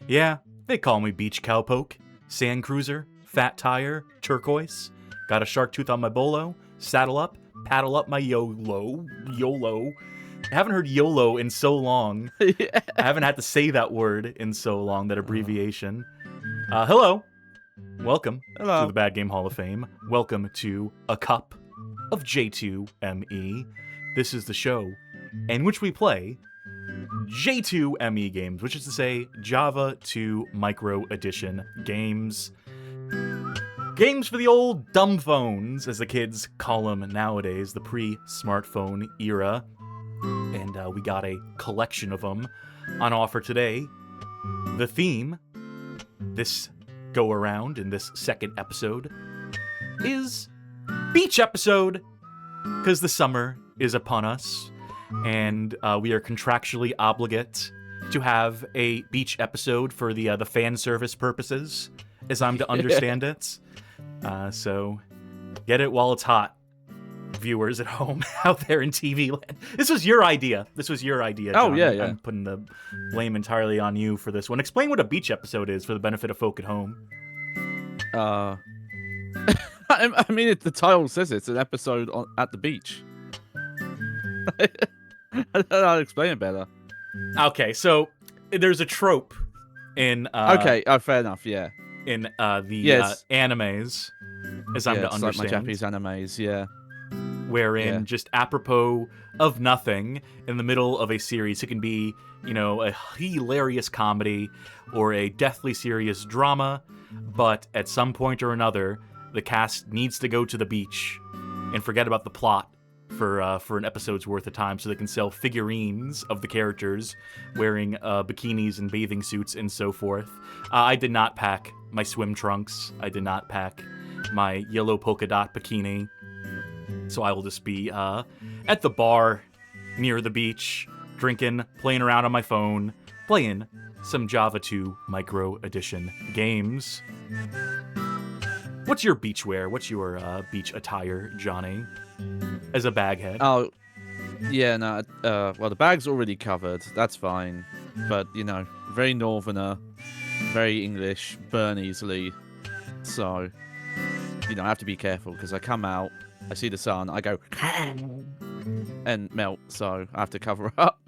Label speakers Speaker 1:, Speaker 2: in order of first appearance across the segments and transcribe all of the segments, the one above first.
Speaker 1: Yeah, they call me Beach Cowpoke, Sand Cruiser, Fat Tire, Turquoise. Got a shark tooth on my bolo, saddle up, paddle up my YOLO. I haven't heard YOLO in so long.
Speaker 2: Yeah.
Speaker 1: I haven't had to say that word in so long, that abbreviation. Hello. Welcome to
Speaker 2: Hello.
Speaker 1: the Bad Game Hall of Fame. Welcome to a Cup of J2ME. This is the show in which we play J2ME games, which is to say Java 2 Micro Edition games. Games for the old dumb phones, as the kids call them nowadays, the pre-smartphone era. And we got a collection of them on offer today. The theme this go-around in this second episode is beach episode, because the summer is upon us, and we are contractually obligate to have a beach episode for the fan service purposes, as I'm to understand it. So get it while it's hot, viewers at home out there in TV land. This was your idea. John.
Speaker 2: Oh, yeah.
Speaker 1: I'm putting the blame entirely on you for this one. Explain what a beach episode is for the benefit of folk at home.
Speaker 2: I mean, the title says it's an episode at the beach. I don't know how to explain it better.
Speaker 1: Okay, so there's a trope in
Speaker 2: Okay, fair enough, yeah.
Speaker 1: in the
Speaker 2: Yes.
Speaker 1: animes, as I'm to
Speaker 2: It's like
Speaker 1: understand,
Speaker 2: my Japanese animes, yeah.
Speaker 1: wherein just apropos of nothing in the middle of a series, it can be, a hilarious comedy or a deathly serious drama, but at some point or another, the cast needs to go to the beach and forget about the plot for an episode's worth of time, so they can sell figurines of the characters wearing bikinis and bathing suits and so forth. I did not pack my swim trunks. I did not pack my yellow polka dot bikini. So I will just be at the bar near the beach, drinking, playing around on my phone, playing some Java 2 Micro Edition games. What's your beach wear? What's your beach attire, Johnny? As a baghead.
Speaker 2: Oh, yeah, no, well, the bag's already covered, that's fine. But, very northerner, very English, burn easily. So, I have to be careful, because I come out, I see the sun, I go, and melt, so I have to cover up.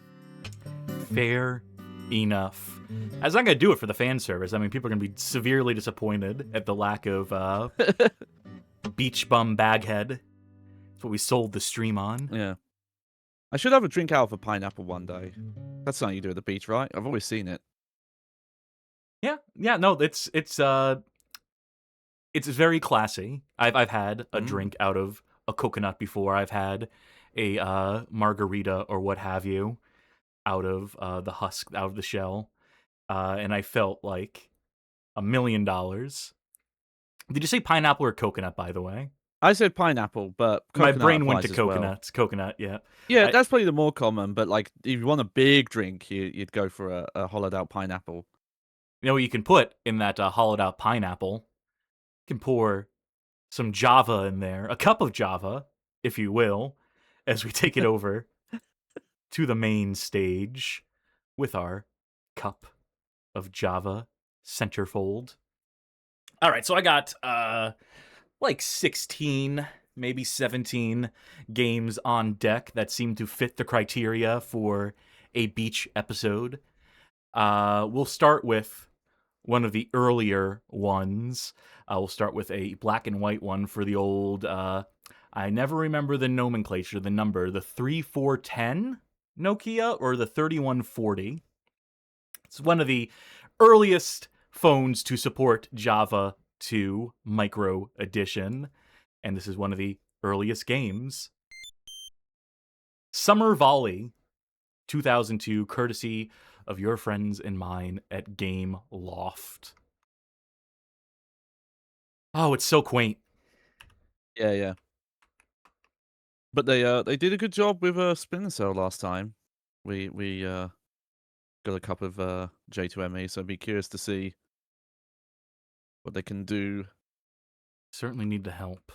Speaker 1: Fair enough. As I'm going to do it for the fan service, I mean, people are going to be severely disappointed at the lack of beach bum baghead. That's what we sold the stream on.
Speaker 2: Yeah. I should have a drink out of a pineapple one day. That's something you do at the beach, right? I've always seen it.
Speaker 1: Yeah, no, it's very classy. I've had a drink out of a coconut before. I've had a margarita or what have you out of the husk, out of the shell, and I felt like $1 million. Did you say pineapple or coconut, by the way?
Speaker 2: I said pineapple, but
Speaker 1: my brain went to
Speaker 2: coconut.
Speaker 1: Coconut, yeah.
Speaker 2: Yeah, that's probably the more common. But like, if you want a big drink, you'd go for a hollowed out pineapple.
Speaker 1: You know what you can put in that hollowed out pineapple? You can pour some Java in there, a cup of Java, if you will, as we take it over to the main stage with our cup of Java centerfold. All right, so I got like 16, maybe 17 games on deck that seem to fit the criteria for a beach episode. We'll start with one of the earlier ones. We'll start with a black and white one for the old, I never remember the nomenclature, the number, the 3410 Nokia or the 3140. It's one of the earliest phones to support Java 2 Micro Edition, and this is one of the earliest games. Summer Volley 2002, courtesy of your friends and mine at Game Loft. Oh, it's so quaint.
Speaker 2: Yeah. But they did a good job with Splinter Cell last time. We got a cup of J2ME, so I'd be curious to see what they can do.
Speaker 1: Certainly need the help.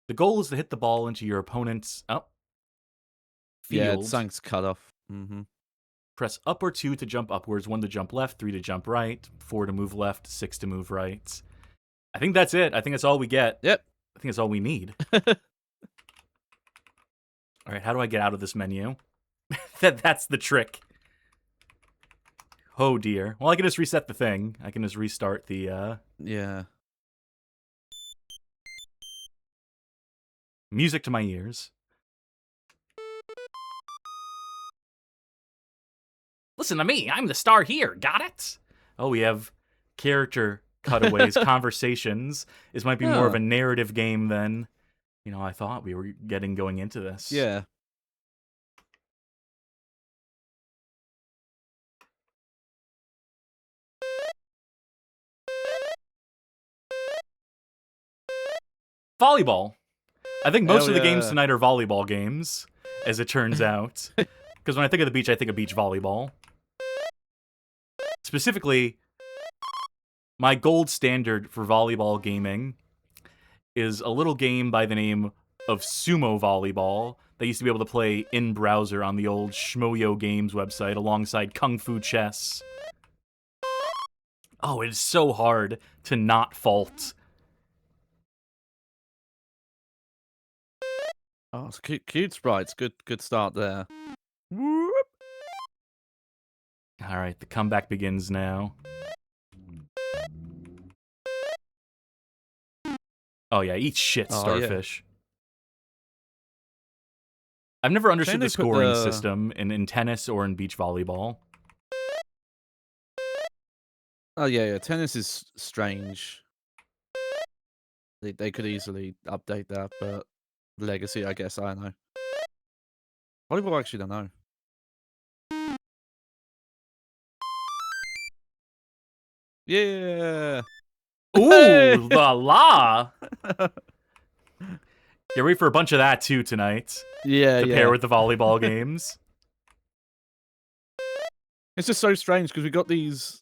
Speaker 1: The goal is to hit the ball into your opponent's field.
Speaker 2: Yeah, something's cut off.
Speaker 1: Press up or 2 to jump upwards, 1 to jump left, 3 to jump right, 4 to move left, 6 to move right. I think that's it. I think that's all we get.
Speaker 2: Yep.
Speaker 1: I think that's all we need. All right, how do I get out of this menu? That's the trick. Oh, dear. Well, I can just reset the thing. I can just restart the...
Speaker 2: Yeah.
Speaker 1: Music to my ears. Listen to me. I'm the star here. Got it? Oh, we have character cutaways, conversations. This might be more of a narrative game than, I thought we were getting going into this.
Speaker 2: Yeah.
Speaker 1: Volleyball. I think most
Speaker 2: Hell
Speaker 1: of the games
Speaker 2: yeah.
Speaker 1: tonight are volleyball games, as it turns out. Because when I think of the beach, I think of beach volleyball. Specifically, my gold standard for volleyball gaming is a little game by the name of Sumo Volleyball that used to be able to play in browser on the old Shmoyo Games website alongside Kung Fu Chess. Oh, it is so hard to not fault.
Speaker 2: Oh, it's cute sprites. Good start there. Whoop.
Speaker 1: All right, the comeback begins now. Oh yeah, eat shit, Starfish.
Speaker 2: Yeah.
Speaker 1: I've never understood the
Speaker 2: They put
Speaker 1: scoring system in tennis or in beach volleyball.
Speaker 2: Oh yeah. Tennis is strange. They could easily update that, but Legacy, I guess, I don't know. Volleyball, I actually don't know. Yeah.
Speaker 1: Ooh, la la! Get ready for a bunch of that too tonight.
Speaker 2: Yeah,
Speaker 1: to pair with the volleyball games.
Speaker 2: It's just so strange because we got these,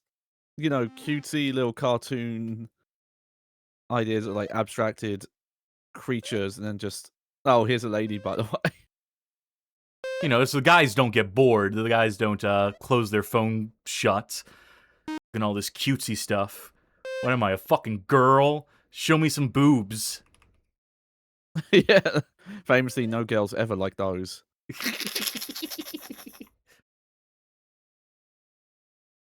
Speaker 2: cutesy little cartoon ideas of like abstracted creatures, and then just here's a lady, by the way.
Speaker 1: So the guys don't get bored. The guys don't close their phone shut and all this cutesy stuff. What am I, a fucking girl? Show me some boobs.
Speaker 2: Yeah, famously, no girls ever like those.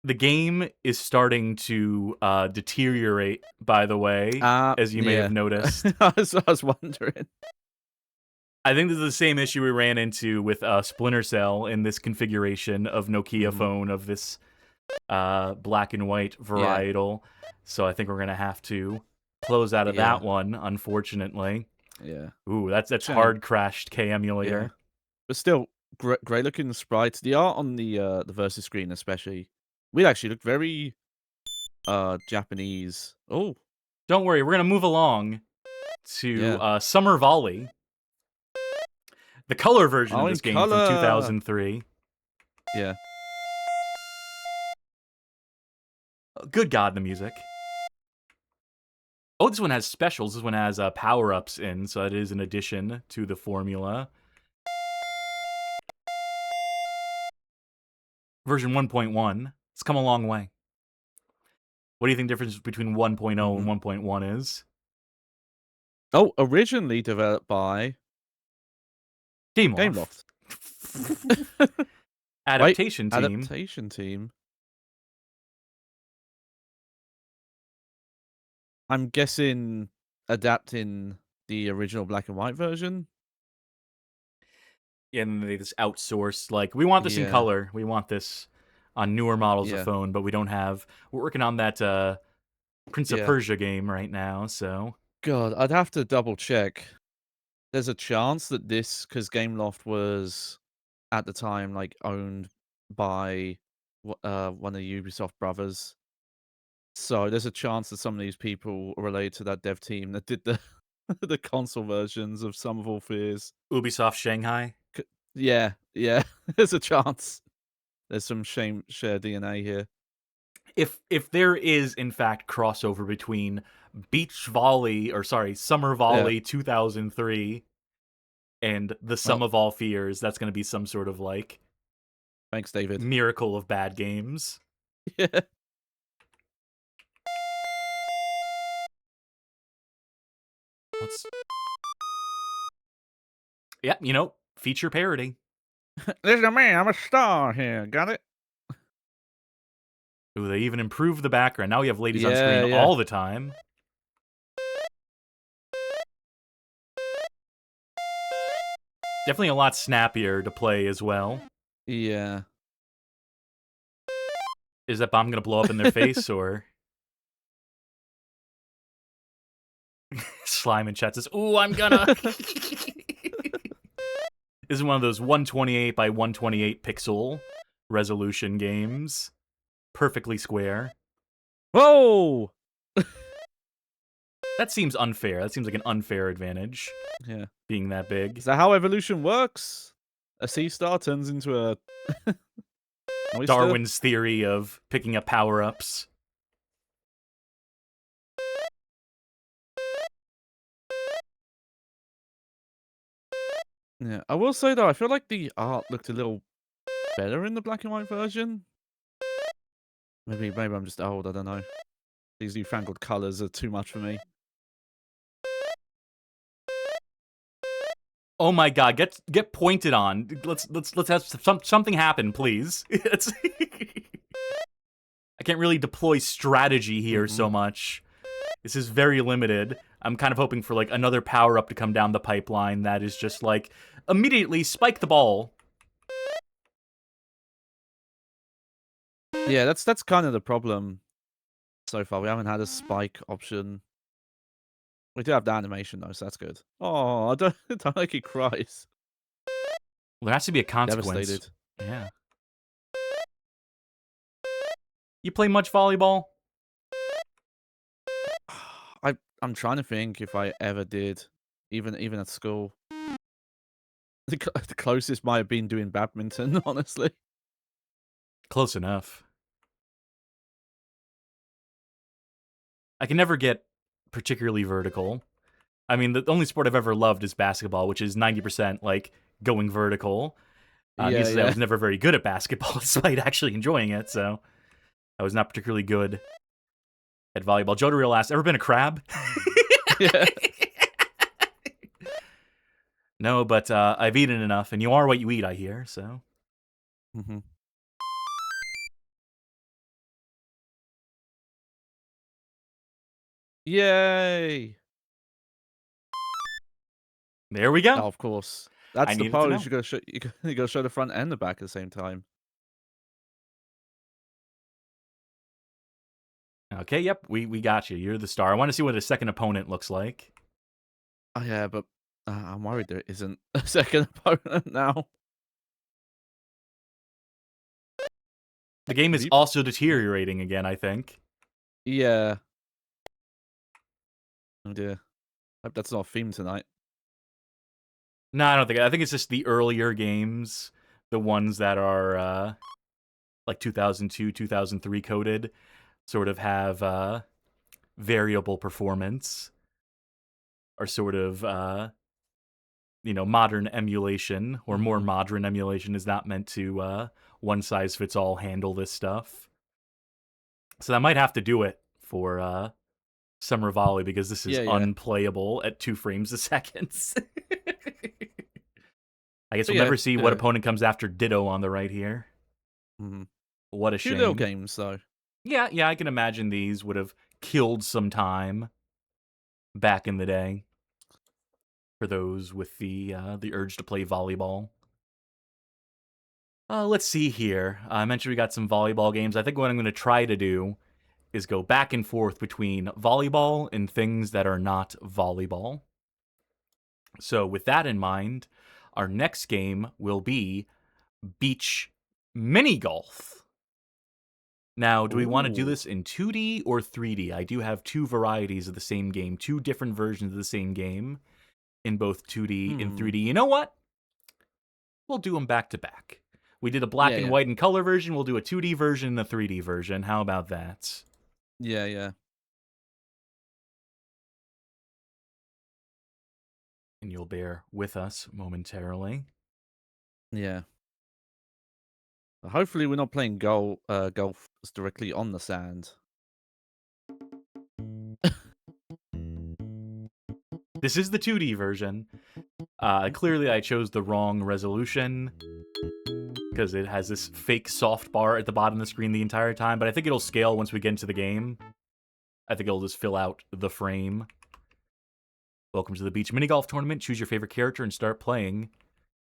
Speaker 1: The game is starting to deteriorate, by the way, as you may have noticed.
Speaker 2: I was wondering.
Speaker 1: I think this is the same issue we ran into with Splinter Cell in this configuration of Nokia phone of this black and white varietal. So I think we're going to have to close out of that one, unfortunately.
Speaker 2: Yeah.
Speaker 1: Ooh, that's hard crashed K emulator.
Speaker 2: Yeah. But still, great looking sprites. The art on the versus screen, especially, we actually look very Japanese. Oh,
Speaker 1: don't worry, we're gonna move along to Summer Volley, the color version of this game from 2003.
Speaker 2: Yeah.
Speaker 1: Good God, the music. Oh, this one has specials. This one has power-ups in, so it is an addition to the formula. Version 1.1. It's come a long way. What do you think the difference between 1.0 and 1.1 is?
Speaker 2: Oh, originally developed by
Speaker 1: Gameloft. Adaptation team.
Speaker 2: Adaptation team. I'm guessing adapting the original black and white version.
Speaker 1: And they just outsource, like, we want this in color. We want this on newer models of phone, but we don't have... We're working on that Prince of Persia game right now, so...
Speaker 2: God, I'd have to double check. There's a chance that this, because Gameloft was, at the time, like, owned by one of the Ubisoft brothers. So there's a chance that some of these people are related to that dev team that did the the console versions of Sum of All Fears.
Speaker 1: Ubisoft Shanghai?
Speaker 2: Yeah. There's a chance. There's some shared DNA here.
Speaker 1: If there is, in fact, crossover between Summer Volley 2003 and the Sum of All Fears, that's going to be some sort of, like,
Speaker 2: Thanks, David.
Speaker 1: Miracle of bad games.
Speaker 2: Yeah.
Speaker 1: Let's. Yeah, you know, feature parody.
Speaker 2: Listen to me, I'm a star here. Got it?
Speaker 1: Ooh, they even improved the background. Now we have ladies on screen
Speaker 2: Yeah, yeah.
Speaker 1: all the time. Definitely a lot snappier to play as well.
Speaker 2: Yeah.
Speaker 1: Is that bomb gonna blow up in their face, or Slime in chat says, "Ooh, I'm gonna." This is one of those 128 by 128 pixel resolution games. Perfectly square.
Speaker 2: Whoa!
Speaker 1: That seems unfair. That seems like an unfair advantage,
Speaker 2: Yeah.
Speaker 1: being that big.
Speaker 2: Is that how evolution works? A sea star turns into a oyster?
Speaker 1: Darwin's theory of picking up power-ups.
Speaker 2: Yeah. I will say though, I feel like the art looked a little better in the black and white version. Maybe I'm just old, I don't know. These newfangled colours are too much for me.
Speaker 1: Oh my god, get pointed on. Let's have something happen, please. It's I can't really deploy strategy here so much. This is very limited. I'm kind of hoping for like another power up to come down the pipeline that is just like immediately spike the ball.
Speaker 2: Yeah, that's kind of the problem so far. We haven't had a spike option. We do have the animation though, so that's good. Oh, I don't like he cries.
Speaker 1: There has to be a consequence.
Speaker 2: Devastated.
Speaker 1: Yeah. You play much volleyball?
Speaker 2: I'm trying to think if I ever did, even at school. The closest might have been doing badminton, honestly.
Speaker 1: Close enough. I can never get particularly vertical. I mean, the only sport I've ever loved is basketball, which is 90% like going vertical.
Speaker 2: Yeah,
Speaker 1: Needless to say, I
Speaker 2: yeah.
Speaker 1: was never very good at basketball despite actually enjoying it, so I was not particularly good at volleyball. Joe DeReal asked, ever been a crab?
Speaker 2: Yeah.
Speaker 1: No, but I've eaten enough, and you are what you eat, I hear, so.
Speaker 2: hmm Yay!
Speaker 1: There we
Speaker 2: Oh,
Speaker 1: go.
Speaker 2: of course.
Speaker 1: I
Speaker 2: That's the
Speaker 1: needed to
Speaker 2: pose.
Speaker 1: know.
Speaker 2: You gotta show the front and the back at the same time.
Speaker 1: Okay, yep, we got you. You're the star. I want to see what a second opponent looks like.
Speaker 2: Oh yeah, but I'm worried there isn't a second opponent now.
Speaker 1: The game
Speaker 2: Have
Speaker 1: is
Speaker 2: you?
Speaker 1: also deteriorating again, I think.
Speaker 2: Yeah. Oh dear. Hope that's not a theme tonight.
Speaker 1: No, I don't think. I think it's just the earlier games, the ones that are like 2002, 2003 coded, sort of have variable performance, or sort of modern emulation or more modern emulation is not meant to one size fits all handle this stuff. So that might have to do it for Summer Volley because this is
Speaker 2: Yeah, yeah.
Speaker 1: unplayable at 2 frames a second. I guess
Speaker 2: But
Speaker 1: we'll
Speaker 2: yeah,
Speaker 1: never see what opponent comes after Ditto on the right here.
Speaker 2: mhm.
Speaker 1: What a
Speaker 2: Cute little
Speaker 1: shame.
Speaker 2: games though.
Speaker 1: Yeah, I can imagine these would have killed some time back in the day for those with the urge to play volleyball. Let's see here. I mentioned we got some volleyball games. I think what I'm going to try to do is go back and forth between volleyball and things that are not volleyball. So with that in mind, our next game will be beach mini golf. Now, do we want to do
Speaker 2: Ooh.
Speaker 1: this in 2D or 3D? I do have two varieties of the same game, two different versions of the same game in both 2D and 3D. You know what? We'll do them back to back. We did a black
Speaker 2: Yeah,
Speaker 1: and
Speaker 2: yeah.
Speaker 1: white and color version. We'll do a 2D version and a 3D version. How about that?
Speaker 2: Yeah, yeah.
Speaker 1: And you'll bear with us momentarily.
Speaker 2: Yeah. Hopefully, we're not playing golf directly on the sand.
Speaker 1: This is the 2D version. Clearly, I chose the wrong resolution because it has this fake soft bar at the bottom of the screen the entire time, but I think it'll scale once we get into the game. I think it'll just fill out the frame. Welcome to the beach mini golf tournament. Choose your favorite character and start playing.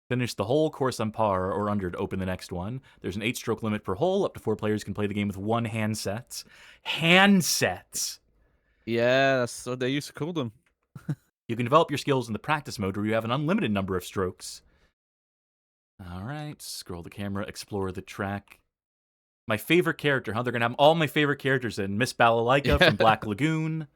Speaker 1: Finish the whole course on par or under to open the next one. There's an 8-stroke limit per hole. Up to 4 players can play the game with 1 handset. Handsets!
Speaker 2: Yeah, that's what they used to call them.
Speaker 1: You can develop your skills in the practice mode where you have an unlimited number of strokes. All right, scroll the camera, explore the track. My favorite character, huh? They're going to have all my favorite characters in. Miss Balalaika from Black Lagoon.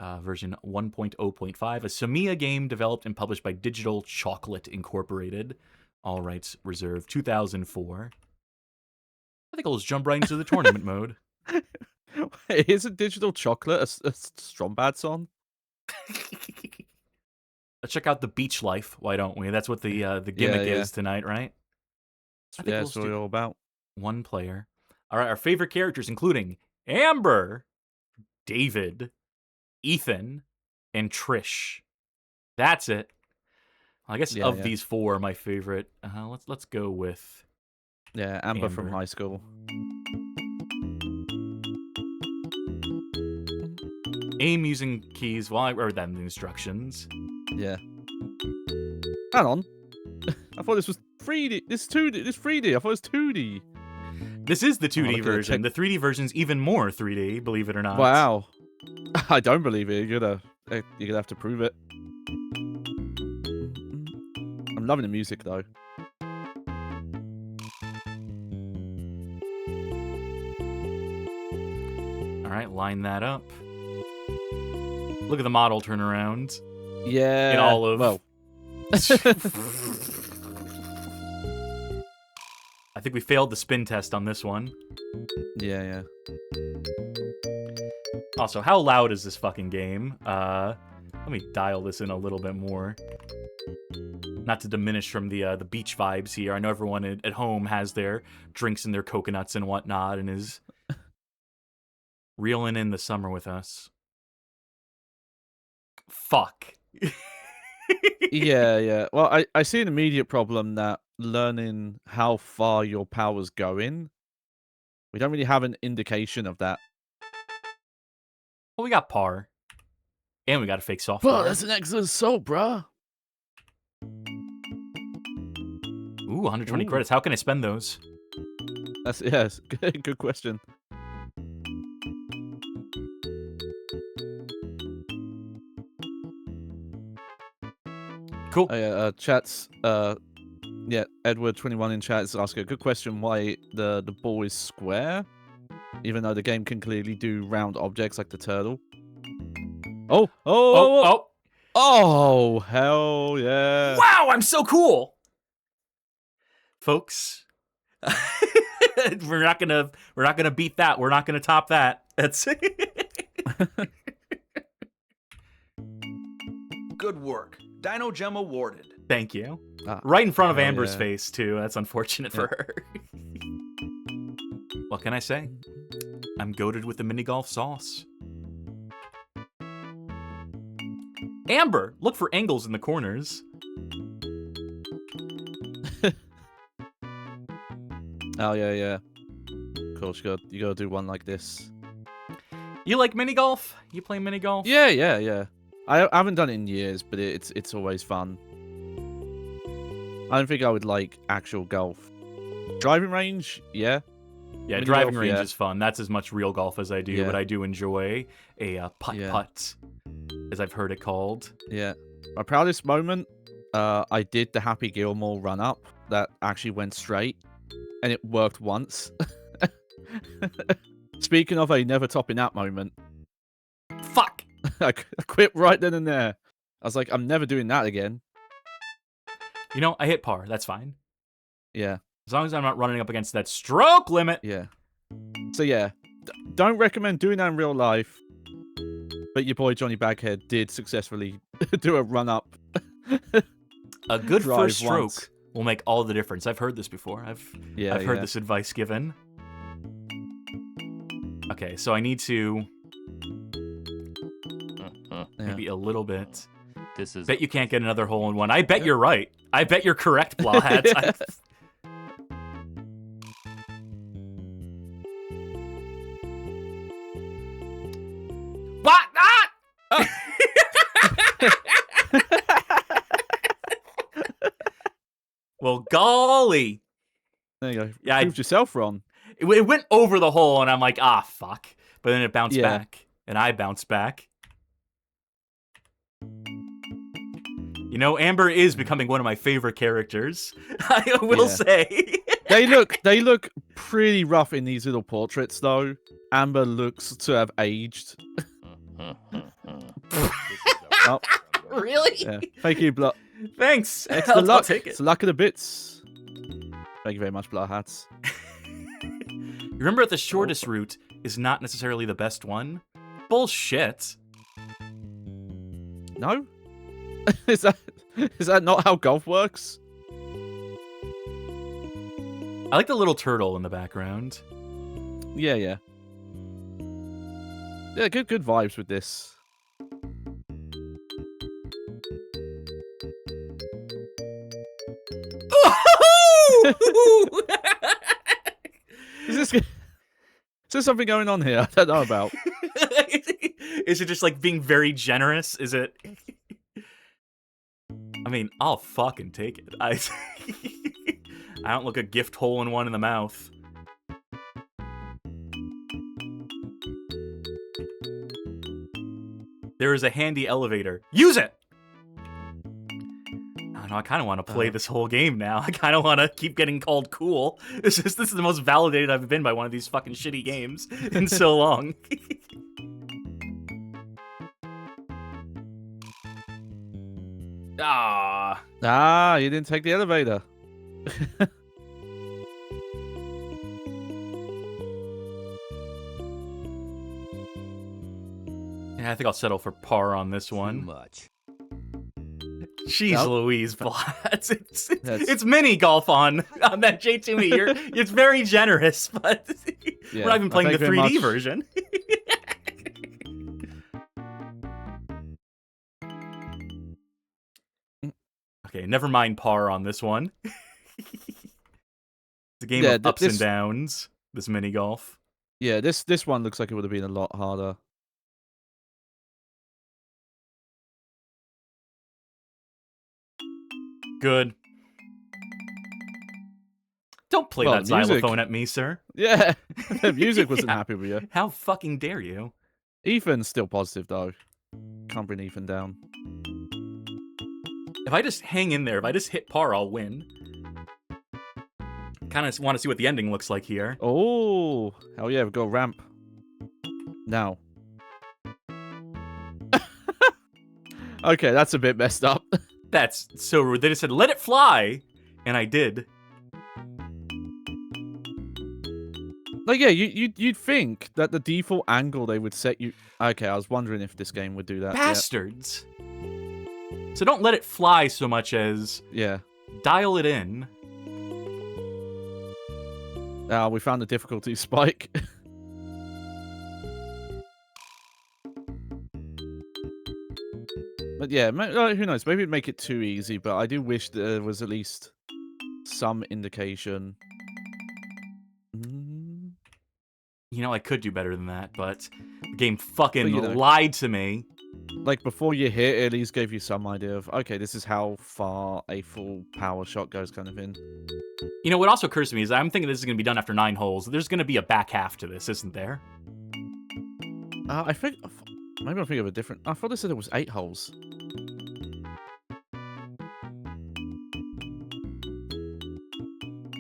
Speaker 1: Version 1.0.5. A Samiya game developed and published by Digital Chocolate Incorporated. All rights reserved. 2004. I think I'll just jump right into the tournament mode.
Speaker 2: Isn't Digital Chocolate a Strombad song?
Speaker 1: Let's check out the beach life. Why don't we? That's what the gimmick is tonight, right? I think
Speaker 2: Yeah, that's what we're all about.
Speaker 1: 1 player. All right, our favorite characters, including Amber, David, Ethan, and Trish. That's it. I guess of these 4, my favorite. Let's go with
Speaker 2: Amber from high school.
Speaker 1: Aim using keys while I wrote down the instructions.
Speaker 2: Yeah. Hang on. I thought this was 3D. This 2D. This 3D. I thought it was 2D.
Speaker 1: This is the 2D version. The 3D version's even more 3D, believe it or not.
Speaker 2: Wow. I don't believe it. You're gonna have to prove it. I'm loving the music though.
Speaker 1: All right, line that up. Look at the model turn around.
Speaker 2: Yeah.
Speaker 1: In all of...
Speaker 2: Well.
Speaker 1: I think we failed the spin test on this one.
Speaker 2: Yeah.
Speaker 1: Also, how loud is this fucking game? Let me dial this in a little bit more. Not to diminish from the beach vibes here. I know everyone at home has their drinks and their coconuts and whatnot and is reeling in the summer with us. Fuck.
Speaker 2: Yeah. Well, I see an immediate problem that learning how far your power's going, we don't really have an indication of that.
Speaker 1: Well, we got par. And we got a fake soft
Speaker 2: Bro,
Speaker 1: bar.
Speaker 2: that's an excellent soul, bruh.
Speaker 1: Ooh, 120 credits. How can I spend those?
Speaker 2: Yes, good question.
Speaker 1: Cool.
Speaker 2: Oh, yeah, chat's Edward21 in chat is asking a good question why the ball is square, even though the game can clearly do round objects like the turtle. Oh, hell yeah.
Speaker 1: Wow, I'm so cool. Folks, we're not gonna beat that. We're not gonna top that. That's
Speaker 3: Good work. Dino Gem awarded.
Speaker 1: Thank you. Right in front of Amber's
Speaker 2: yeah.
Speaker 1: face, too. That's unfortunate for her. What can I say? I'm goated with the mini golf sauce. Amber, look for angles in the corners.
Speaker 2: Oh, yeah. Of course, you gotta do one like this.
Speaker 1: You like mini golf? You play mini golf?
Speaker 2: Yeah. I haven't done it in years, but it's always fun. I don't think I would like actual golf. Driving range, yeah.
Speaker 1: Yeah,
Speaker 2: Mini
Speaker 1: driving
Speaker 2: golf,
Speaker 1: range
Speaker 2: yeah.
Speaker 1: is fun. That's as much real golf as I do,
Speaker 2: Yeah.
Speaker 1: but I do enjoy a putt-putt, as I've heard it called.
Speaker 2: Yeah. My proudest moment, I did the Happy Gilmore run-up that actually went straight, and it worked once. Speaking of a never topping out moment.
Speaker 1: Fuck!
Speaker 2: I quit right then and there. I was like, I'm never doing that again.
Speaker 1: You know, I hit par. That's fine.
Speaker 2: Yeah.
Speaker 1: As long as I'm not running up against that stroke limit.
Speaker 2: Yeah. So yeah, don't recommend doing that in real life. But your boy Johnny Baghead did successfully do a run-up.
Speaker 1: A good
Speaker 2: drive
Speaker 1: first stroke
Speaker 2: once.
Speaker 1: will make all the difference. I've heard this before. I've heard this advice given. Okay, so I need to maybe a little bit.
Speaker 4: This is.
Speaker 1: Bet you can't get another hole in one. I bet you're right. I bet you're correct, Blahats. What? Ah! Well, golly.
Speaker 2: There you go.
Speaker 1: Yeah,
Speaker 2: Proved yourself wrong.
Speaker 1: It went over the hole, and I'm like, ah, fuck. But then it bounced
Speaker 2: Yeah.
Speaker 1: back, and I bounced back. You know, Amber is becoming one of my favorite characters. I will say.
Speaker 2: They look pretty rough in these little portraits, though. Amber looks to have aged. Oh,
Speaker 1: Really?
Speaker 2: yeah. Thank you, Blood.
Speaker 1: Thanks.
Speaker 2: Extra
Speaker 1: I'll
Speaker 2: luck.
Speaker 1: take it.
Speaker 2: It's the luck of the bits. Thank you very much, Blood Hats.
Speaker 1: Remember, the shortest route is not necessarily the best one. Bullshit.
Speaker 2: No? Is that not how golf works?
Speaker 1: I like the little turtle in the background.
Speaker 2: Yeah. Yeah, good vibes with this. Is there something going on here I don't know about?
Speaker 1: Is it just like being very generous? Is it? I mean, I'll fucking take it. I don't look a gift hole in one in the mouth. There is a handy elevator. Use it! I don't know, I kind of want to play this whole game now. I kind of want to keep getting called cool. This is the most validated I've been by one of these fucking shitty games in so long.
Speaker 2: You didn't take the elevator.
Speaker 1: Yeah, I think I'll settle for par on this one.
Speaker 4: Too much.
Speaker 1: Jeez
Speaker 2: Nope.
Speaker 1: Louise, Vlad. It's mini golf on that J2ME. It's very generous, but we're not even playing the 3D version. Okay, never mind par on this one. It's a game of ups and downs, this mini golf.
Speaker 2: Yeah, this one looks like it would have been a lot harder.
Speaker 1: Good. Don't play that xylophone at me, sir.
Speaker 2: Yeah, the music wasn't happy with you.
Speaker 1: How fucking dare you?
Speaker 2: Ethan's still positive, though. Can't bring Ethan down.
Speaker 1: If I just hang in there, if I just hit par, I'll win. Kind of want to see what the ending looks like here.
Speaker 2: Oh, hell yeah, we've got a ramp. Now. Okay, that's a bit messed up.
Speaker 1: That's so rude. They just said, let it fly, and I did.
Speaker 2: Like, yeah, you'd think that the default angle they would set you... Okay, I was wondering if this game would do that.
Speaker 1: Bastards. Yeah. So don't let it fly so much as...
Speaker 2: Yeah.
Speaker 1: Dial it in.
Speaker 2: We found the difficulty spike. But yeah, who knows? Maybe it'd make it too easy, but I do wish there was at least some indication.
Speaker 1: You know, I could do better than that, but the game fucking lied to me.
Speaker 2: Like, before you hit, it at least gave you some idea of, okay, this is how far a full power shot goes, kind of thing.
Speaker 1: You know, what also occurs to me is I'm thinking this is going to be done after 9 holes. There's going to be a back half to this, isn't there?
Speaker 2: I think... Maybe I'm thinking of a different... I thought they said it was 8 holes.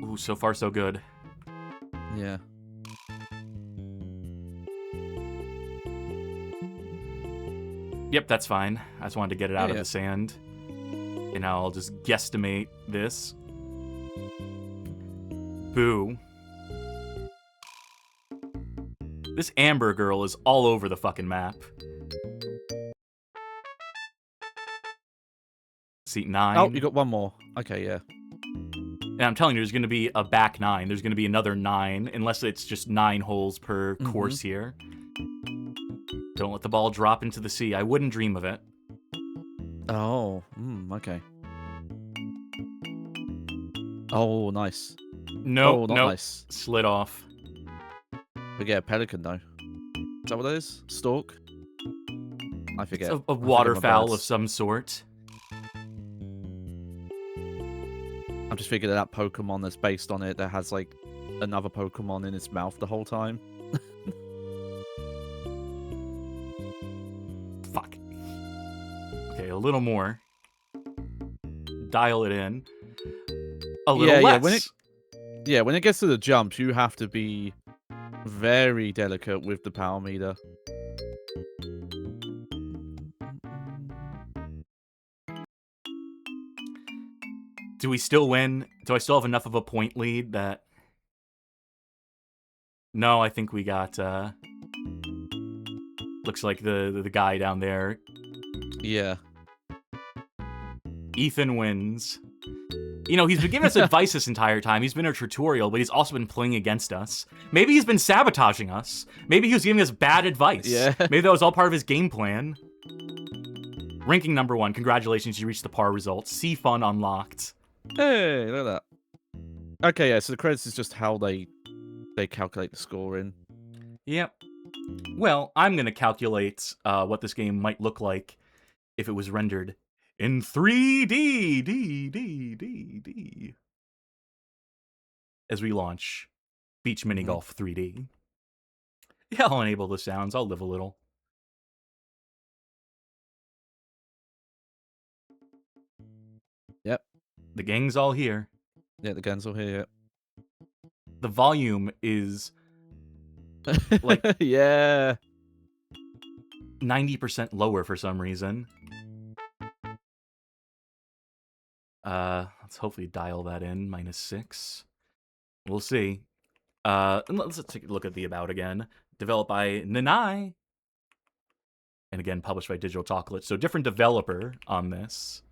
Speaker 1: Ooh, so far so good.
Speaker 2: Yeah.
Speaker 1: Yep, that's fine. I just wanted to get it out of the sand. And I'll just guesstimate this. Boo. This Amber girl is all over the fucking map. Seat 9.
Speaker 2: Oh, you got one more. Okay, yeah.
Speaker 1: And I'm telling you, there's going to be a back 9. There's going to be another 9, unless it's just 9 holes per course here. Don't let the ball drop into the sea. I wouldn't dream of it.
Speaker 2: Oh, okay. Oh, nice.
Speaker 1: No,
Speaker 2: Oh, not
Speaker 1: no,
Speaker 2: nice.
Speaker 1: slid off.
Speaker 2: We get a pelican though. Is that what it is? Stork? I forget.
Speaker 1: It's a waterfowl of some sort.
Speaker 2: I'm just thinking of that Pokemon that's based on it that has like another Pokemon in its mouth the whole time.
Speaker 1: Fuck. Okay, a little more. Dial it in. A little less.
Speaker 2: When it gets to the jumps, you have to be very delicate with the power meter.
Speaker 1: Do we still win? Do I still have enough of a point lead that... No, I think we got, looks like the guy down there.
Speaker 2: Yeah.
Speaker 1: Ethan wins. You know, he's been giving us advice this entire time. He's been a tutorial, but he's also been playing against us. Maybe he's been sabotaging us. Maybe he was giving us bad advice.
Speaker 2: Yeah.
Speaker 1: Maybe that was all part of his game plan. Ranking number 1. Congratulations, you reached the par results. Sea Fun unlocked.
Speaker 2: Hey, look at that. Okay, yeah, so the credits is just how they calculate the scoring.
Speaker 1: Yep. Well, I'm going to calculate what this game might look like if it was rendered in 3D, as we launch Beach Mini Golf 3D. Yeah, I'll enable the sounds. I'll live a little.
Speaker 2: Yep.
Speaker 1: The gang's all here.
Speaker 2: Yeah, the gang's all here, yep.
Speaker 1: The volume is like
Speaker 2: yeah.
Speaker 1: 90% lower for some reason. Let's hopefully dial that in. -6. We'll see. Let's take a look at the about again. Developed by Nanai. And again, published by Digital Chocolate. So different developer on this.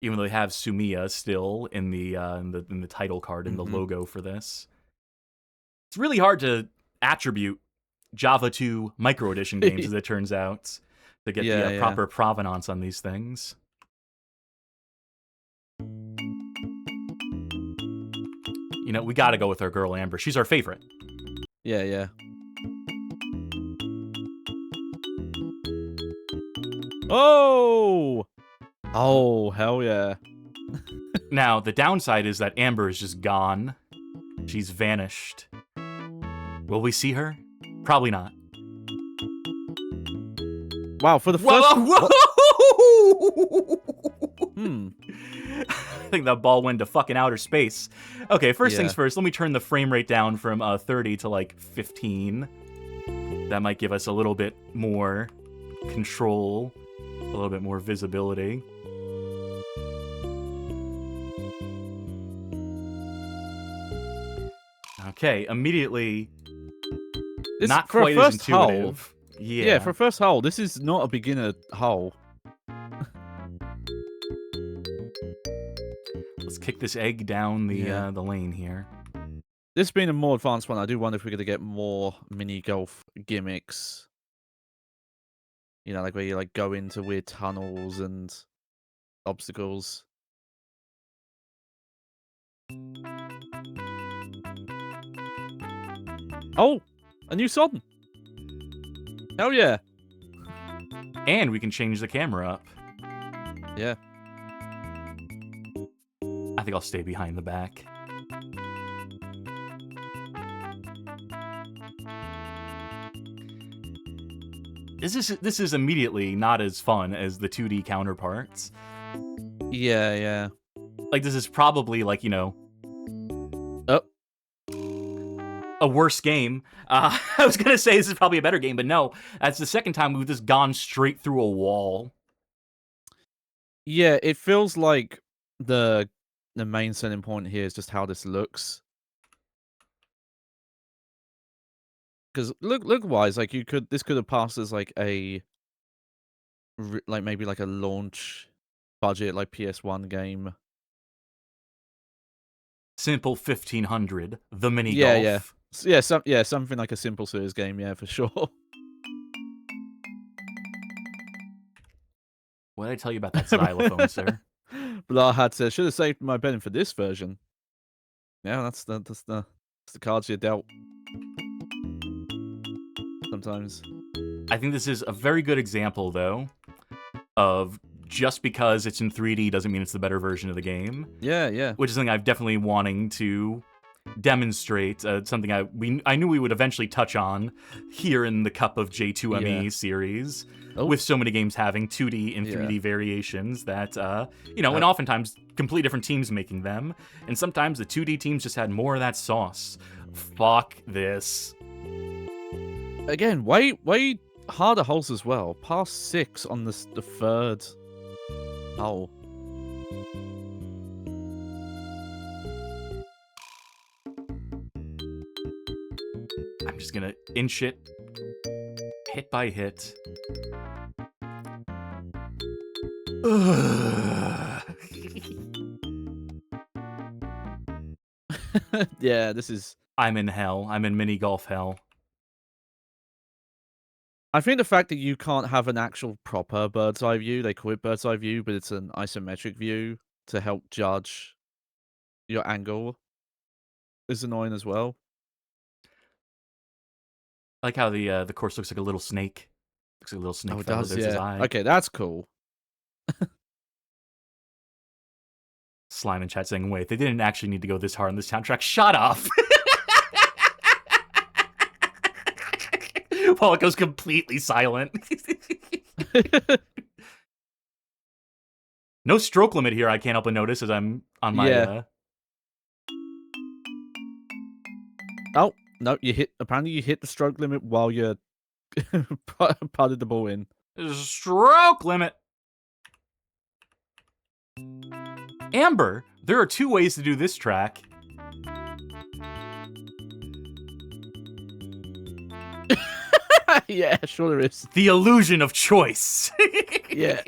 Speaker 1: Even though they have Sumiya still in the title card and the logo for this. It's really hard to attribute Java 2 Micro Edition games, as it turns out, to get the proper provenance on these things. You know, we gotta go with our girl Amber. She's our favorite.
Speaker 2: Yeah, yeah. Oh! Oh, hell yeah.
Speaker 1: Now, the downside is that Amber is just gone. She's vanished. Will we see her? Probably not.
Speaker 2: Wow, for the first...
Speaker 1: I think that ball went to fucking outer space. Okay, first things first, let me turn the frame rate down from 30 to like 15. That might give us a little bit more control, a little bit more visibility. Okay, immediately, not quite as intuitive.
Speaker 2: Yeah, for a first hole, this is not a beginner hole.
Speaker 1: Let's kick this egg down the lane here.
Speaker 2: This being a more advanced one, I do wonder if we're going to get more mini golf gimmicks. You know, like where you like go into weird tunnels and obstacles. Oh, a new sodden. Hell yeah.
Speaker 1: And we can change the camera up.
Speaker 2: Yeah.
Speaker 1: I think I'll stay behind the back. This is immediately not as fun as the 2D counterparts.
Speaker 2: Yeah, yeah.
Speaker 1: Like, this is probably, like, you know...
Speaker 2: Oh.
Speaker 1: A worse game. I was gonna say this is probably a better game, but no. That's the second time we've just gone straight through a wall.
Speaker 2: Yeah, it feels like the main selling point here is just how this looks. Because look wise, like this could have passed as like a like maybe like a launch budget like PS1 game.
Speaker 1: Simple 1500, the mini
Speaker 2: Yeah,
Speaker 1: golf.
Speaker 2: yeah, something like a simple series game, yeah, for sure.
Speaker 1: What did I tell you about that xylophone, sir?
Speaker 2: Blah had said, should have saved my betting for this version. Yeah, that's the cards you're dealt. Sometimes.
Speaker 1: I think this is a very good example, though, of just because it's in 3D doesn't mean it's the better version of the game.
Speaker 2: Yeah, yeah.
Speaker 1: Which is something I've definitely wanting to demonstrate. Something I knew we would eventually touch on here in the Cup of J2ME series, with so many games having 2D and 3D variations that, and oftentimes complete different teams making them, and sometimes the 2D teams just had more of that sauce. Fuck this.
Speaker 2: Again, way harder holes as well. Past 6 on the third hole.
Speaker 1: I'm just gonna inch it, hit by hit.
Speaker 2: Yeah, this is...
Speaker 1: I'm in hell. I'm in mini golf hell.
Speaker 2: I think the fact that you can't have an actual proper bird's eye view, they call it bird's eye view, but it's an isometric view to help judge your angle, is annoying as well.
Speaker 1: I like how the course looks like a little snake. Looks like a little snake.
Speaker 2: Oh, it
Speaker 1: feather.
Speaker 2: does,
Speaker 1: There's his eye.
Speaker 2: Okay, that's cool.
Speaker 1: Slime in chat saying, wait, they didn't actually need to go this hard on this soundtrack. Shut up! While it goes completely silent. No stroke limit here, I can't help but notice as I'm on my...
Speaker 2: Oh, no, apparently you hit the stroke limit while you're putted the ball in.
Speaker 1: Stroke limit! Amber, there are 2 ways to do this track.
Speaker 2: Yeah, sure there is.
Speaker 1: The illusion of choice.
Speaker 2: Yeah.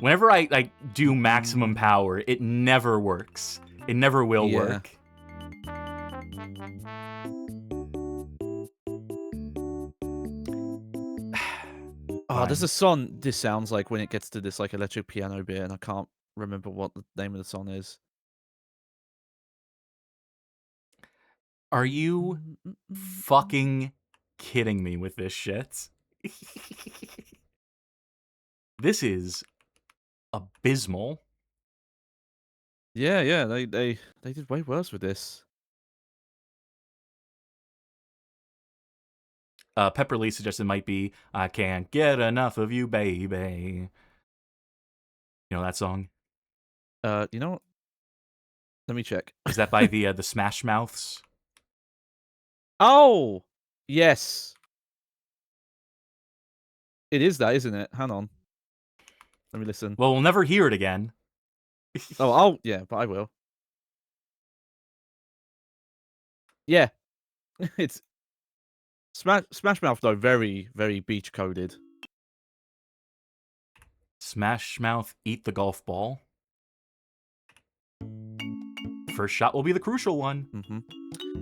Speaker 1: Whenever I do maximum power, it never works. It never will work.
Speaker 2: Oh, there's a song this sounds like when it gets to this like electric piano bit, and I can't remember what the name of the song is.
Speaker 1: Are you fucking kidding me with this shit? This is abysmal.
Speaker 2: Yeah, they did way worse with this.
Speaker 1: Pepper Lee suggested it might be "I Can't Get Enough of You, Baby." You know that song?
Speaker 2: You know what? Let me check.
Speaker 1: Is that by the Smash Mouths?
Speaker 2: Oh, yes. It is that, isn't it? Hang on. Let me listen.
Speaker 1: Well, we'll never hear it again.
Speaker 2: Oh, yeah, but I will. Yeah. It's Smash Mouth though, very, very beach coded.
Speaker 1: Smash Mouth, eat the golf ball. First shot will be the crucial one.
Speaker 2: Mm-hmm.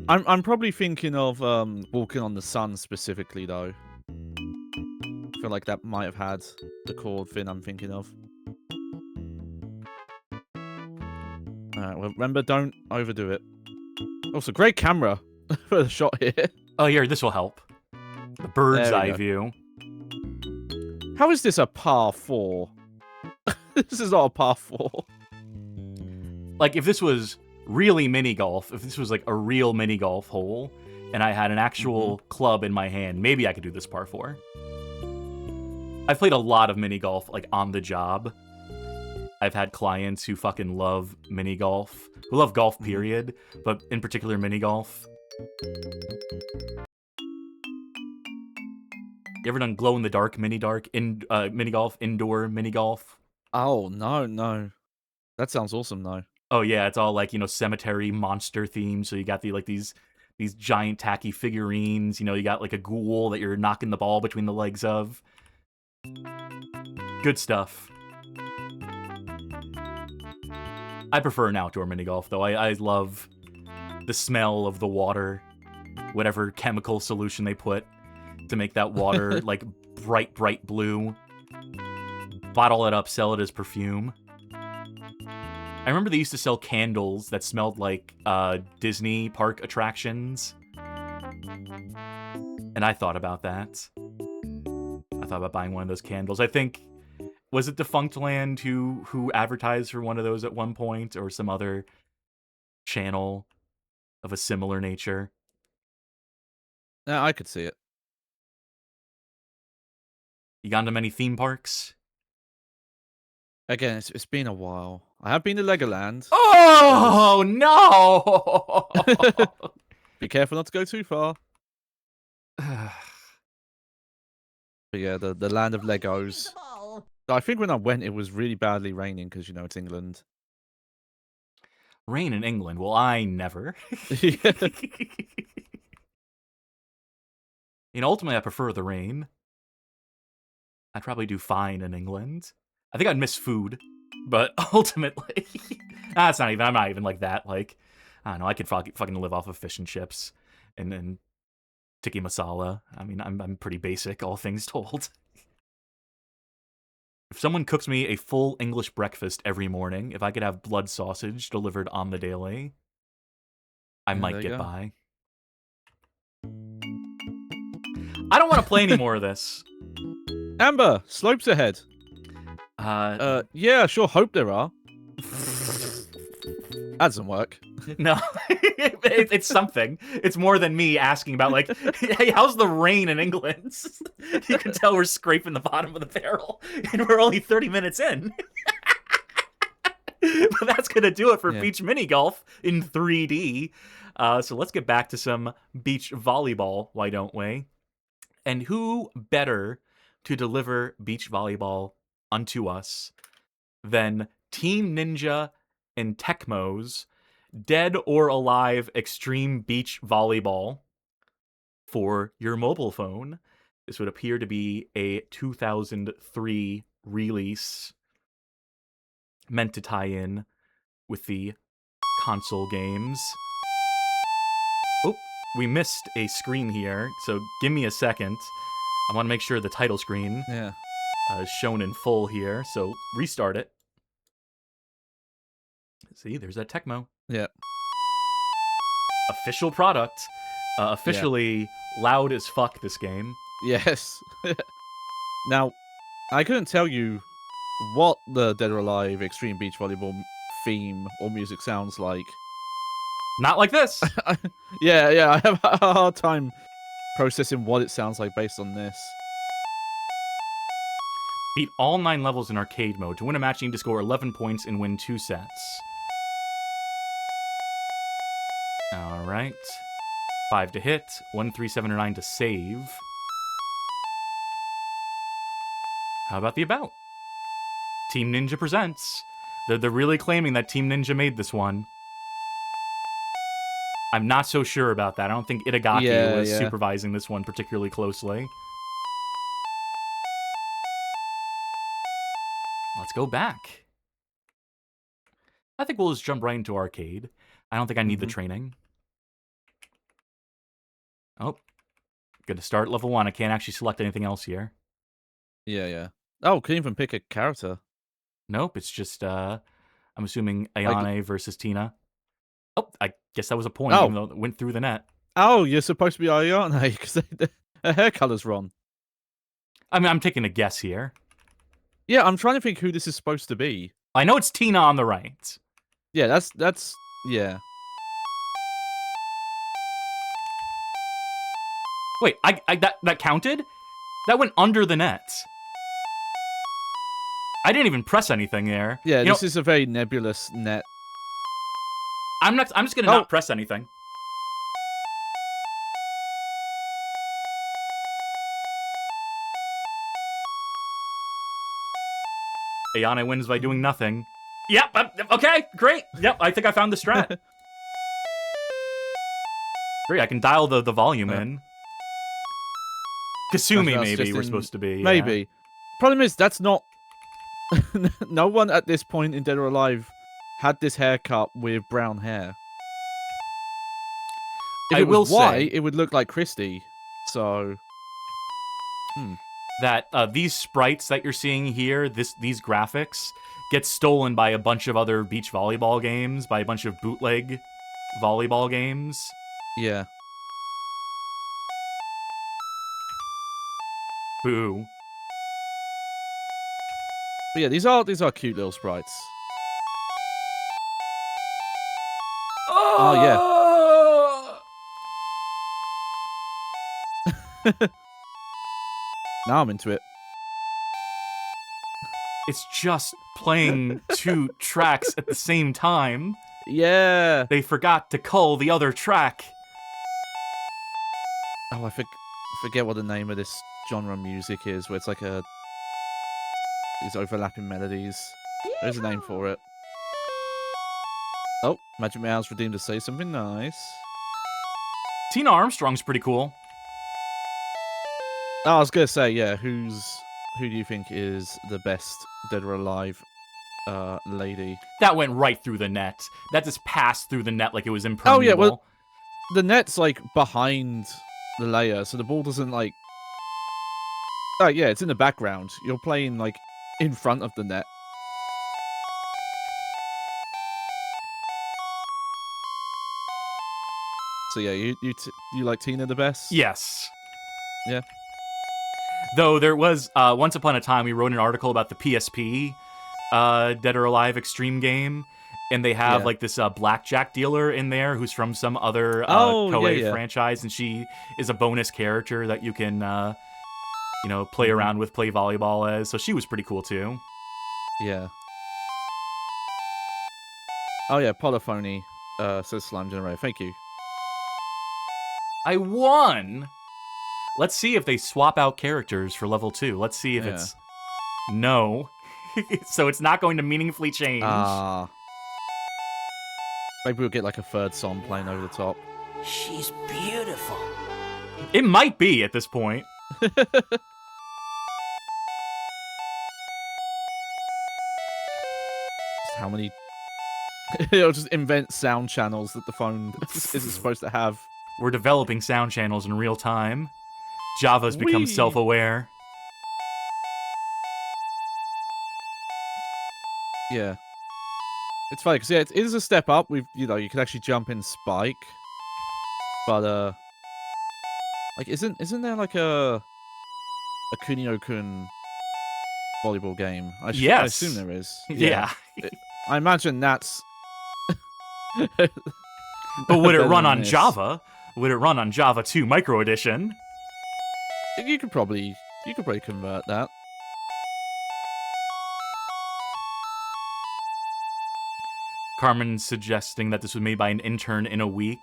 Speaker 2: I'm probably thinking of Walking on the Sun specifically though. I feel like that might have had the chord thing I'm thinking of. Alright, well, remember, don't overdo it. Also, great camera for the shot here.
Speaker 1: Oh, here, this will help. The bird's eye view.
Speaker 2: How is this a par 4? This is not a par 4.
Speaker 1: Like, if this was really mini golf, if this was like a real mini golf hole, and I had an actual club in my hand, maybe I could do this par 4. I've played a lot of mini golf, like, on the job. I've had clients who fucking love mini golf, who love golf, period, but in particular mini golf. You ever done glow-in-the-dark mini golf, indoor mini golf?
Speaker 2: Oh, no. That sounds awesome, though.
Speaker 1: Oh, yeah, it's all, like, cemetery monster themed, so you got these giant tacky figurines, you got, like, a ghoul that you're knocking the ball between the legs of. Good stuff. I prefer an outdoor mini golf, though. I love the smell of the water, whatever chemical solution they put to make that water like bright, bright blue. Bottle it up, sell it as perfume. I remember they used to sell candles that smelled like Disney park attractions. And I thought about that. I thought about buying one of those candles. I think, was it Defunctland who advertised for one of those at one point, or some other channel of a similar nature?
Speaker 2: Yeah, I could see it.
Speaker 1: You gone to many theme parks?
Speaker 2: Again, it's been a while. I have been to Legoland.
Speaker 1: Oh, no!
Speaker 2: Be careful not to go too far. But yeah, the land of Legos. I think when I went, it was really badly raining because, you know, it's England.
Speaker 1: Rain in England? Well, I never.
Speaker 2: Yeah.
Speaker 1: Ultimately, I prefer the rain. I'd probably do fine in England. I think I'd miss food, but ultimately, I'm not even like that. Like, I don't know, I could fucking live off of fish and chips and tikka masala. I mean, I'm pretty basic, all things told. If someone cooks me a full English breakfast every morning, if I could have blood sausage delivered on the daily, I might get by. I don't want to play any more of this.
Speaker 2: Amber, slopes ahead. Yeah, I sure hope there are. That doesn't work.
Speaker 1: No, it's something. It's more than me asking about, like, hey, how's the rain in England? You can tell we're scraping the bottom of the barrel, and we're only 30 minutes in. But that's going to do it for beach mini golf in 3D. So let's get back to some beach volleyball, why don't we? And who better to deliver beach volleyball unto us than Team Ninja and Tecmo's Dead or Alive Xtreme Beach Volleyball for your mobile phone. This would appear to be a 2003 release meant to tie in with the console games. Oh, we missed a screen here, so give me a second. I want to make sure the title screen is shown in full here, so restart it. See, there's that Tecmo.
Speaker 2: Yeah.
Speaker 1: Official product. Officially loud as fuck, this game.
Speaker 2: Yes. Now, I couldn't tell you what the Dead or Alive Xtreme Beach Volleyball theme or music sounds like.
Speaker 1: Not like this.
Speaker 2: Yeah, I have a hard time processing what it sounds like based on this.
Speaker 1: Beat all 9 levels in arcade mode. To win a match, you need to score 11 points and win 2 sets. Alright. 5 to hit. 1, 3, 7, or 9 to save. How about the about? Team Ninja presents. They're really claiming that Team Ninja made this one. I'm not so sure about that. I don't think Itagaki was supervising this one particularly closely. Let's go back. I think we'll just jump right into arcade. I don't think I need the training. Oh. Good to start level 1. I can't actually select anything else here.
Speaker 2: Yeah. Oh, can't even pick a character.
Speaker 1: Nope, it's just, I'm assuming Ayane versus Tina. Oh, I guess that was a point, even though it went through the net.
Speaker 2: Oh, you're supposed to be Ayane, because her hair color's wrong.
Speaker 1: I mean, I'm taking a guess here.
Speaker 2: Yeah, I'm trying to think who this is supposed to be.
Speaker 1: I know it's Tina on the right.
Speaker 2: Yeah, that's yeah.
Speaker 1: Wait, that counted? That went under the net. I didn't even press anything there.
Speaker 2: Yeah, this is a very nebulous net.
Speaker 1: I'm just gonna not press anything. Ayane wins by doing nothing. Yep, okay, great. Yep, I think I found the strat. Great, I can dial the volume in. Kasumi, maybe, we're supposed to be.
Speaker 2: Maybe. Problem is, that's not No one at this point in Dead or Alive had this haircut with brown hair. If it was white, it would look like Christy. So,
Speaker 1: that these sprites that you're seeing here, these graphics, get stolen by a bunch of other beach volleyball games, by a bunch of bootleg volleyball games.
Speaker 2: Yeah.
Speaker 1: Boo.
Speaker 2: But yeah, these are cute little sprites. Oh yeah. Now I'm into it.
Speaker 1: It's just playing 2 tracks at the same time.
Speaker 2: Yeah.
Speaker 1: They forgot to cull the other track.
Speaker 2: Oh, I forget what the name of this genre of music is, where it's like these overlapping melodies. There's a name for it. Oh, Magic Mouse redeemed to say something nice.
Speaker 1: Tina Armstrong's pretty cool.
Speaker 2: Oh, I was gonna say, yeah, who do you think is the best Dead or Alive lady?
Speaker 1: That went right through the net. That just passed through the net like it was impermeable.
Speaker 2: Oh yeah, well, the net's like behind the layer, so the ball doesn't like. Oh yeah, it's in the background. You're playing like in front of the net. So yeah, you like Tina the best?
Speaker 1: Yes.
Speaker 2: Yeah.
Speaker 1: Though there was once upon a time we wrote an article about the PSP Dead or Alive Xtreme game, and they have like this blackjack dealer in there who's from some other Koei franchise, and she is a bonus character that you can play around with, play volleyball as. So she was pretty cool too.
Speaker 2: Yeah. Oh yeah, Polyphony says Slime Generator. Thank you.
Speaker 1: I won! Let's see if they swap out characters for level 2. Let's see if it's... No. So it's not going to meaningfully change.
Speaker 2: Maybe we'll get like a third song playing over the top.
Speaker 4: She's beautiful.
Speaker 1: It might be at this point.
Speaker 2: How many... It'll just invent sound channels that the phone isn't supposed to have.
Speaker 1: We're developing sound channels in real time. Java's become self-aware.
Speaker 2: Yeah. It's funny, because yeah, it is a step up. You can actually jump in Spike. But, like, isn't there like a Kunio-kun volleyball game? I assume there is.
Speaker 1: Yeah.
Speaker 2: I imagine that's...
Speaker 1: But would it run on Java? Would it run on Java 2 Micro Edition?
Speaker 2: You could probably convert that.
Speaker 1: Carmen suggesting that this was made by an intern in a week.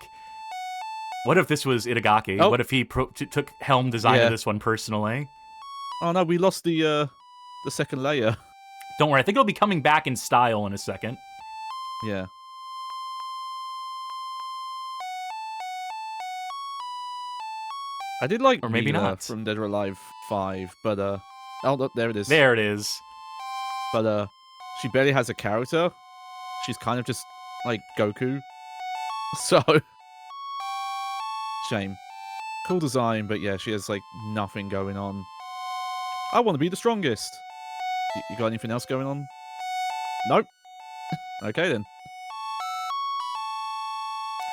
Speaker 1: What if this was Itagaki?
Speaker 2: Oh.
Speaker 1: What if he took helm design of this one personally?
Speaker 2: Oh no, we lost the second layer.
Speaker 1: Don't worry, I think it'll be coming back in style in a second.
Speaker 2: Yeah. I did like
Speaker 1: or maybe
Speaker 2: Mila
Speaker 1: not
Speaker 2: from Dead or Alive 5, but oh look, there it is.
Speaker 1: There it is.
Speaker 2: But she barely has a character. She's kind of just like Goku. So shame. Cool design, but yeah, she has like nothing going on. I want to be the strongest. You got anything else going on? Nope. Okay then.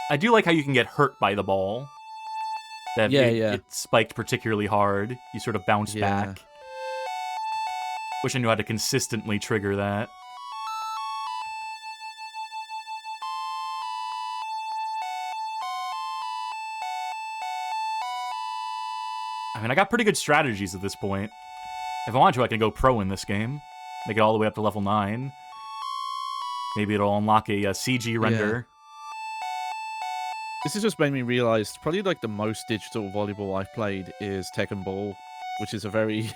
Speaker 1: I do like how you can get hurt by the ball. That it spiked particularly hard. You sort of bounce back. Wish I knew how to consistently trigger that. I mean, I got pretty good strategies at this point. If I want to, I can go pro in this game. Make it all the way up to level 9. Maybe it'll unlock a CG render.
Speaker 2: This has just made me realize probably like the most digital volleyball I've played is Tekken Ball, which is a very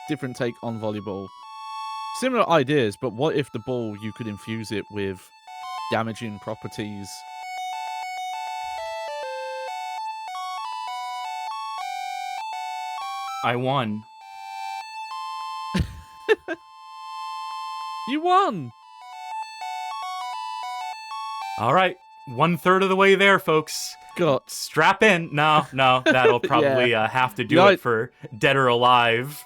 Speaker 2: different take on volleyball. Similar ideas, but what if the ball, you could infuse it with damaging properties?
Speaker 1: I won.
Speaker 2: You won.
Speaker 1: All right, 1/3 of the way there, folks.
Speaker 2: God.
Speaker 1: Strap in. No, that'll probably have to do
Speaker 2: Yeah,
Speaker 1: it for Dead or Alive.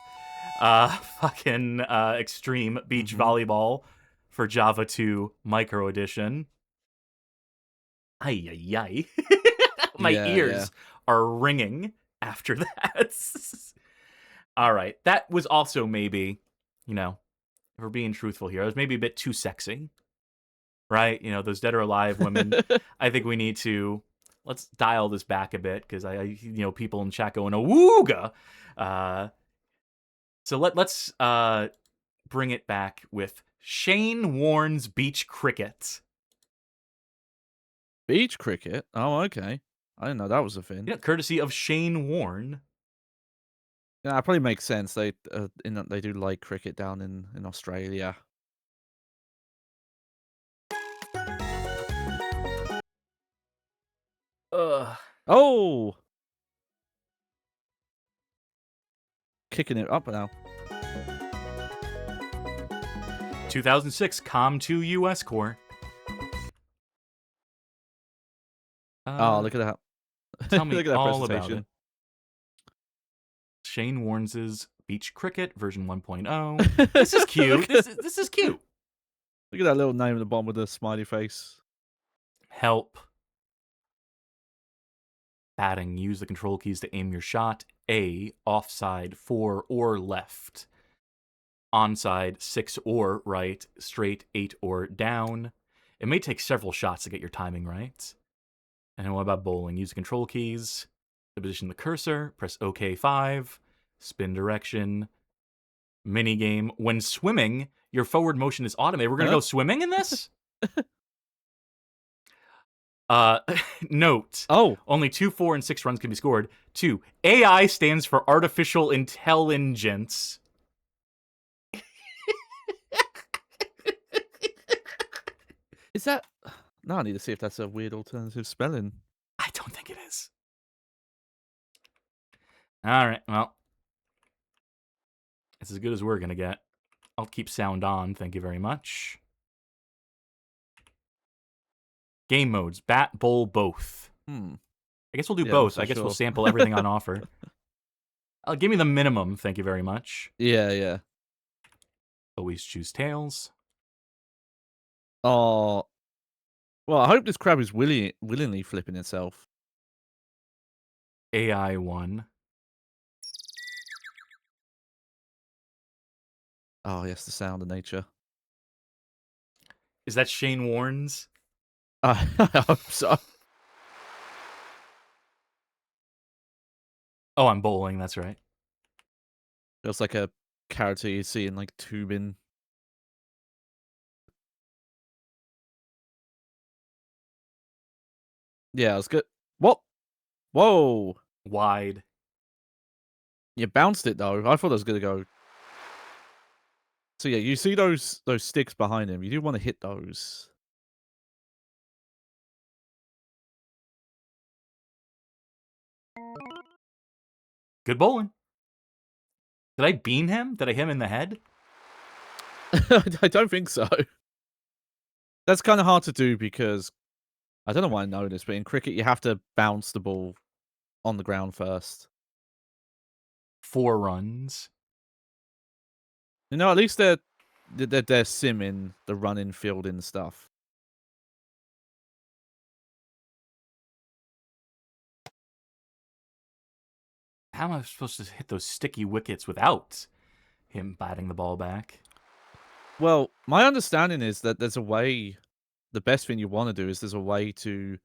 Speaker 1: Fucking Extreme Beach Volleyball for Java 2 Micro Edition. Ay, ay, ay. My
Speaker 2: Yeah.
Speaker 1: ears are ringing after that. All right, that was also maybe, if we're being truthful here, it was maybe a bit too sexy. Right? Those Dead or Alive women. I think we need to let's dial this back a bit because people in chat going awooga. So let's bring it back with Shane Warne's Beach Cricket.
Speaker 2: Beach cricket? Oh, okay. I didn't know that was a thing.
Speaker 1: Courtesy of Shane Warne.
Speaker 2: Yeah, that probably makes sense. They they do like cricket down in Australia. Oh! Kicking it up now.
Speaker 1: 2006 COM2 US Core.
Speaker 2: Oh, look at that.
Speaker 1: Tell me
Speaker 2: Look at that
Speaker 1: all about
Speaker 2: presentation.
Speaker 1: it. Shane Warne's Beach Cricket version 1.0. This is cute. This is cute.
Speaker 2: Look at that little name at the bottom with the smiley face.
Speaker 1: Help. Batting. Use the control keys to aim your shot. A, offside, 4 or left. Onside, 6 or right. Straight, 8 or down. It may take several shots to get your timing right. And what about bowling? Use the control keys to position the cursor. Press OK 5. Spin direction. Minigame. When swimming, your forward motion is automated. We're going to go swimming in this? Note.
Speaker 2: Oh.
Speaker 1: Only 2, 4, and 6 runs can be scored. 2. AI stands for artificial intelligence.
Speaker 2: Is that... Now I need to see if that's a weird alternative spelling.
Speaker 1: I don't think it is. All right, well. It's as good as we're going to get. I'll keep sound on. Thank you very much. Game modes. Bat, bowl, both. I guess we'll do both. I guess we'll sample everything on offer. Give me the minimum. Thank you very much.
Speaker 2: Yeah.
Speaker 1: Always choose tails.
Speaker 2: Oh. Well, I hope this crab is willingly flipping itself.
Speaker 1: AI 1.
Speaker 2: Oh, yes, the sound of nature.
Speaker 1: Is that Shane Warne's?
Speaker 2: I hope so.
Speaker 1: Oh, I'm bowling. That's right.
Speaker 2: Feels like a character you see in, like, tubing. Yeah, it was good. What? Whoa.
Speaker 1: Wide.
Speaker 2: You bounced it, though. I thought it was going to go... So, yeah, you see those sticks behind him. You do want to hit those.
Speaker 1: Good bowling. Did I beam him? Did I hit him in the head?
Speaker 2: I don't think so. That's kind of hard to do because... I don't know why I know this, but in cricket, you have to bounce the ball on the ground first.
Speaker 1: 4 runs.
Speaker 2: At least they're simming the running, fielding stuff.
Speaker 1: How am I supposed to hit those sticky wickets without him batting the ball back?
Speaker 2: Well, my understanding is that there's a way... The best thing you want to do is there's a way to...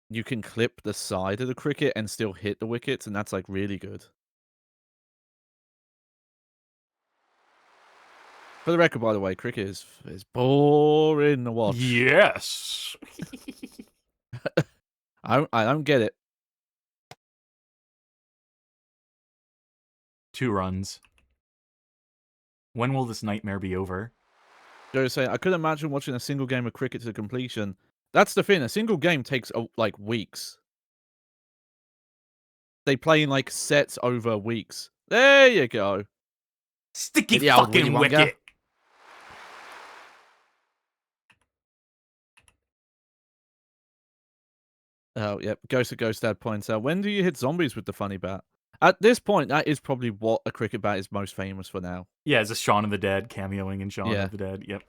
Speaker 2: You can clip the side of the cricket and still hit the wickets, and that's, like, really good. For the record, by the way, cricket is boring to watch.
Speaker 1: Yes.
Speaker 2: I don't get it.
Speaker 1: 2 runs. When will this nightmare be over?
Speaker 2: Joe saying, I couldn't imagine watching a single game of cricket to completion. That's the thing. A single game takes, like, weeks. They play in, like, sets over weeks. There you go.
Speaker 1: Sticky
Speaker 2: Hit the old
Speaker 1: fucking
Speaker 2: Willy Wonka.
Speaker 1: wicket.
Speaker 2: Oh, yep. Ghost of Ghost Dad points out, when do you hit zombies with the funny bat? At this point, that is probably what a cricket bat is most famous for now.
Speaker 1: Yeah, is this Shaun of the Dead cameoing in Shaun
Speaker 2: Yeah.
Speaker 1: of the Dead? Yep.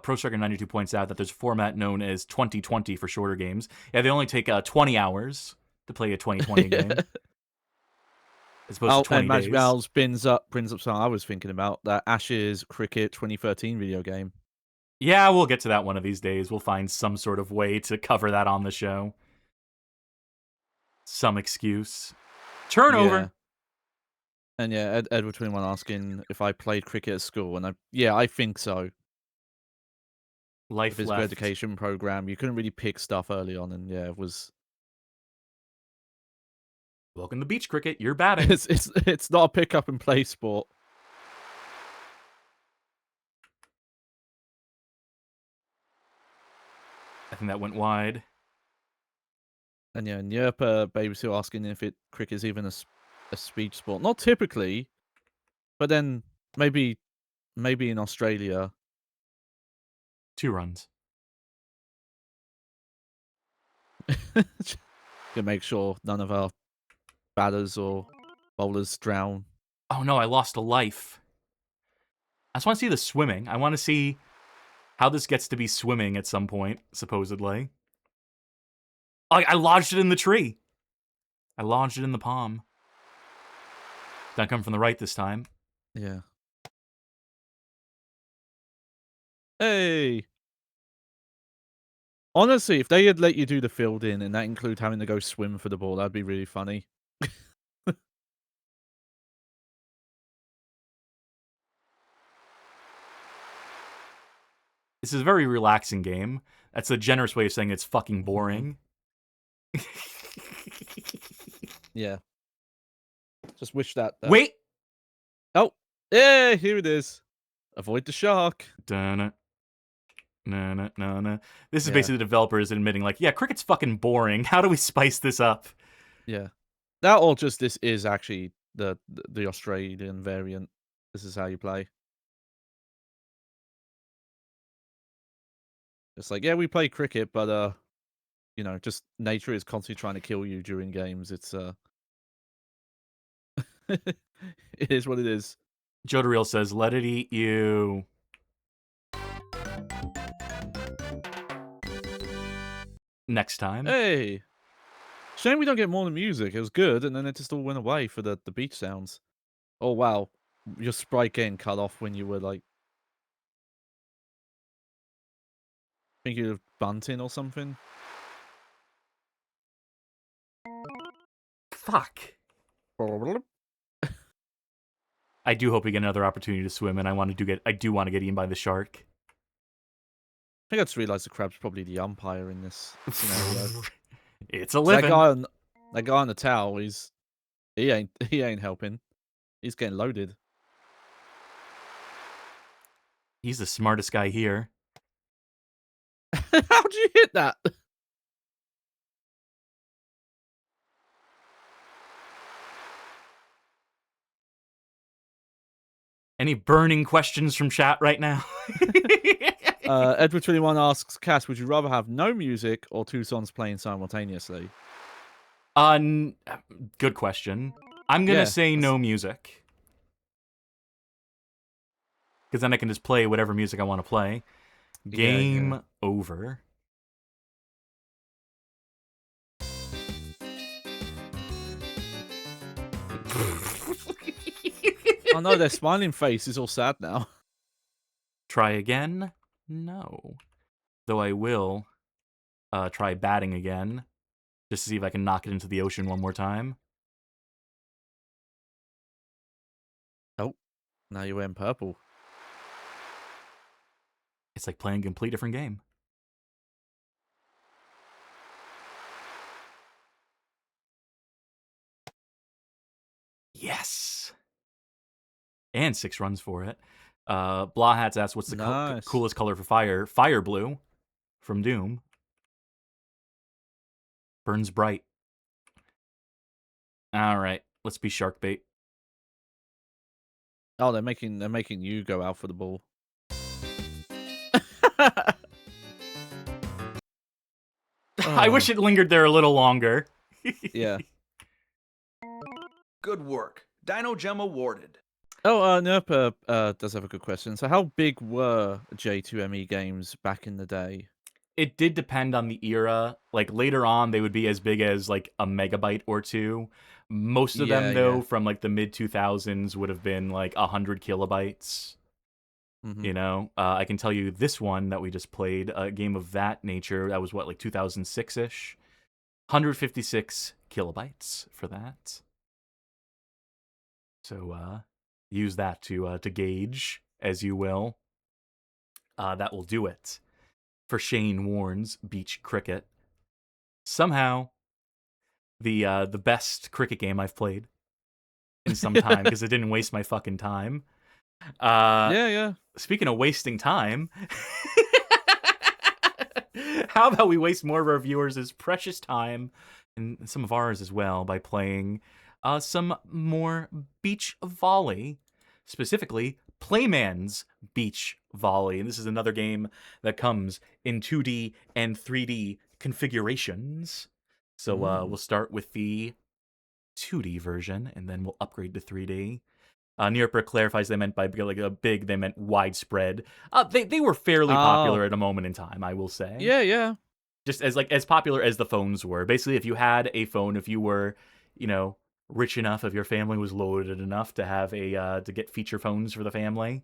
Speaker 1: Pro Striker 92 points out that there's a format known as 2020 for shorter games. Yeah, they only take 20 hours to play a 2020 game. As opposed to 20
Speaker 2: and Magic
Speaker 1: days.
Speaker 2: Mouse brings up something I was thinking about, that Ashes Cricket 2013 video game.
Speaker 1: Yeah, we'll get to that one of these days. We'll find some sort of way to cover that on the show. Some excuse. Turnover.
Speaker 2: Yeah. And yeah, Edward 21 asking if I played cricket at school, and I think so. The
Speaker 1: Life
Speaker 2: physical
Speaker 1: left.
Speaker 2: education program, you couldn't really pick stuff early on, and yeah, it was.
Speaker 1: Welcome to beach cricket. You're batting.
Speaker 2: It's not a pick up and play sport.
Speaker 1: I think that went wide.
Speaker 2: And yeah, Nyerpa Baby still asking if cricket is even a speech sport. Not typically, but then maybe in Australia.
Speaker 1: 2 runs.
Speaker 2: To make sure none of our batters or bowlers drown.
Speaker 1: Oh no, I lost a life. I just want to see the swimming. I want to see how this gets to be swimming at some point, supposedly. I lodged it in the tree. I lodged it in the palm. Did not come from the right this time.
Speaker 2: Yeah. Hey! Honestly, if they had let you do the fielding and that include having to go swim for the ball, that'd be really funny.
Speaker 1: This is a very relaxing game. That's a generous way of saying it's fucking boring.
Speaker 2: Yeah. Just wish that.
Speaker 1: Wait!
Speaker 2: Oh! Yeah, here it is. Avoid the shark.
Speaker 1: Dun-na. Na-na-na-na. This is
Speaker 2: Yeah.
Speaker 1: basically the developers admitting, like, yeah, cricket's fucking boring. How do we spice this up?
Speaker 2: Yeah. That or just this is actually the Australian variant. This is how you play. It's like, yeah, we play cricket, but you know, just nature is constantly trying to kill you during games. It's it is what it is.
Speaker 1: Jodariel says, let it eat you. Next time.
Speaker 2: Hey! Shame we don't get more of the music. It was good, and then it just all went away for the beach sounds. Oh, wow. Your sprite getting cut off when you were, like... thinking of bunting or something?
Speaker 1: Fuck. I do hope we get another opportunity to swim, and I do want to get eaten by the shark.
Speaker 2: I think I just realised the crab's probably the umpire in this scenario.
Speaker 1: It's a living.
Speaker 2: That guy on the towel, he ain't helping. He's getting loaded.
Speaker 1: He's the smartest guy here.
Speaker 2: How'd you hit that?
Speaker 1: Any burning questions from chat right now?
Speaker 2: Edward21 asks, Cass, would you rather have no music or 2 songs playing simultaneously?
Speaker 1: Good question. I'm gonna say no music. Because then I can just play whatever music I want to play. Game over.
Speaker 2: Oh no, their smiling face is all sad now.
Speaker 1: Try again? No. Though I will try batting again. Just to see if I can knock it into the ocean one more time.
Speaker 2: Oh, now you're wearing purple.
Speaker 1: It's like playing a complete different game. Yes! And 6 runs for it. Blahats asks, what's the coolest color for fire? Fire blue from Doom. Burns bright. Alright, let's be shark bait.
Speaker 2: Oh, they're making you go out for the ball.
Speaker 1: I wish
Speaker 2: Oh,
Speaker 1: it lingered there a little longer.
Speaker 2: yeah.
Speaker 3: Good work. Dino Gem awarded.
Speaker 2: Oh, Nerpa does have a good question. So, how big were J2ME games back in the day?
Speaker 1: It did depend on the era. Like later on, they would be as big as like a megabyte or two. Most of them,
Speaker 2: Yeah,
Speaker 1: though,
Speaker 2: yeah.
Speaker 1: from like the mid 2000s, would have been like 100 kilobytes.
Speaker 2: Mm-hmm.
Speaker 1: You know, I can tell you this one that we just played, a game of that nature. That was what, like 2006 ish. 156 kilobytes for that. So use that to gauge as you will. That will do it for Shane Warne's Beach Cricket. Somehow, the best cricket game I've played in some time because it didn't waste my fucking time.
Speaker 2: Yeah, yeah.
Speaker 1: Speaking of wasting time, how about we waste more of our viewers' precious time and some of ours as well by playing some more beach volley, specifically Playman's Beach Volley. And this is another game that comes in 2D and 3D configurations. So we'll start with the 2D version, and then we'll upgrade to 3D. Nearper clarifies they meant by like a big, they meant widespread. They were fairly popular
Speaker 2: Oh,
Speaker 1: at a moment in time, I will say.
Speaker 2: yeah, yeah.
Speaker 1: Just as popular as the phones were. Basically, if you had a phone, if you were, you know, rich enough, if your family was loaded enough to have a to get feature phones for the family,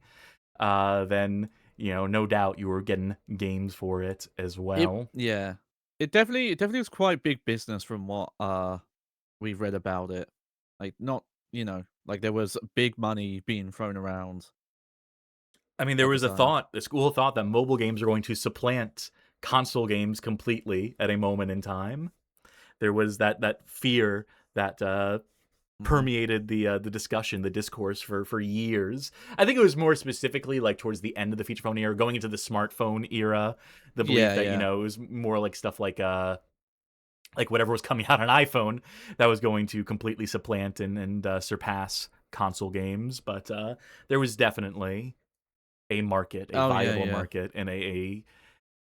Speaker 1: then no doubt you were getting games for it as well.
Speaker 2: Yeah. It definitely was quite big business from what we've read about it. Like not, like there was big money being thrown around
Speaker 1: I mean, there
Speaker 2: at the
Speaker 1: was
Speaker 2: time.
Speaker 1: a school of thought that mobile games are going to supplant console games completely at a moment in time. There was that fear that
Speaker 2: Mhm.
Speaker 1: permeated the discussion, the discourse for years. I think it was more specifically like towards the end of the feature phone era, going into the smartphone era. The belief
Speaker 2: Yeah,
Speaker 1: that
Speaker 2: yeah.
Speaker 1: it was more like stuff like whatever was coming out on iPhone that was going to completely supplant and surpass console games. But there was definitely a market, a
Speaker 2: Oh, yeah,
Speaker 1: viable
Speaker 2: yeah.
Speaker 1: market, and a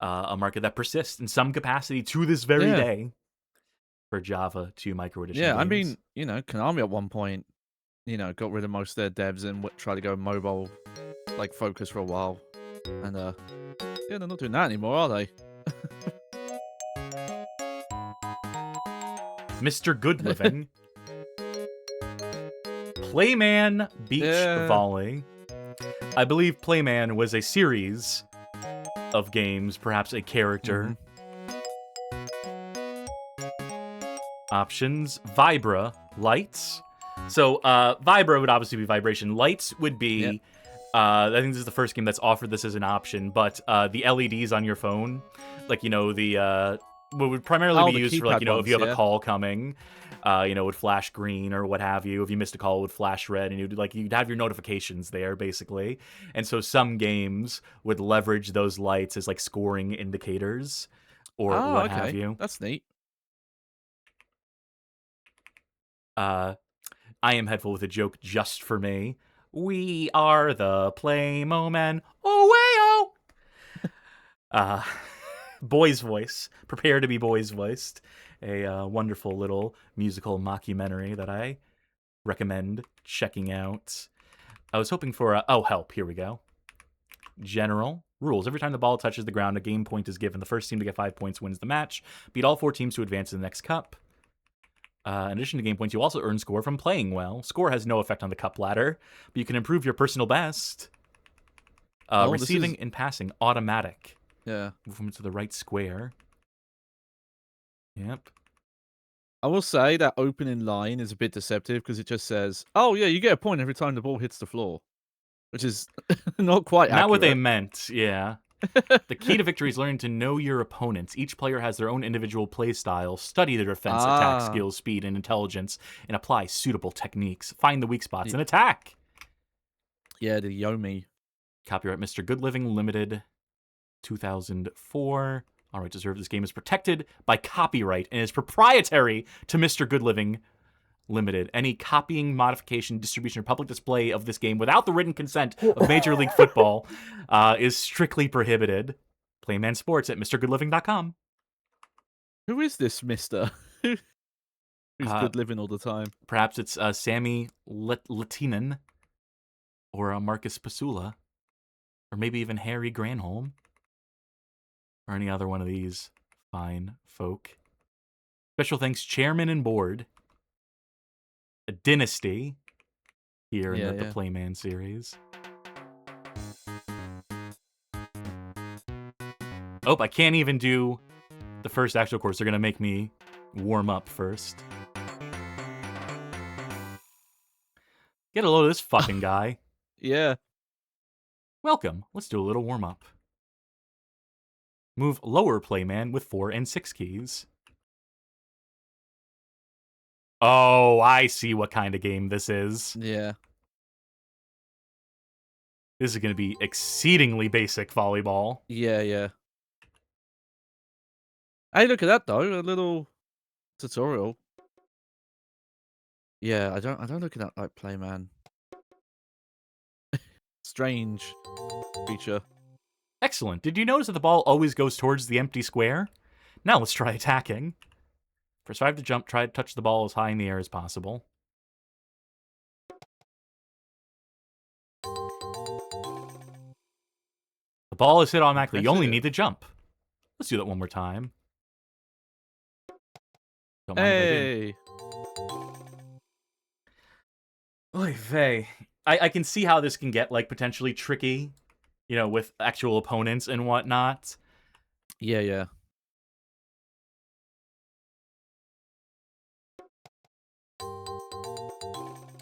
Speaker 1: market that persists in some capacity to this very
Speaker 2: Yeah.
Speaker 1: day for Java 2 micro edition
Speaker 2: Yeah, I
Speaker 1: games.
Speaker 2: mean, Konami at one point, got rid of most of their devs and tried to go mobile like focus for a while. And yeah, they're not doing that anymore, are they?
Speaker 1: Mr. Good Living, Playman Beach
Speaker 2: Yeah.
Speaker 1: Volley. I believe Playman was a series of games, perhaps a character.
Speaker 2: Mhm.
Speaker 1: Options: Vibra, lights. So Vibra would obviously be vibration. Lights would
Speaker 2: Yep.
Speaker 1: be. I think this is the first game that's offered this as an option, but the LEDs on your phone, like the what would primarily be
Speaker 2: Oh, the
Speaker 1: used for like
Speaker 2: keypad
Speaker 1: if you
Speaker 2: ones,
Speaker 1: have a
Speaker 2: yeah.
Speaker 1: call coming, would flash green or what have you. If you missed a call, it would flash red, and you'd have your notifications there basically. And so some games would leverage those lights as like scoring indicators or
Speaker 2: Oh,
Speaker 1: what have
Speaker 2: okay.
Speaker 1: you.
Speaker 2: That's neat.
Speaker 1: Uh, I am headful with a joke just for me. We are the Playmo Men. Oh, way, oh! Uh, boy's voice. Prepare to be boy's voiced. A wonderful little musical mockumentary that I recommend checking out. I was hoping for help. Here we go. General rules. Every time the ball touches the ground, a game point is given. The first team to get 5 points wins the match. Beat all 4 teams to advance to the next cup. In addition to game points, you also earn score from playing well. Score has no effect on the cup ladder, but you can improve your personal best.
Speaker 2: Oh, this
Speaker 1: Receiving
Speaker 2: is
Speaker 1: and passing, automatic.
Speaker 2: yeah.
Speaker 1: Movement to the right square. Yep.
Speaker 2: I will say that opening line is a bit deceptive because it just says, "Oh yeah, you get a point every time the ball hits the floor," which is not quite
Speaker 1: Not what they
Speaker 2: accurate.
Speaker 1: meant, yeah. The key to victory is learning to know your opponents. Each player has their own individual play style. Study their defense, attack,
Speaker 2: Ah,
Speaker 1: skills, speed, and intelligence, and apply suitable techniques. Find the weak spots
Speaker 2: y-
Speaker 1: and attack.
Speaker 2: yeah, the Yomi.
Speaker 1: Copyright Mr. Good Living Limited, 2004. All right, deserved. This game is protected by copyright and is proprietary to Mr. Good Living Limited. Any copying, modification, distribution, or public display of this game without the written consent of Major League Football is strictly prohibited. Playman Sports at MrGoodLiving.com.
Speaker 2: Who is this Mister? Who's good living all the time?
Speaker 1: Perhaps it's Sammy Latinen or Marcus Pasula, or maybe even Harry Granholm, or any other one of these fine folk. Special thanks, Chairman and Board, a dynasty here in the Playman series. Oh, I can't even do the first actual course. They're going to make me warm up first. Get a load of this fucking guy.
Speaker 2: Yeah.
Speaker 1: Welcome. Let's do a little warm up. Move lower Playman with 4 and 6 keys. Oh, I see what kind of game this is.
Speaker 2: Yeah.
Speaker 1: This is going to be exceedingly basic volleyball.
Speaker 2: Yeah. Hey, look at that though. A little tutorial. Yeah, I don't look at that like Playman. Strange feature.
Speaker 1: Excellent. Did you notice that the ball always goes towards the empty square? Now let's try attacking. Press 5 to jump. Try to touch the ball as high in the air as possible. The ball is hit automatically. You only need to jump. Let's do that one more time. Don't mind if I do. Oy vey. I can see how this can get, like, potentially tricky, you know, with actual opponents and whatnot.
Speaker 2: Yeah.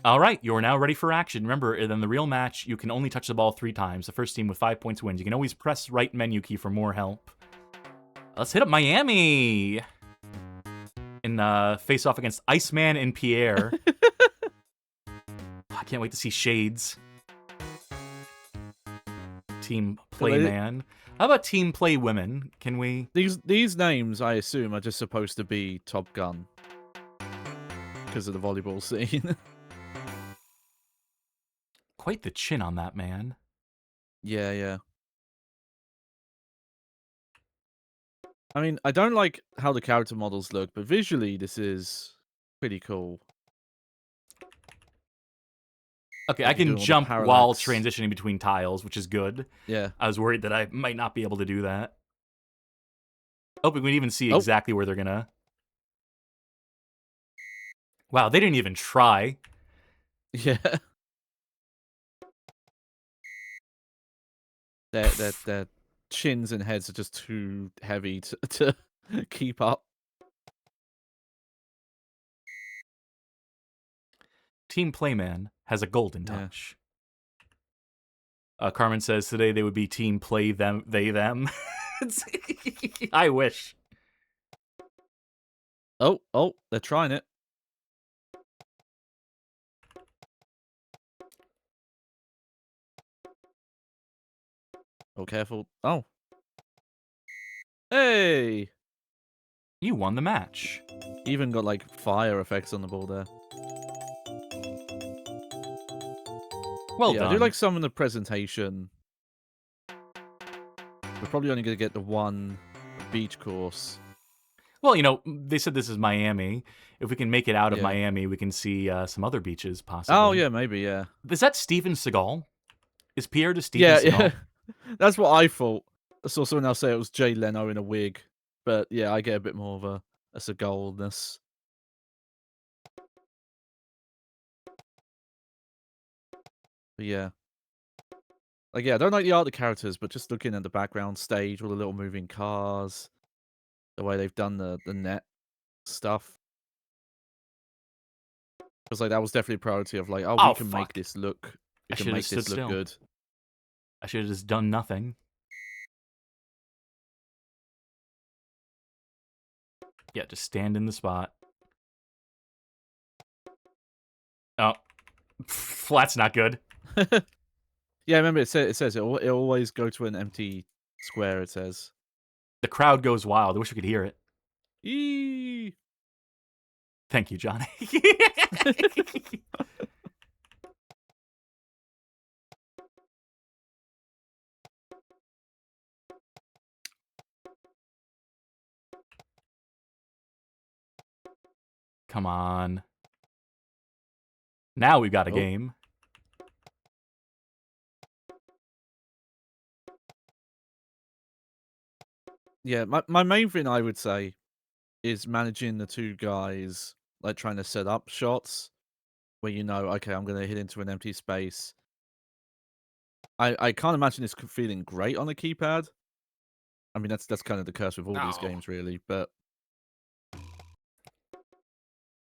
Speaker 1: All right, you're now ready for action. Remember, in the real match, you can only touch the ball 3 times. The first team with 5 points wins. You can always press right menu key for more help. Let's hit up Miami and face off against Iceman and Pierre. I can't wait to see Shades. Team Playman. How about Team Play Women? Can we?
Speaker 2: These names, I assume, are just supposed to be Top Gun because of the volleyball scene.
Speaker 1: Quite the chin on that man.
Speaker 2: Yeah. I mean, I don't like how the character models look, but visually this is pretty cool.
Speaker 1: Okay, I can jump while transitioning between tiles, which is good.
Speaker 2: Yeah.
Speaker 1: I was worried that I might not be able to do that. Oh, but we can even see exactly where they're gonna... Wow, they didn't even try.
Speaker 2: Yeah. Their chins and heads are just too heavy to keep up.
Speaker 1: Team Playman has a golden touch. Carmen says today they would be Team Play Them, They Them. I wish.
Speaker 2: Oh, they're trying it. Oh, careful. Oh. Hey!
Speaker 1: You won the match.
Speaker 2: Even got, like, fire effects on the ball there.
Speaker 1: Well done.
Speaker 2: I do like some of the presentation. We're probably only going to get the one beach course.
Speaker 1: Well, you know, they said this is Miami. If we can make it out of Miami, we can see some other beaches, possibly.
Speaker 2: Oh, yeah, maybe, yeah.
Speaker 1: Is that Steven Seagal? Is Pierre to Steven Seagal?
Speaker 2: Yeah. That's what I thought. I saw someone else say it was Jay Leno in a wig. But, yeah, I get a bit more of a Seagal-ness. But, yeah. Like, yeah, I don't like the art of the characters, but just looking at the background stage, all the little moving cars, the way they've done the net stuff. Because, like, that was definitely a priority of, like, we can make this look... We can make this look good.
Speaker 1: I should have just done nothing. Yeah, just stand in the spot. Oh. Flat's not good.
Speaker 2: Yeah, remember it says it'll always go to an empty square, it says.
Speaker 1: The crowd goes wild. I wish we could hear it.
Speaker 2: Eee!
Speaker 1: Thank you, Johnny. Come on. Now we've got a
Speaker 2: Oh.
Speaker 1: game.
Speaker 2: Yeah, my main thing I would say is managing the two guys, like trying to set up shots where you know, okay, I'm gonna hit into an empty space. I can't imagine this feeling great on a keypad. I mean, that's kind of the curse with all these
Speaker 1: Oh.
Speaker 2: games, really. But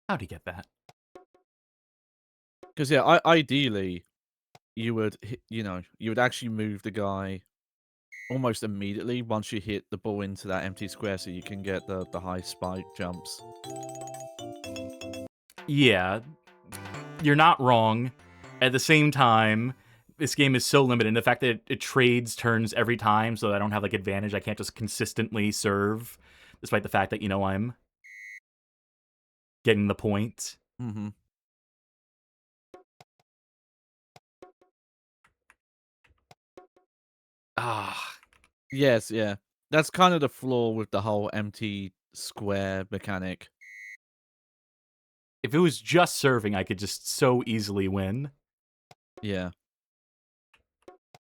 Speaker 1: How'd he get that?
Speaker 2: because yeah, ideally you would you would actually move the guy almost immediately once you hit the ball into that empty square, so you can get the high spike jumps.
Speaker 1: Yeah, you're not wrong. At the same time, this game is so limited. And the fact that it trades turns every time, so I don't have like advantage. I can't just consistently serve, despite the fact that I'm getting the point.
Speaker 2: Mm-hmm.
Speaker 1: Ah,
Speaker 2: Yes, yeah. That's kind of the flaw with the whole empty square mechanic.
Speaker 1: if it was just serving, I could just so easily win.
Speaker 2: Yeah.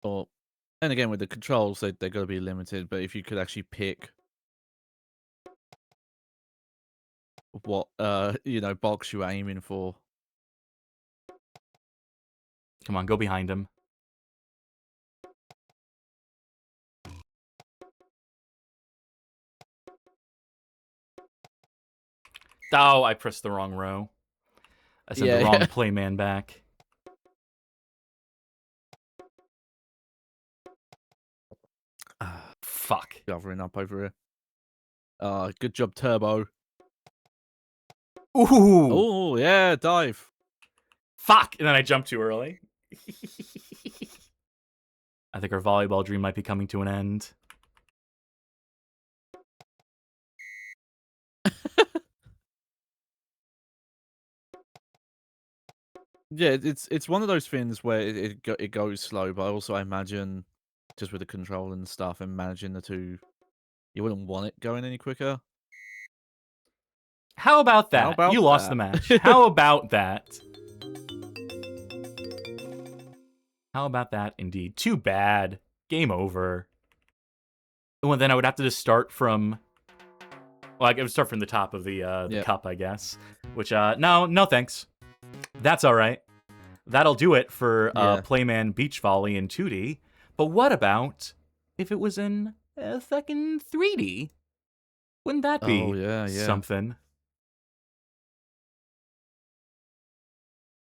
Speaker 2: Or, and again, with the controls, they're got to be limited. But if you could actually pick what box you were aiming for.
Speaker 1: Come on, go behind him. Oh, I pressed the wrong row. I sent the wrong Playman back. Fuck.
Speaker 2: Covering up over here. Good job, Turbo.
Speaker 1: Ooh.
Speaker 2: Oh, yeah, dive.
Speaker 1: Fuck. And then I jumped too early. I think our volleyball dream might be coming to an end.
Speaker 2: Yeah, it's one of those things where it goes slow, but also I imagine just with the control and stuff and managing the two, you wouldn't want it going any quicker.
Speaker 1: How about that?
Speaker 2: How about
Speaker 1: you lost
Speaker 2: that?
Speaker 1: the match. How about that? How about that, indeed? Too bad. Game over. Well, then I would have to just start from... Well, I would start from the top of the cup, I guess. Which, no thanks. That's all right. That'll do it for Playman Beach Volley in 2D. But what about if it was in fucking 3D? Wouldn't that be something?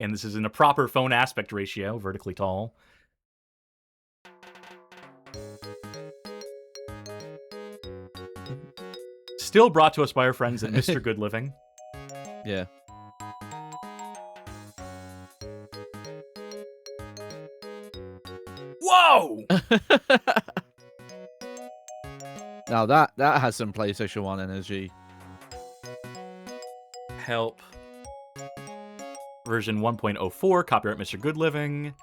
Speaker 1: And this is in a proper phone aspect ratio, vertically tall. Still brought to us by our friends at Mr. Good Living.
Speaker 2: Yeah.
Speaker 1: Whoa!
Speaker 2: Now that has some PlayStation 1 energy.
Speaker 1: Help. Version 1.04, copyright Mr. Good Living.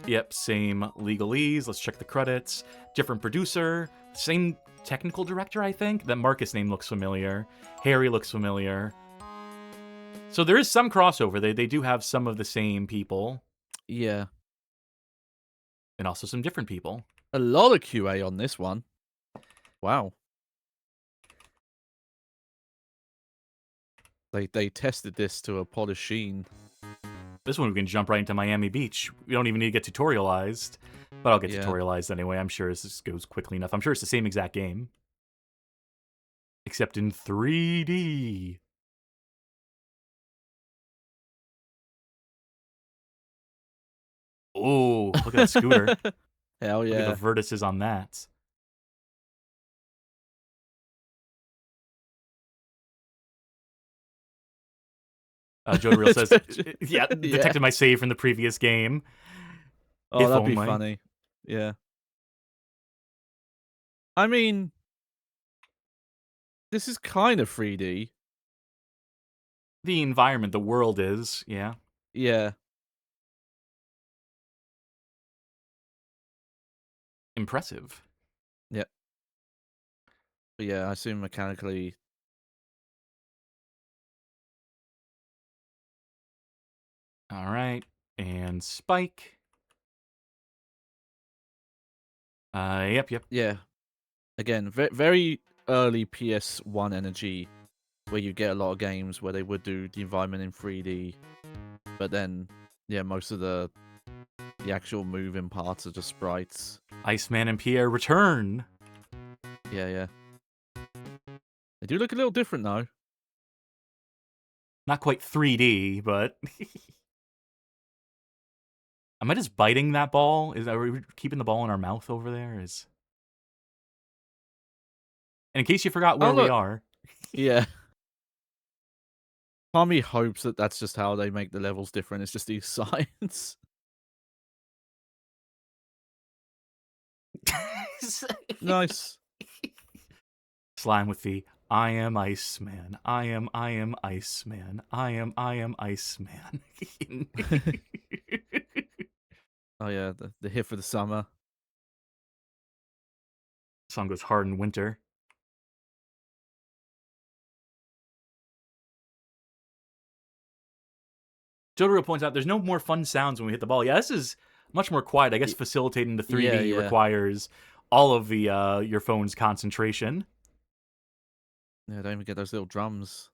Speaker 1: Yep, same legalese. Let's check the credits. Different producer. Same technical director, I think. That Marcus name looks familiar. Harry looks familiar. So there is some crossover. They do have some of the same people.
Speaker 2: Yeah.
Speaker 1: And also some different people.
Speaker 2: A lot of QA on this one. Wow. They tested this to a pot of sheen.
Speaker 1: This one we can jump right into Miami Beach. We don't even need to get tutorialized. But I'll get tutorialized anyway. I'm sure this goes quickly enough. I'm sure it's the same exact game. Except in 3D. Oh, look at that scooter.
Speaker 2: Hell yeah.
Speaker 1: Look at the vertices on that. Joe Real says, yeah, detected my save from the previous game.
Speaker 2: Oh, that'd be funny. Yeah. I mean, this is kind of 3D.
Speaker 1: The environment, the world is, yeah.
Speaker 2: Yeah.
Speaker 1: Impressive.
Speaker 2: Yeah. But yeah, I assume mechanically.
Speaker 1: All right. And spike. Yep.
Speaker 2: Yeah. Again, very early PS1 energy, where you get a lot of games where they would do the environment in 3D, but then yeah, most of the actual moving parts are just sprites.
Speaker 1: Iceman and Pierre return.
Speaker 2: Yeah. They do look a little different though.
Speaker 1: Not quite 3D, but am I just biting that ball? Are we keeping the ball in our mouth over there? And in case you forgot where
Speaker 2: Oh,
Speaker 1: we
Speaker 2: look.
Speaker 1: are,
Speaker 2: Yeah. Part of me hopes that that's just how they make the levels different. It's just these signs. Nice.
Speaker 1: Slime with the I am Iceman. I am Iceman. I am Iceman.
Speaker 2: Oh yeah, the hit for the summer.
Speaker 1: Song goes hard in winter. Jotaro points out there's no more fun sounds when we hit the ball. Yeah, this is much more quiet. I guess facilitating the 3D
Speaker 2: Yeah.
Speaker 1: requires all of the your phone's concentration.
Speaker 2: Yeah, don't even get those little drums.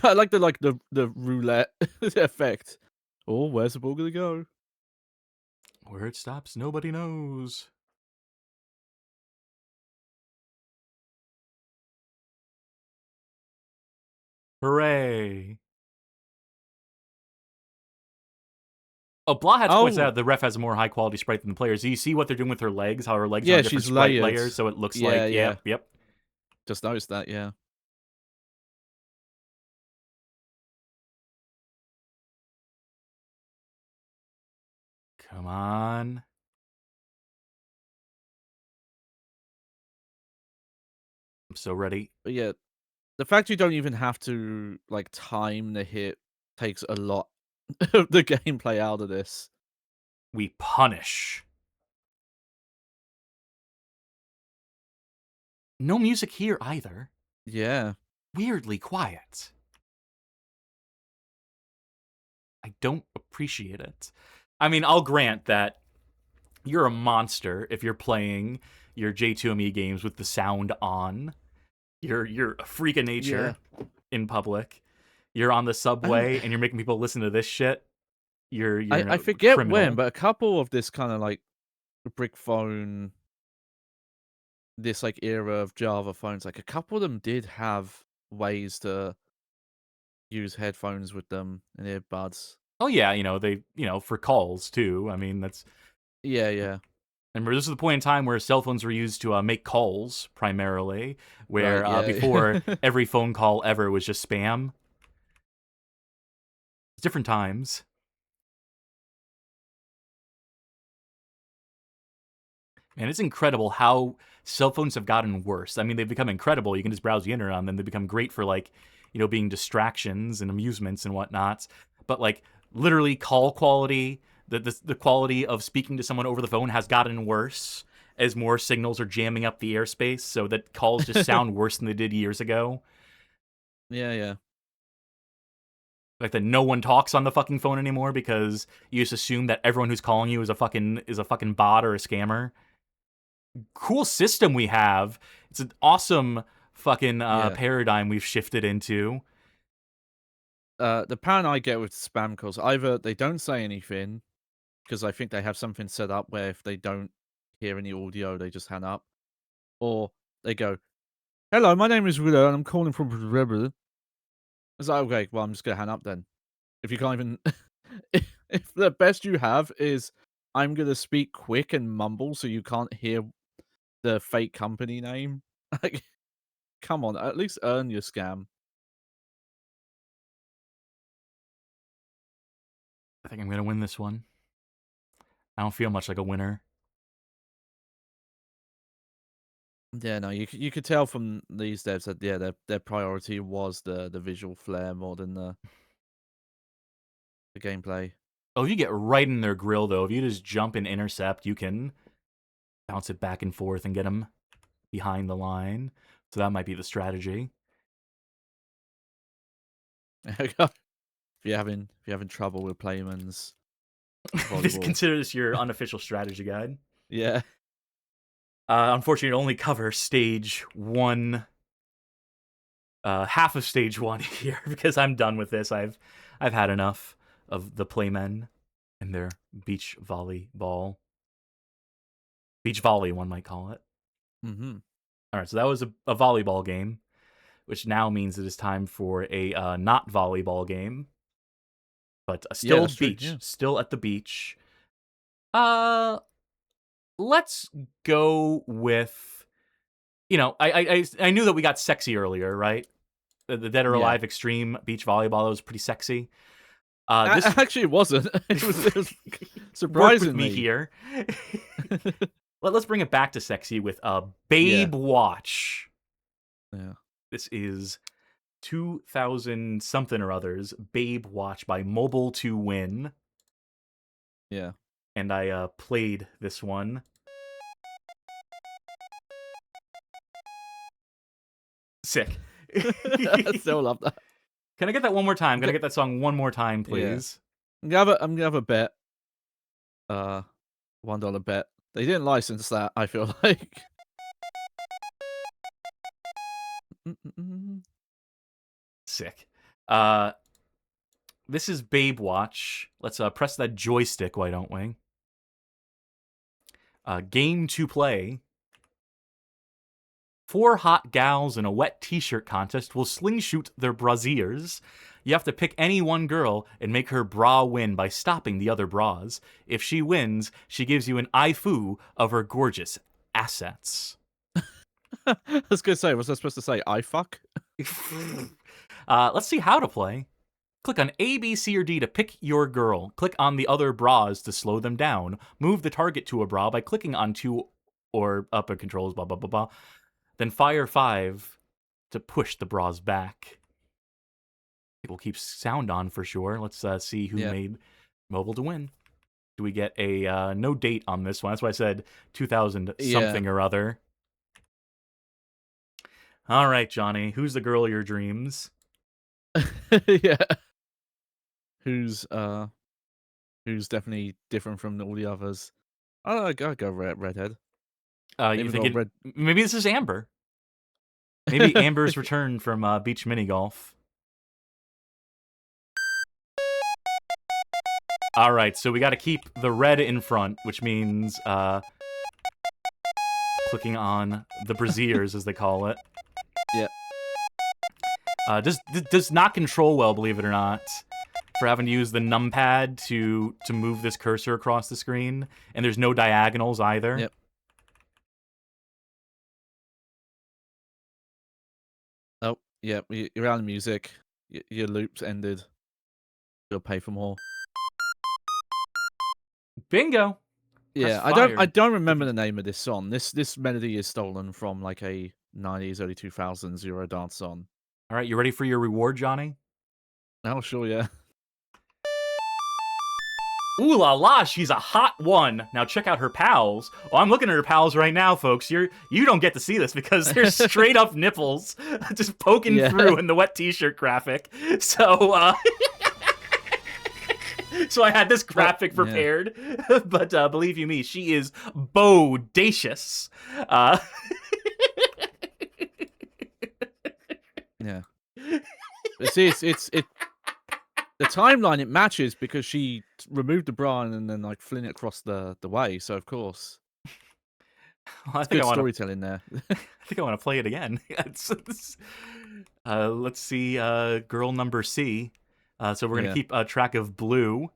Speaker 2: I like the roulette effect. Oh, where's the ball gonna go?
Speaker 1: Where it stops, nobody knows. Hooray. Oh, Blahats points out the ref has a more high quality sprite than the players. Do you see what they're doing with her legs? How her legs are
Speaker 2: Yeah,
Speaker 1: on different
Speaker 2: she's
Speaker 1: sprite
Speaker 2: layered.
Speaker 1: layers, so it looks
Speaker 2: Yeah,
Speaker 1: like
Speaker 2: yeah.
Speaker 1: yep.
Speaker 2: Just noticed that, yeah.
Speaker 1: Come on. I'm so ready.
Speaker 2: But yeah, the fact you don't even have to like time the hit takes a lot of the gameplay out of this.
Speaker 1: We punish. No music here either.
Speaker 2: Yeah.
Speaker 1: Weirdly quiet. I don't appreciate it. I mean, I'll grant that you're a monster if you're playing your J2ME games with the sound on. You're a freak of nature in public. You're on the subway and you're making people listen to this shit. You're
Speaker 2: I
Speaker 1: a
Speaker 2: forget
Speaker 1: criminal.
Speaker 2: when, but a couple of this kind of like brick phone, this like era of Java phones, like a couple of them did have ways to use headphones with them and earbuds.
Speaker 1: Oh yeah, they for calls too. I mean that's
Speaker 2: Yeah.
Speaker 1: Remember, this is the point in time where cell phones were used to make calls primarily, where
Speaker 2: Right, yeah.
Speaker 1: before every phone call ever was just spam. It's different times. And it's incredible how cell phones have gotten worse. I mean, they've become incredible. You can just browse the internet on them. They become great for being distractions and amusements and whatnot. But literally call quality, the quality of speaking to someone over the phone has gotten worse as more signals are jamming up the airspace, so that calls just sound worse than they did years ago.
Speaker 2: Yeah.
Speaker 1: Like that no one talks on the fucking phone anymore because you just assume that everyone who's calling you is a fucking bot or a scammer. Cool system we have. It's an awesome fucking paradigm we've shifted into.
Speaker 2: The pattern I get with spam calls, either they don't say anything, because I think they have something set up where if they don't hear any audio, they just hang up. Or they go, "Hello, my name is Willow, and I'm calling from Rebel." It's like, okay, well, I'm just gonna hang up then. If you can't even, if the best you have is, I'm gonna speak quick and mumble so you can't hear the fake company name. Like, come on, at least earn your scam.
Speaker 1: I think I'm gonna win this one. I don't feel much like a winner.
Speaker 2: Yeah, no, you could tell from these devs that their priority was the visual flair more than the gameplay.
Speaker 1: Oh, you get right in their grill, though. If you just jump and intercept, you can bounce it back and forth and get them behind the line. So that might be the strategy.
Speaker 2: If you're having trouble with Playman's
Speaker 1: Just
Speaker 2: volleyball,
Speaker 1: consider this your unofficial strategy guide.
Speaker 2: yeah,
Speaker 1: Unfortunately, it only covers stage 1, half of stage 1 here because I'm done with this. I've had enough of the Playmen and their beach volleyball. Beach volley, one might call it.
Speaker 2: mm-hmm.
Speaker 1: All right, so that was a volleyball game, which now means it is time for a not volleyball game, but still
Speaker 2: that's true,
Speaker 1: beach,
Speaker 2: yeah.
Speaker 1: still at the beach. Let's go with, I knew that we got sexy earlier, right? The Dead or
Speaker 2: Yeah.
Speaker 1: Alive Xtreme beach volleyball, that was pretty sexy. This
Speaker 2: Actually, it wasn't. It was
Speaker 1: worked with
Speaker 2: surprisingly
Speaker 1: me here. Let's bring it back to sexy with Baywatch.
Speaker 2: Yeah.
Speaker 1: This is 2000 something or others, Baywatch by Mobile to Win.
Speaker 2: Yeah.
Speaker 1: And I played this one. Sick.
Speaker 2: I still love that.
Speaker 1: Can I get that one more time? Can I get that song one more time, please?
Speaker 2: I'm gonna have a bet. $1 bet. They didn't license that, I feel like.
Speaker 1: Sick. This is Baywatch. Let's press that joystick, why don't we? Game to play. 4 hot gals in a wet t-shirt contest will sling shoot their brasiers. You have to pick any one girl and make her bra win by stopping the other bras. If she wins, she gives you an iFu of her gorgeous assets.
Speaker 2: I was gonna say, was I supposed to say I fuck?
Speaker 1: Let's see how to play. Click on A, B, C, or D to pick your girl. Click on the other bras to slow them down. Move the target to a bra by clicking on 2 or up and controls, blah, blah, blah, blah. Then fire 5 to push the bras back. We'll keep sound on for sure. Let's see who made Mobile to Win. Do we get a no date on this one? That's why I said 2000 something or other. All right, Johnny. Who's the girl of your dreams?
Speaker 2: Yeah. Who's definitely different from all the others. I'll go redhead.
Speaker 1: You thinking maybe this is Amber? Maybe Amber's return from beach mini golf. All right, so we got to keep the red in front, which means clicking on the brasiers, as they call it.
Speaker 2: Yep.
Speaker 1: Does not control well, believe it or not, for having to use the numpad to move this cursor across the screen, and there's no diagonals either.
Speaker 2: Yep. Oh, yeah, you're out of music. Your loop's ended. You'll pay for more.
Speaker 1: Bingo.
Speaker 2: Yeah, I don't remember the name of this song. This melody is stolen from like a 90s, early 2000s Eurodance song.
Speaker 1: All right, you ready for your reward, Johnny?
Speaker 2: Oh, sure, yeah.
Speaker 1: Ooh la la, she's a hot one. Now check out her pals. Oh, I'm looking at her pals right now, folks. You don't get to see this because they're straight up nipples just poking through in the wet t-shirt graphic. So so I had this graphic prepared, but believe you me, she is bodacious.
Speaker 2: Yeah. See, the timeline, it matches because she removed the bra and then like fling it across the way. So of course,
Speaker 1: well, I think
Speaker 2: good storytelling there.
Speaker 1: I think I want to play it again. Let's see, girl number C. So we're gonna keep track of blue.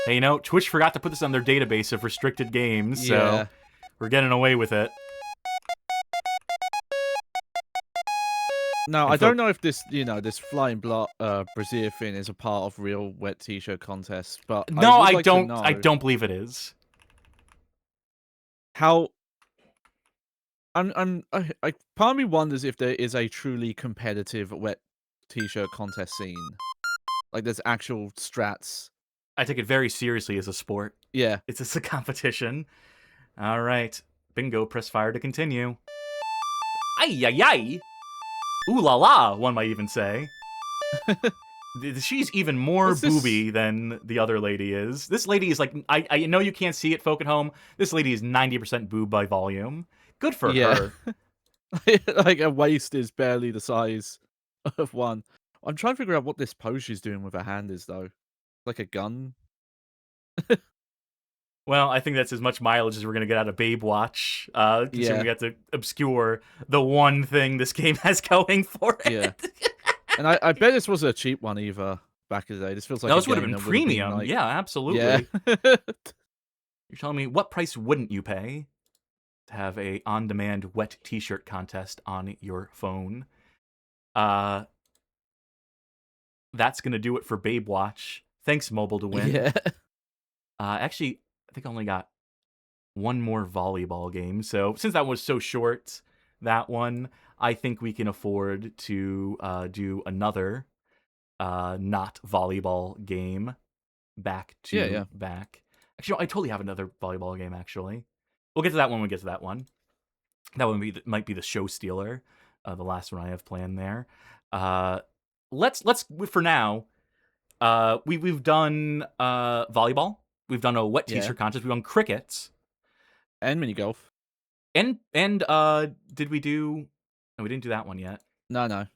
Speaker 1: Hey, Twitch forgot to put this on their database of restricted games, so we're getting away with it.
Speaker 2: Now,
Speaker 1: And
Speaker 2: I don't know if this, this flying brassiere thing is a part of real wet t-shirt contests, but I
Speaker 1: No,
Speaker 2: would
Speaker 1: I
Speaker 2: like to
Speaker 1: don't.
Speaker 2: know
Speaker 1: I don't believe it is.
Speaker 2: how. Part of me wonders if there is a truly competitive wet t-shirt contest scene. Like, there's actual strats.
Speaker 1: I take it very seriously as a sport.
Speaker 2: Yeah.
Speaker 1: It's just a competition. All right. Bingo. Press fire to continue. Ay, ay, ay. Ooh la la, one might even say. She's even more
Speaker 2: What's this?
Speaker 1: booby than the other lady is. This lady is like, I know you can't see it, folk at home. This lady is 90% boob by volume. Good for her.
Speaker 2: Like, a waist is barely the size of one. I'm trying to figure out what this pose she's doing with her hand is, though. Like a gun?
Speaker 1: Well, I think that's as much mileage as we're going to get out of Baywatch, considering
Speaker 2: Yeah.
Speaker 1: we got to obscure the one thing this game has going for it.
Speaker 2: Yeah. And I bet this wasn't a cheap one either back in the day. This feels like
Speaker 1: Those
Speaker 2: a
Speaker 1: would have
Speaker 2: game
Speaker 1: been
Speaker 2: that would have been,
Speaker 1: premium.
Speaker 2: like...
Speaker 1: Yeah, absolutely.
Speaker 2: Yeah.
Speaker 1: You're telling me, what price wouldn't you pay to have a on-demand wet t-shirt contest on your phone? That's going to do it for Baywatch. Thanks, Mobile, to win.
Speaker 2: Yeah.
Speaker 1: Actually, I think I only got one more volleyball game. So since that was so short, that one, I think we can afford to do another not volleyball game back to back. Actually, no, I totally have another volleyball game, actually. We'll get to that one when we get to that one. That one might be the show stealer, the last one I have planned there. Let's for now, we've done volleyball. We've done a wet t-shirt contest. We've done cricket.
Speaker 2: And mini golf.
Speaker 1: And did we do... No, we didn't do that one yet.
Speaker 2: No.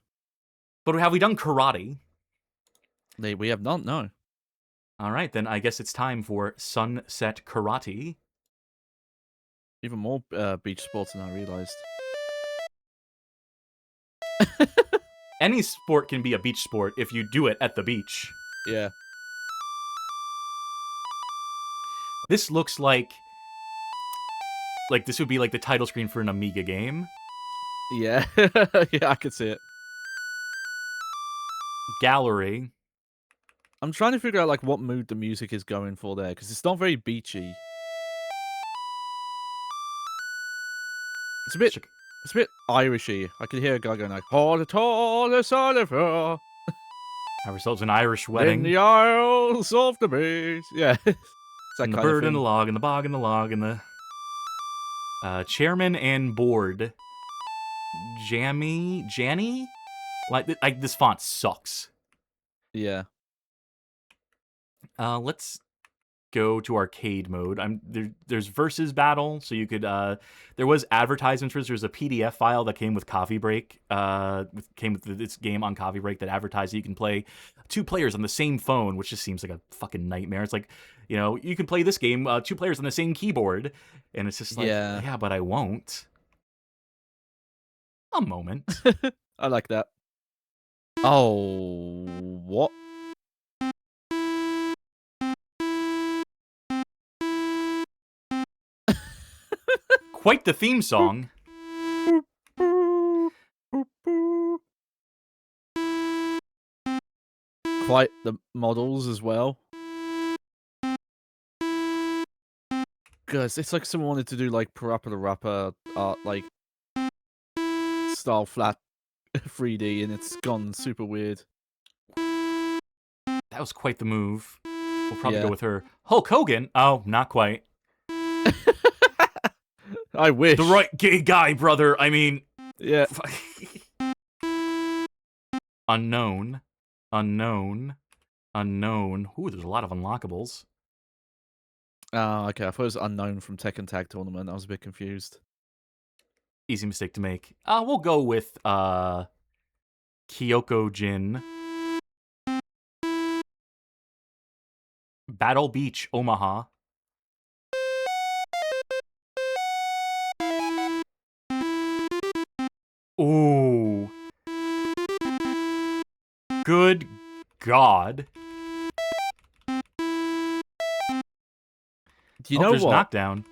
Speaker 1: But have we done karate?
Speaker 2: We have not, no.
Speaker 1: All right, then I guess it's time for Sunset Karate.
Speaker 2: Even more beach sports than I realized.
Speaker 1: Any sport can be a beach sport if you do it at the beach.
Speaker 2: Yeah.
Speaker 1: This looks like this would be like the title screen for an Amiga game.
Speaker 2: Yeah. Yeah, I could see it.
Speaker 1: Gallery.
Speaker 2: I'm trying to figure out like what mood the music is going for there, because it's not very beachy. It's a bit Irishy. I could hear a guy going like, Oliver.
Speaker 1: Have ourselves an Irish wedding.
Speaker 2: In the Isles of the Beach. Yeah.
Speaker 1: And the bird and the log and the bog and the log and the chairman and board. Janny? Like this font sucks.
Speaker 2: Yeah.
Speaker 1: Let's go to arcade mode. There's versus battle, so you could there was advertisements. There's a PDF file that came with Coffee Break. Came with this game on Coffee Break that advertised that you can play 2 players on the same phone, which just seems like a fucking nightmare. It's like, you can play this game 2 players on the same keyboard, and it's just like, yeah, but I won't. A moment.
Speaker 2: I like that. Oh, what?
Speaker 1: Quite the theme song.
Speaker 2: Quite the models as well. Cause it's like someone wanted to do like Parappa the Rapper art, like style flat 3D, and it's gone super weird.
Speaker 1: That was quite the move. We'll probably go with her. Hulk Hogan? Oh, not quite.
Speaker 2: I wish.
Speaker 1: The right gay guy, brother. I mean...
Speaker 2: Yeah.
Speaker 1: Unknown. Ooh, there's a lot of unlockables.
Speaker 2: Oh, okay. I thought it was Unknown from Tekken Tag Tournament. I was a bit confused.
Speaker 1: Easy mistake to make. We'll go with Kyoko Jin. Battle Beach, Omaha. Ooh. Good God.
Speaker 2: You know
Speaker 1: there's
Speaker 2: what?
Speaker 1: Knockdown.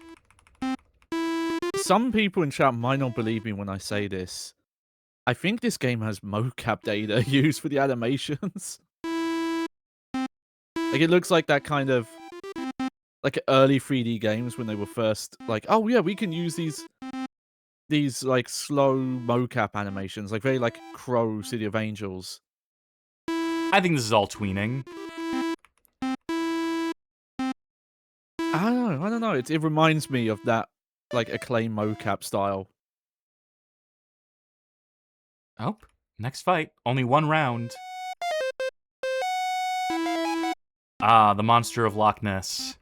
Speaker 2: Some people in chat might not believe me when I say this, I think this game has mocap data used for the animations. Like, it looks like that kind of... like, early 3D games when they were first, like, oh, yeah, we can use these, like, slow mocap animations. Like, very, like, Crow, City of Angels.
Speaker 1: I think this is all tweening.
Speaker 2: I don't know. It reminds me of that, like, Acclaim mocap style.
Speaker 1: Oh, next fight. Only one round. Ah, the monster of Loch Ness.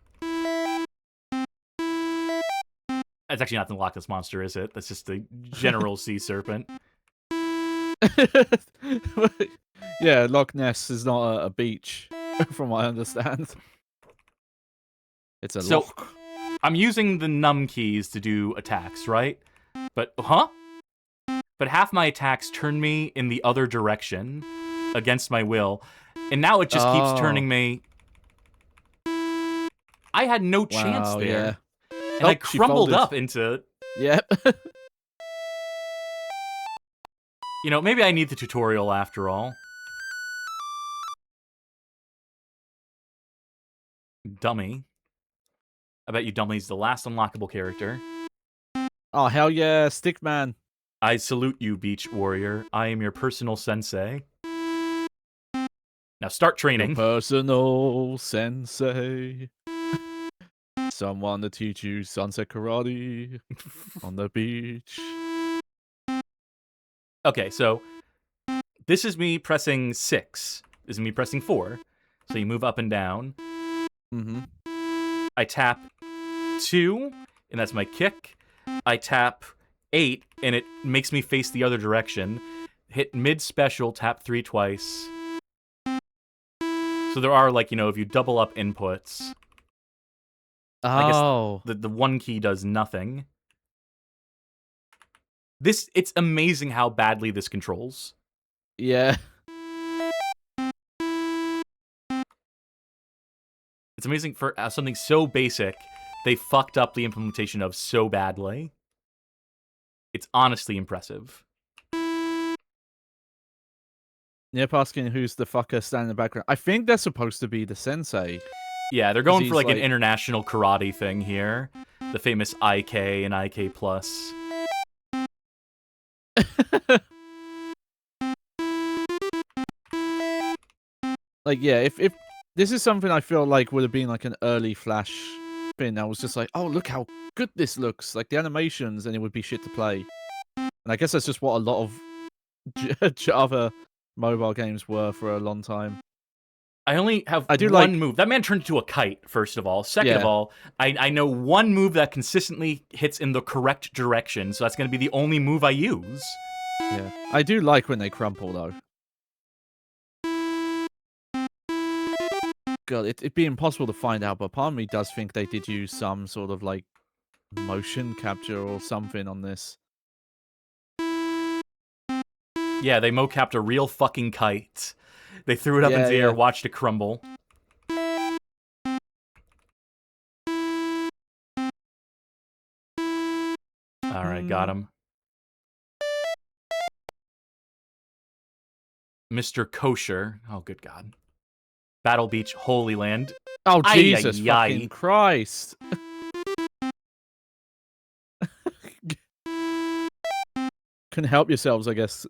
Speaker 1: It's actually not the Loch Ness monster, is it? That's just the general sea serpent.
Speaker 2: Yeah, Loch Ness is not a beach, from what I understand. It's a loch.
Speaker 1: I'm using the num keys to do attacks, right? But, huh? But half my attacks turn me in the other direction against my will. And now it just keeps turning me. I had no chance there.
Speaker 2: Yeah.
Speaker 1: And I crumbled up into...
Speaker 2: Yep.
Speaker 1: You know, maybe I need the tutorial after all. Dummy. I bet you Dummy's the last unlockable character.
Speaker 2: Oh, hell yeah, Stickman.
Speaker 1: I salute you, Beach Warrior. I am your personal sensei. Now start training.
Speaker 2: Your personal sensei. Someone to teach you sunset karate on the beach.
Speaker 1: Okay, so this is me pressing 6. This is me pressing 4. So you move up and down.
Speaker 2: Mm-hmm.
Speaker 1: I tap 2, and that's my kick. I tap 8, and it makes me face the other direction. Hit mid special, tap 3 twice. So there are, like, you know, if you double up inputs.
Speaker 2: Oh.
Speaker 1: I guess the one key does nothing. It's amazing how badly this controls.
Speaker 2: Yeah.
Speaker 1: It's amazing for something so basic, they fucked up the implementation of so badly. It's honestly impressive.
Speaker 2: Nip asking who's the fucker standing in the background. I think they're supposed to be the sensei.
Speaker 1: Yeah, they're going for like an international karate thing here. The famous IK and IK+.
Speaker 2: Like, yeah, if this is something I feel like would have been like an early Flash thing, I was just like, oh, look how good this looks. Like, the animations, and it would be shit to play. And I guess that's just what a lot of Java mobile games were for a long time.
Speaker 1: I only have
Speaker 2: one
Speaker 1: like, move. That man turned into a kite, first of all. Second of all, I know one move that consistently hits in the correct direction, so that's going to be the only move I use.
Speaker 2: Yeah. I do like when they crumple, though. God, it'd be impossible to find out, but part of me does think they did use some sort of, like, motion capture or something on this.
Speaker 1: Yeah, they mocapped a real fucking kite. They threw it up into the air, watched it crumble. Alright, got him. Mr. Kosher. Oh, good God. Battle Beach, Holy Land.
Speaker 2: Oh, Jesus fucking Christ. Couldn't help yourselves, I guess.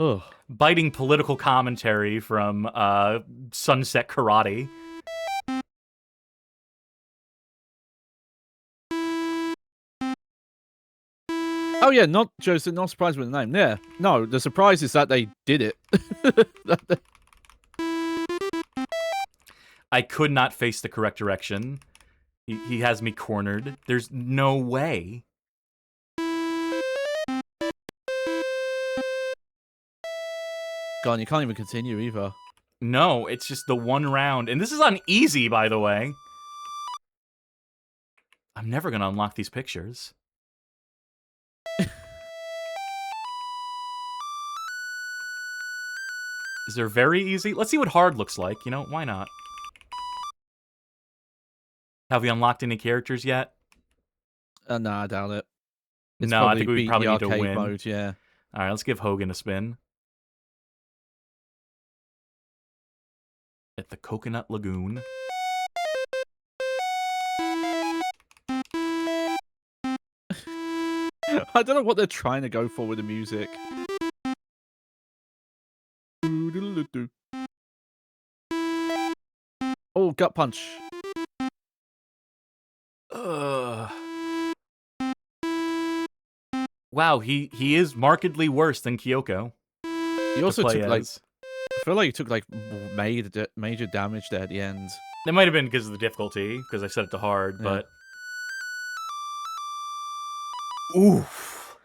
Speaker 2: Ugh.
Speaker 1: Biting political commentary from Sunset Karate.
Speaker 2: Oh yeah, not Joseph, not surprised with the name. Yeah. No, the surprise is that they did it.
Speaker 1: I could not face the correct direction. He has me cornered. There's no way.
Speaker 2: God, you can't even continue either.
Speaker 1: No, it's just the one round. And this is on easy, by the way. I'm never going to unlock these pictures. Is there very easy? Let's see what hard looks like. You know, why not? Have we unlocked any characters yet?
Speaker 2: No, I doubt it.
Speaker 1: No, I think we probably need to win.
Speaker 2: Mode, yeah.
Speaker 1: All right, let's give Hogan a spin. At the Coconut Lagoon.
Speaker 2: I don't know what they're trying to go for with the music. Oh, gut punch.
Speaker 1: Ugh. Wow, he is markedly worse than Kyoko.
Speaker 2: He also
Speaker 1: play
Speaker 2: took like,
Speaker 1: as.
Speaker 2: I feel like he took like major damage there at the end.
Speaker 1: That might have been because of the difficulty, because I set it to hard,
Speaker 2: Yeah.
Speaker 1: but... Oof.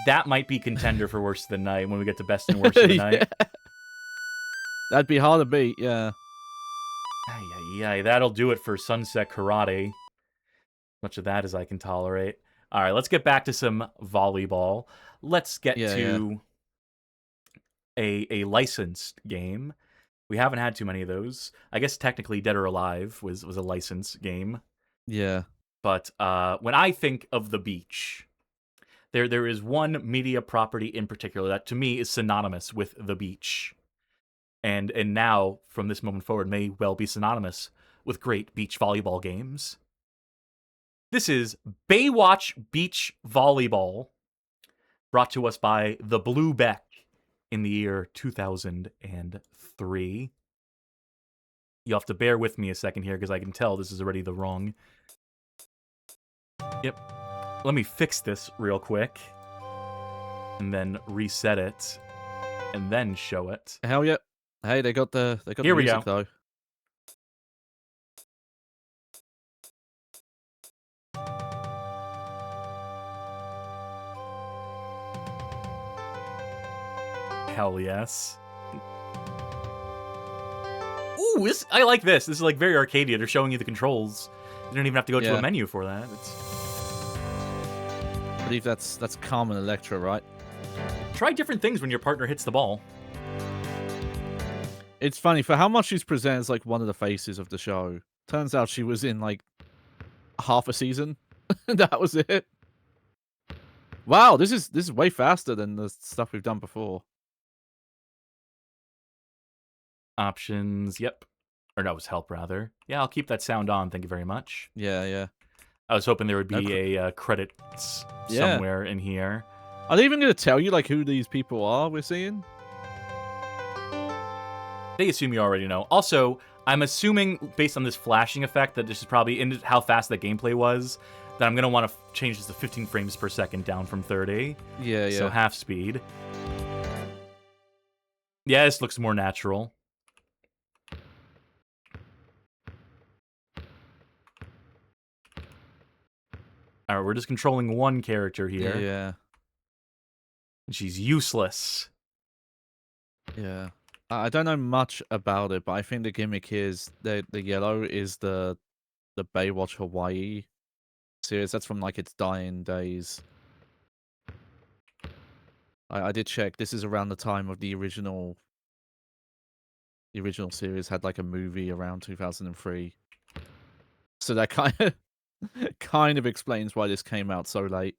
Speaker 1: That might be contender for worst of the night when we get to best and worst of the night.
Speaker 2: That'd be hard to beat, yeah.
Speaker 1: Ay, that'll do it for Sunset Karate. Much of that as I can tolerate. All right, let's get back to some volleyball. Let's get to a licensed game. We haven't had too many of those. I guess technically Dead or Alive was a licensed game.
Speaker 2: Yeah.
Speaker 1: But when I think of the beach, there is one media property in particular that to me is synonymous with the beach. And now, from this moment forward, may well be synonymous with great beach volleyball games. This is Baywatch Beach Volleyball, brought to us by the Blue Beck in the year 2003. You'll have to bear with me a second here, because I can tell this is already the wrong... Yep. Let me fix this real quick, and then reset it, and then show it.
Speaker 2: Hell yeah. Hey, they got the
Speaker 1: Here we
Speaker 2: music
Speaker 1: go.
Speaker 2: though.
Speaker 1: Hell yes. Ooh, I like this. This is like very arcadey. They're showing you the controls. You don't even have to go to a menu for that.
Speaker 2: I believe that's Carmen Electra, right?
Speaker 1: Try different things when your partner hits the ball.
Speaker 2: It's funny, for how much she's presented as like one of the faces of the show, turns out she was in like half a season. That was it. Wow, this is way faster than the stuff we've done before.
Speaker 1: Options, yep. Or no, it was help, rather. Yeah, I'll keep that sound on, thank you very much.
Speaker 2: Yeah.
Speaker 1: I was hoping there would be a credits somewhere in here.
Speaker 2: Are they even going to tell you like who these people are we're seeing?
Speaker 1: They assume you already know. Also, I'm assuming, based on this flashing effect, that this is probably in how fast that gameplay was, that I'm going to want to change this to 15 frames per second down from 30.
Speaker 2: Yeah.
Speaker 1: So half speed. Yeah, this looks more natural. Alright, we're just controlling one character here.
Speaker 2: Yeah.
Speaker 1: And she's useless.
Speaker 2: Yeah. I don't know much about it, but I think the gimmick is the yellow is the Baywatch Hawaii series. That's from like its dying days. I did check. This is around the time of the original. The original series had like a movie around 2003. So that kind of explains why this came out so late.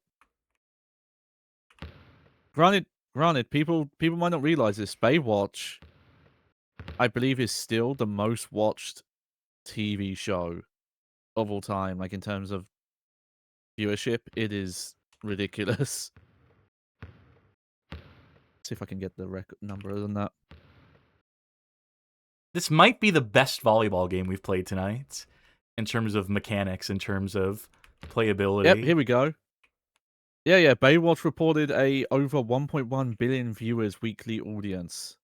Speaker 2: Granted, people might not realize this. Baywatch, I believe, is still the most watched TV show of all time. Like in terms of viewership, it is ridiculous. See if I can get the record number than that.
Speaker 1: This might be the best volleyball game we've played tonight, in terms of mechanics, in terms of playability.
Speaker 2: Yep, here we go. Yeah. Baywatch reported a over 1.1 billion viewers weekly audience.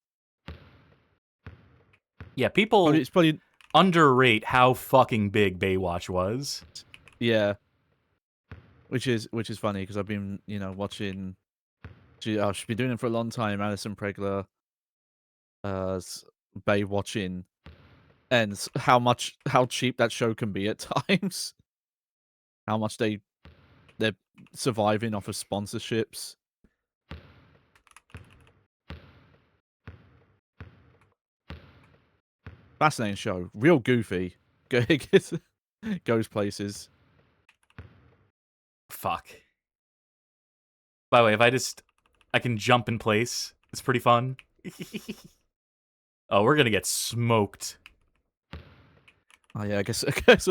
Speaker 1: Yeah, people
Speaker 2: It's probably
Speaker 1: underrate how fucking big Baywatch was.
Speaker 2: Yeah, which is funny because I've been watching. She's been doing it for a long time. Alison Pregler, Baywatching, and how cheap that show can be at times. How much they're surviving off of sponsorships. Fascinating show. Real goofy. Goes places.
Speaker 1: Fuck. By the way, I can jump in place. It's pretty fun. Oh, we're gonna get smoked.
Speaker 2: Oh yeah, I guess the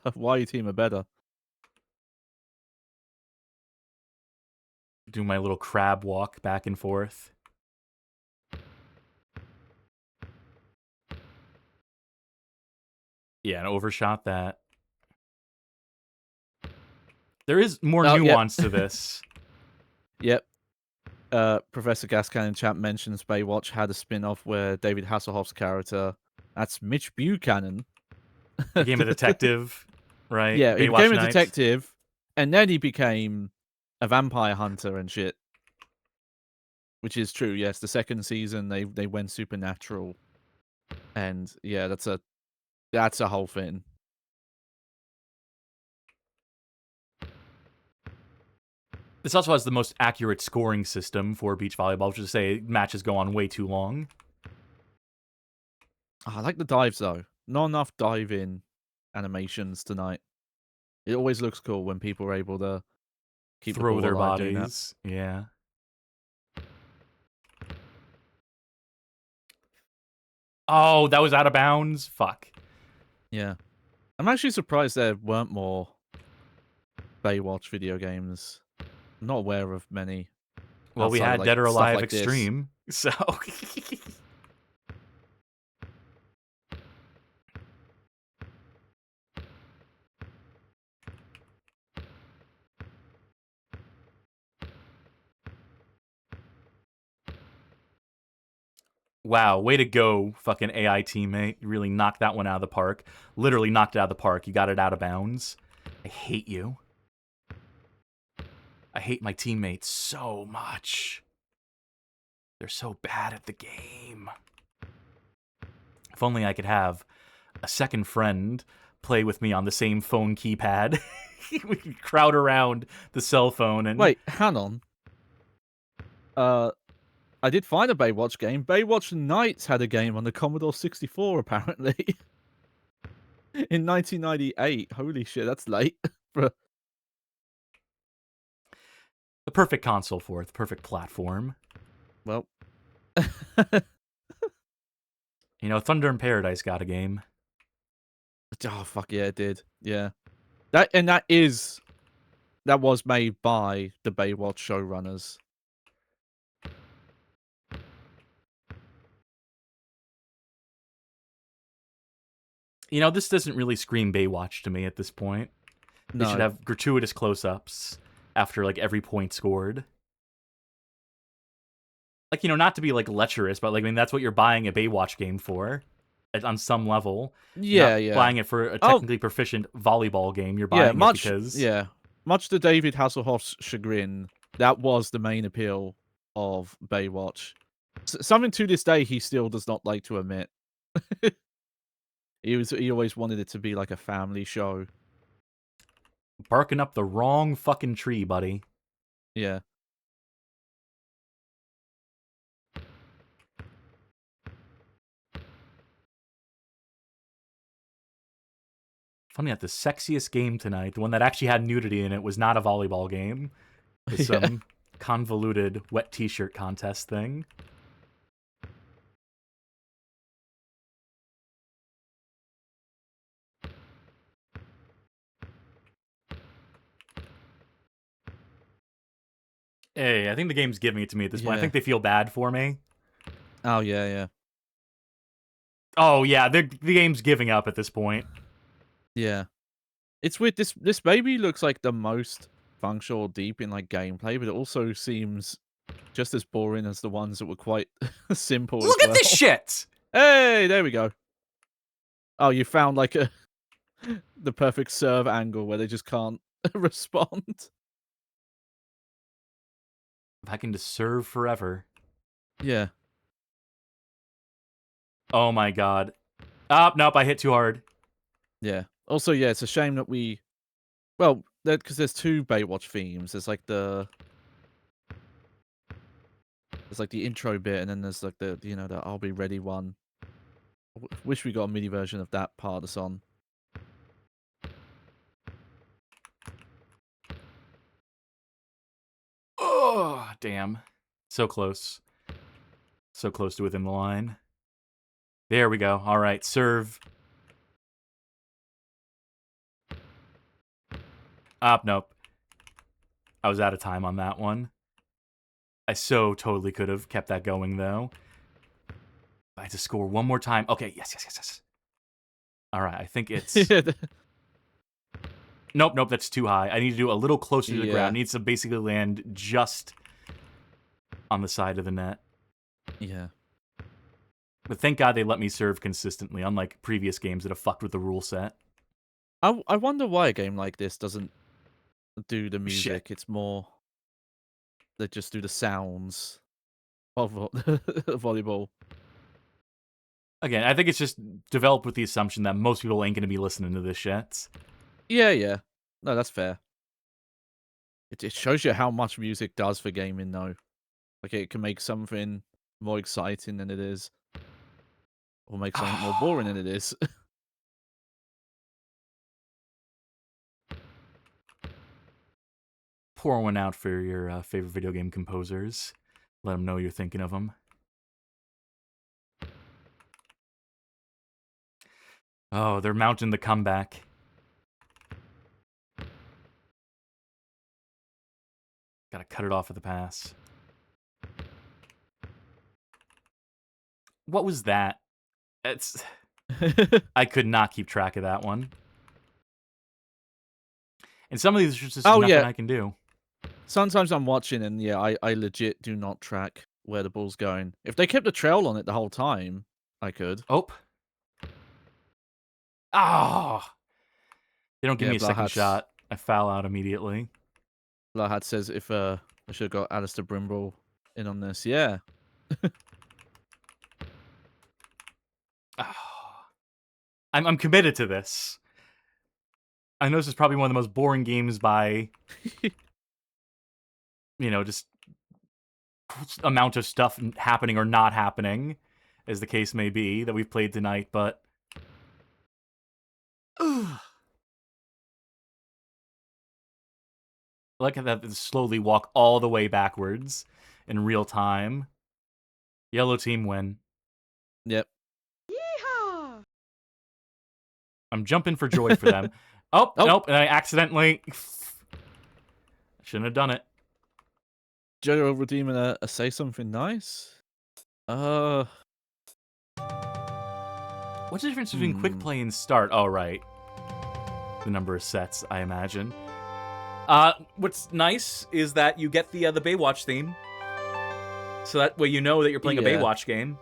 Speaker 2: Hawaii team are better.
Speaker 1: Do my little crab walk back and forth. Yeah, and overshot that. There is more nuance to this.
Speaker 2: Yep. Professor Gascan in chat mentions Baywatch had a spin-off where David Hasselhoff's character, that's Mitch Buchanan,
Speaker 1: Became a detective, right?
Speaker 2: Yeah, he
Speaker 1: Baywatch
Speaker 2: became a
Speaker 1: Nights.
Speaker 2: detective, and then he became a vampire hunter and shit. Which is true, yes. The second season, they went supernatural, and yeah, that's a whole thing.
Speaker 1: This also has the most accurate scoring system for beach volleyball, which is to say matches go on way too long.
Speaker 2: Oh, I like the dives though. Not enough dive-in animations tonight. It always looks cool when people are able to keep
Speaker 1: Throw
Speaker 2: the ball
Speaker 1: their
Speaker 2: alive doing that.
Speaker 1: bodies. Yeah. Oh, that was out of bounds? Fuck.
Speaker 2: Yeah. I'm actually surprised there weren't more Baywatch video games. I'm not aware of many.
Speaker 1: Well, we
Speaker 2: outside of,
Speaker 1: had
Speaker 2: like,
Speaker 1: Dead or
Speaker 2: stuff
Speaker 1: Alive
Speaker 2: like this.
Speaker 1: Xtreme, so... Wow, way to go, fucking AI teammate. You really knocked that one out of the park. Literally knocked it out of the park. You got it out of bounds. I hate you. I hate my teammates so much. They're so bad at the game. If only I could have a second friend play with me on the same phone keypad. We could crowd around the cell phone and...
Speaker 2: Wait, hang on. I did find a Baywatch game. Baywatch Nights had a game on the Commodore 64, apparently. In 1998. Holy shit, that's late.
Speaker 1: The perfect console for it, the perfect platform.
Speaker 2: Well.
Speaker 1: You know, Thunder in Paradise got a game.
Speaker 2: Oh, fuck yeah, it did. Yeah. That was made by the Baywatch showrunners.
Speaker 1: You know, this doesn't really scream Baywatch to me at this point. They should have gratuitous close-ups after, like, every point scored. Like, you know, not to be, like, lecherous, but, like, I mean, that's what you're buying a Baywatch game for, on some level.
Speaker 2: Yeah,
Speaker 1: you're not buying it for a technically proficient volleyball game. You're buying it because...
Speaker 2: Yeah, much to David Hasselhoff's chagrin, that was the main appeal of Baywatch. Something to this day he still does not like to admit. He always wanted it to be like a family show.
Speaker 1: Barking up the wrong fucking tree, buddy.
Speaker 2: Yeah.
Speaker 1: Funny that the sexiest game tonight, the one that actually had nudity in it, was not a volleyball game. It was some convoluted wet t-shirt contest thing. Hey, I think the game's giving it to me at this point. I think they feel bad for me.
Speaker 2: Oh, yeah.
Speaker 1: Oh, yeah, the game's giving up at this point.
Speaker 2: Yeah. It's weird. This maybe looks like the most functional deep in, like, gameplay, but it also seems just as boring as the ones that were quite simple
Speaker 1: Look
Speaker 2: as
Speaker 1: at this shit!
Speaker 2: Hey, there we go. Oh, you found, like, the perfect serve angle where they just can't respond.
Speaker 1: If I can just serve forever.
Speaker 2: Yeah.
Speaker 1: Oh my god. Oh, nope, I hit too hard.
Speaker 2: Yeah. Also, yeah, it's a shame that we... Well, because there's two Baywatch themes. There's, like, the intro bit, and then there's, like, the I'll Be Ready one. Wish we got a MIDI version of that part of the song.
Speaker 1: Oh, damn. So close. So close to within the line. There we go. All right, serve. Nope. I was out of time on that one. I so totally could have kept that going, though. I had to score one more time. Okay, yes. All right, I think it's... Nope, that's too high. I need to do a little closer to the ground. It needs to basically land just on the side of the net.
Speaker 2: Yeah.
Speaker 1: But thank God they let me serve consistently, unlike previous games that have fucked with the rule set.
Speaker 2: I wonder why a game like this doesn't do the music.
Speaker 1: Shit.
Speaker 2: It's more... They just do the sounds of volleyball.
Speaker 1: Again, I think it's just developed with the assumption that most people ain't going to be listening to this shit.
Speaker 2: Yeah. No, that's fair. It shows you how much music does for gaming, though. Like, it can make something more exciting than it is. Or make something more boring than it is.
Speaker 1: Pour one out for your favorite video game composers. Let them know you're thinking of them. Oh, they're mounting the comeback. Gotta cut it off at the pass. What was that? It's... I could not keep track of that one. And some of these are just nothing I can do.
Speaker 2: Sometimes I'm watching and, yeah, I legit do not track where the ball's going. If they kept a trail on it the whole time, I could.
Speaker 1: Oh. Ah! They don't give me a second shot. I foul out immediately.
Speaker 2: Blahat says if I should have got Alistair Brimble in on this. Yeah.
Speaker 1: I'm committed to this. I know this is probably one of the most boring games by, you know, just amount of stuff happening or not happening, as the case may be, that we've played tonight, but... I like how that slowly walk all the way backwards in real time. Yellow team win.
Speaker 2: Yep.
Speaker 5: Yeehaw!
Speaker 1: I'm jumping for joy for them. Oh, nope, and I accidentally... Shouldn't have done it.
Speaker 2: Joe redeeming a say something nice?
Speaker 1: What's the difference between quick play and start? Oh, right. The number of sets, I imagine. What's nice is that you get the Baywatch theme. So that way you know that you're playing a Baywatch game.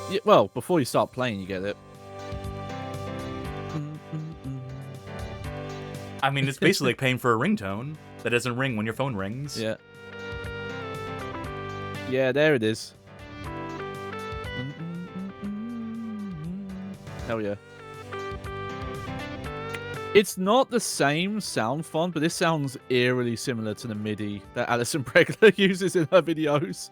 Speaker 2: Yeah, well, before you start playing, you get it.
Speaker 1: I mean, it's basically like paying for a ringtone that doesn't ring when your phone rings.
Speaker 2: Yeah. Yeah, there it is. Hell yeah. It's not the same sound font, but this sounds eerily similar to the MIDI that Alison Bregler uses in her videos.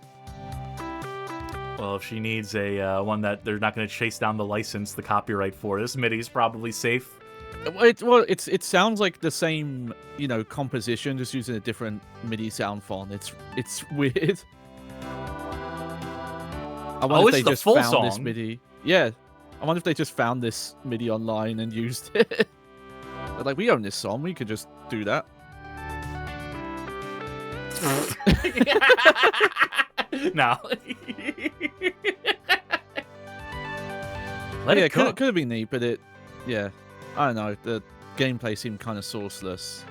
Speaker 1: Well, if she needs a one that they're not going to chase down the license, the copyright for, this MIDI is probably safe.
Speaker 2: It sounds like the same, you know, composition, just using a different MIDI sound font. It's weird. I wonder if they just found this MIDI. Yeah, I wonder if they just found this MIDI online and used it. They're like, we own this song, we could just do that.
Speaker 1: No.
Speaker 2: Yeah, it could have been neat, but yeah, I don't know. The gameplay seemed kind of sourceless.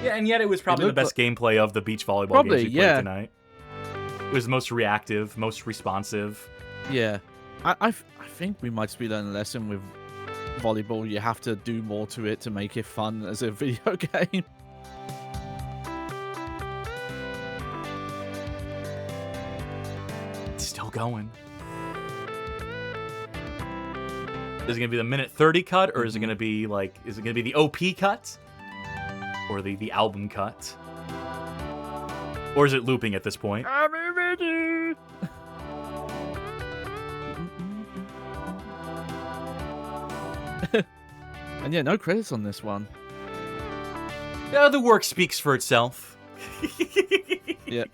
Speaker 1: Yeah, and yet it was probably the best gameplay of the beach volleyball games we played tonight. It was most reactive, most responsive.
Speaker 2: Yeah, I think we might be learning a lesson with volleyball. You have to do more to it to make it fun as a video game.
Speaker 1: It's still going. Is it going to be the minute 30 cut, or is it going to be like, is it going to be the OP cut? Or the album cut? Or is it looping at this point?
Speaker 2: I'm ready. And yeah, no credits on this one.
Speaker 1: Yeah, the work speaks for itself.
Speaker 2: Yeah.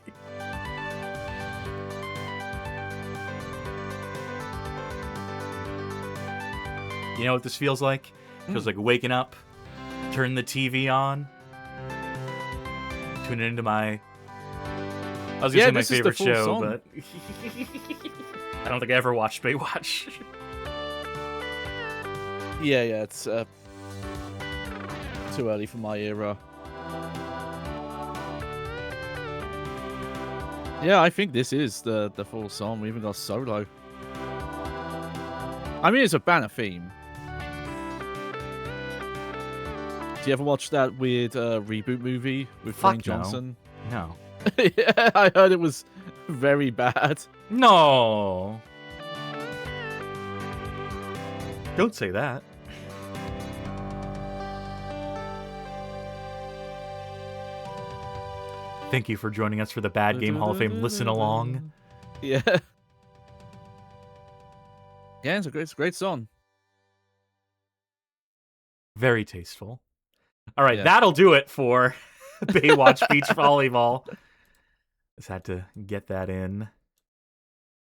Speaker 1: You know what this feels like? Feels like waking up, turn the TV on, tune it into my... I was gonna say my
Speaker 2: this is the
Speaker 1: favorite
Speaker 2: full
Speaker 1: show,
Speaker 2: song.
Speaker 1: but... I don't think I ever watched Baywatch.
Speaker 2: Yeah, it's too early for my era. Yeah, I think this is the full song. We even got solo. I mean, it's a banner theme. Do you ever watch that weird reboot movie with
Speaker 1: Fuck
Speaker 2: Dwayne Johnson?
Speaker 1: No.
Speaker 2: Yeah, I heard it was very bad.
Speaker 1: No! Don't say that. Thank you for joining us for the Bad Game Hall of Fame Listen Along.
Speaker 2: Yeah. Yeah, it's a great song.
Speaker 1: Very tasteful. All right,
Speaker 2: Yeah.
Speaker 1: that'll do it for Baywatch Beach Volleyball. Just had to get that in.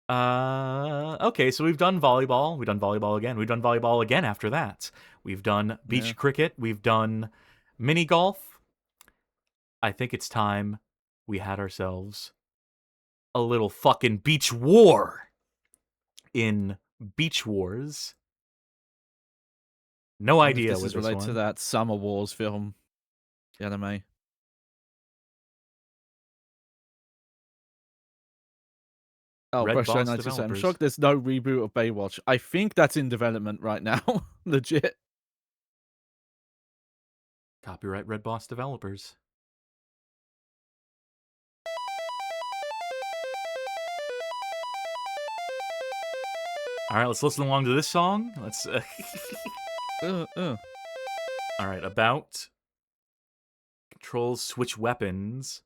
Speaker 1: Okay, so we've done volleyball. We've done volleyball again. We've done volleyball again after that. We've done beach cricket. We've done mini golf. I think it's time we had ourselves a little fucking beach war in Beach Wars. No idea
Speaker 2: This
Speaker 1: what
Speaker 2: is
Speaker 1: this
Speaker 2: related
Speaker 1: one.
Speaker 2: to that Summer Wars film, the anime. Oh,
Speaker 1: Red
Speaker 2: Brush
Speaker 1: Boss
Speaker 2: 97. I'm
Speaker 1: developers.
Speaker 2: shocked there's no reboot of Baywatch. I think that's in development right now. Legit.
Speaker 1: Copyright Red Boss developers. All right, let's listen along to this song. Let's. All right, about controls, switch weapons,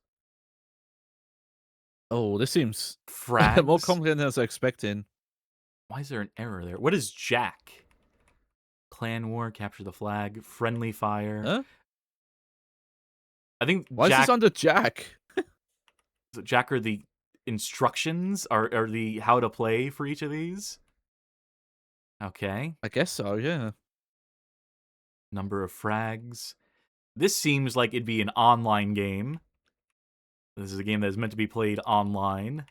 Speaker 2: Oh, this seems
Speaker 1: frags.
Speaker 2: more complicated than I was expecting.
Speaker 1: Why is there an error there? What is Jack? Clan war, capture the flag, friendly fire.
Speaker 2: Huh?
Speaker 1: I think
Speaker 2: Why
Speaker 1: Jack,
Speaker 2: is this under Jack?
Speaker 1: Jack are the instructions, are the how to play for each of these. Okay.
Speaker 2: I guess so, yeah.
Speaker 1: Number of frags. This seems like it'd be an online game. This is a game that is meant to be played online.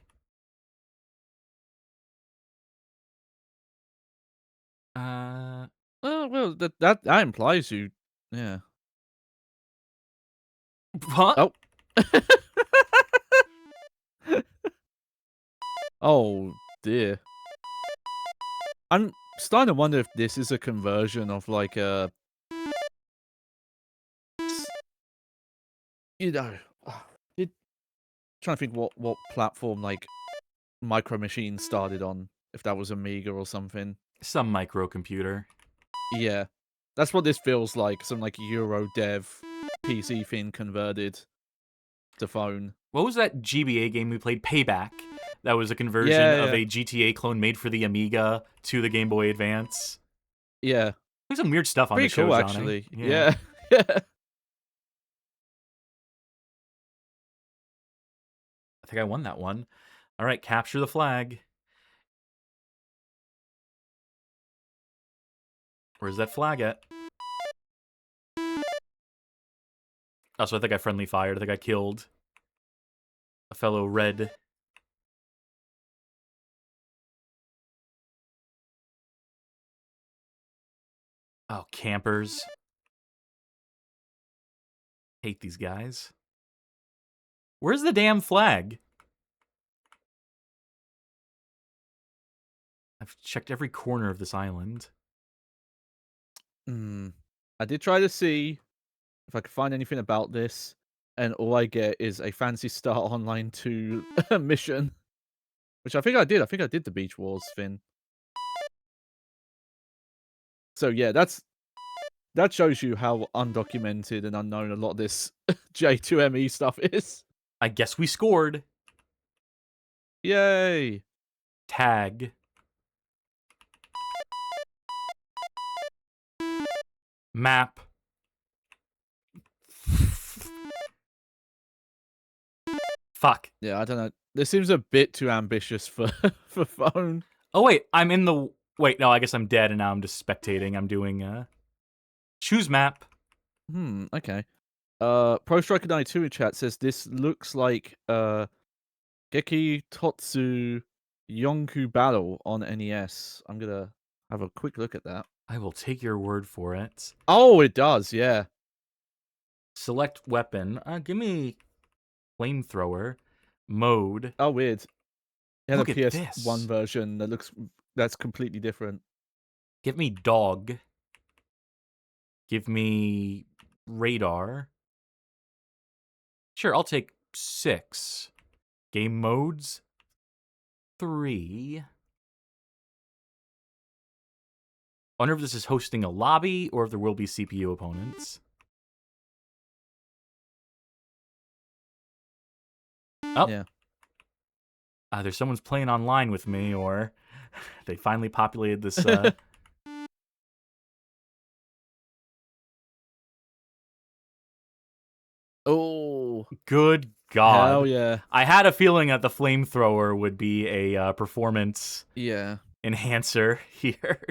Speaker 2: Oh, well, that implies you. Yeah.
Speaker 1: What?
Speaker 2: Oh. Oh, dear. I'm starting to wonder if this is a conversion of, like, a... You know... Trying to think what platform, like, Micro Machine started on. If that was Amiga or something.
Speaker 1: Some microcomputer.
Speaker 2: Yeah. That's what this feels like. Some, like, Euro dev PC thing converted to phone.
Speaker 1: What was that GBA game we played? Payback. That was a conversion
Speaker 2: Yeah,
Speaker 1: of
Speaker 2: yeah.
Speaker 1: a GTA clone made for the Amiga to the Game Boy Advance.
Speaker 2: Yeah.
Speaker 1: There's some weird stuff on
Speaker 2: Pretty
Speaker 1: the show,
Speaker 2: cool,
Speaker 1: Johnny.
Speaker 2: actually.
Speaker 1: Yeah.
Speaker 2: Yeah.
Speaker 1: I think I won that one. All right, capture the flag. Where's that flag at? Oh, so I think I friendly fired. I think I killed a fellow red. Oh, campers. Hate these guys. Where's the damn flag? I've checked every corner of this island.
Speaker 2: I did try to see if I could find anything about this, and all I get is a Fantasy Star Online 2 mission. Which I think I did. I think I did the Beach Wars thing. So yeah, that shows you how undocumented and unknown a lot of this J2ME stuff is.
Speaker 1: I guess we scored.
Speaker 2: Yay!
Speaker 1: Tag. Map. Fuck.
Speaker 2: Yeah, I don't know. This seems a bit too ambitious for for phone.
Speaker 1: Oh wait, I'm in the. Wait, no, I guess I'm dead, and now I'm just spectating. I'm doing choose map.
Speaker 2: Okay. Pro Striker 92 in chat says this looks like Geki Totsu Yonku Battle on NES. I'm gonna have a quick look at that.
Speaker 1: I will take your word for it.
Speaker 2: Oh, it does, yeah.
Speaker 1: Select weapon. Give me flamethrower. Mode.
Speaker 2: Oh, weird. It had
Speaker 1: Look
Speaker 2: a
Speaker 1: at
Speaker 2: PS1
Speaker 1: this.
Speaker 2: version that's completely different.
Speaker 1: Give me dog. Give me radar. Sure, I'll take 6. Game modes. 3. I wonder if this is hosting a lobby or if there will be CPU opponents. Oh.
Speaker 2: Yeah.
Speaker 1: Either someone's playing online with me or they finally populated this.
Speaker 2: Oh,
Speaker 1: Good God.
Speaker 2: hell yeah.
Speaker 1: I had a feeling that the flamethrower would be a performance
Speaker 2: Yeah.
Speaker 1: enhancer here.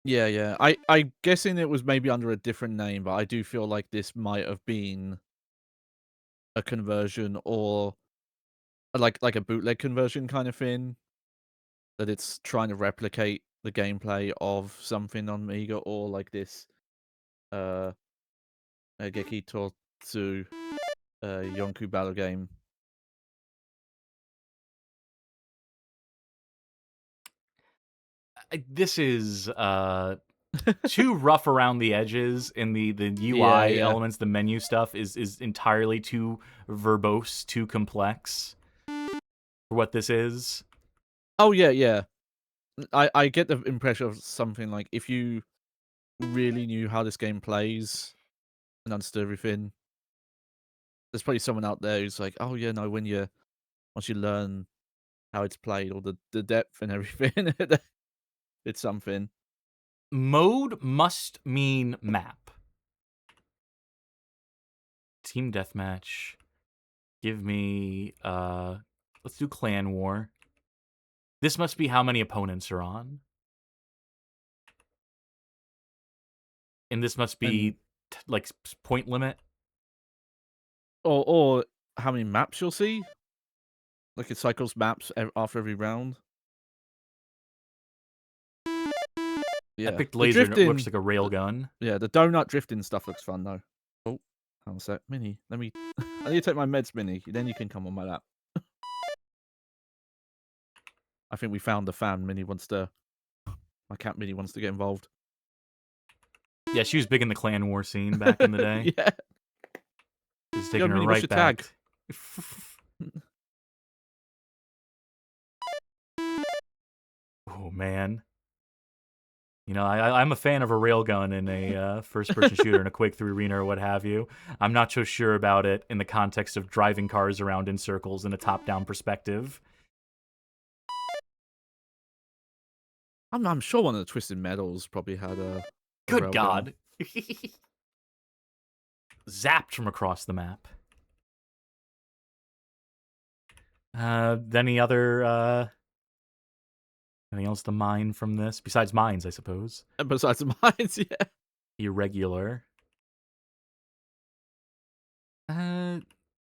Speaker 2: Yeah. I'm guessing it was maybe under a different name, but I do feel like this might have been a conversion or like a bootleg conversion kind of thing. That it's trying to replicate the gameplay of something on Amiga or like this Geki Totsu Yonku battle game.
Speaker 1: This is too rough around the edges, and the UI
Speaker 2: Yeah.
Speaker 1: elements, the menu stuff is entirely too verbose, too complex for what this is.
Speaker 2: Oh yeah. I get the impression of something like if you really knew how this game plays and understood everything, there's probably someone out there who's like, oh yeah, no, once you learn how it's played or the depth and everything, it's something.
Speaker 1: Mode must mean map. Team deathmatch. Give me let's do clan war. This must be how many opponents are on. And this must be like point limit.
Speaker 2: Or how many maps you'll see. Like it cycles maps after every round. Yeah.
Speaker 1: I picked
Speaker 2: The
Speaker 1: laser and it looks
Speaker 2: drifting,
Speaker 1: like a railgun.
Speaker 2: yeah, the donut drifting stuff looks fun though. Oh, hang on a sec. Minnie, I need to take my meds, Minnie. Then you can come on my lap. I think we found the fan. My cat Minnie wants to get involved.
Speaker 1: Yeah, she was big in the clan war scene back in the day.
Speaker 2: Yeah.
Speaker 1: Just taking her
Speaker 2: Minnie, what's
Speaker 1: right
Speaker 2: your
Speaker 1: back.
Speaker 2: tag?
Speaker 1: Oh man. You know, I'm a fan of a railgun in a first-person shooter in a Quake 3 arena or what have you. I'm not so sure about it in the context of driving cars around in circles in a top-down perspective.
Speaker 2: I'm sure one of the Twisted Metals probably had a
Speaker 1: Good
Speaker 2: railgun.
Speaker 1: God. Zapped from across the map. Any other anything else to mine from this? Besides mines, I suppose.
Speaker 2: And besides the mines, yeah.
Speaker 1: Irregular.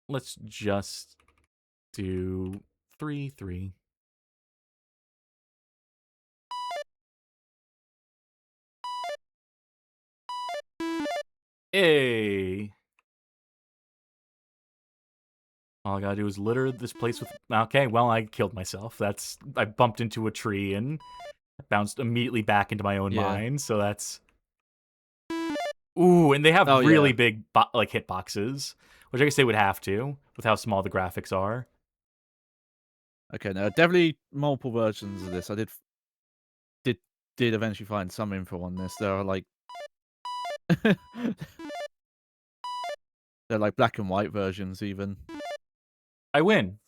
Speaker 1: Let's just do 3-3. Hey. All I gotta do is litter this place with... Okay, well, I killed myself. I bumped into a tree and bounced immediately back into my own mine, so that's... Ooh, and they have really big hitboxes, which I guess they would have to, with how small the graphics are.
Speaker 2: Okay, now definitely multiple versions of this. I did eventually find some info on this. There are like they're like black and white versions even.
Speaker 1: I win.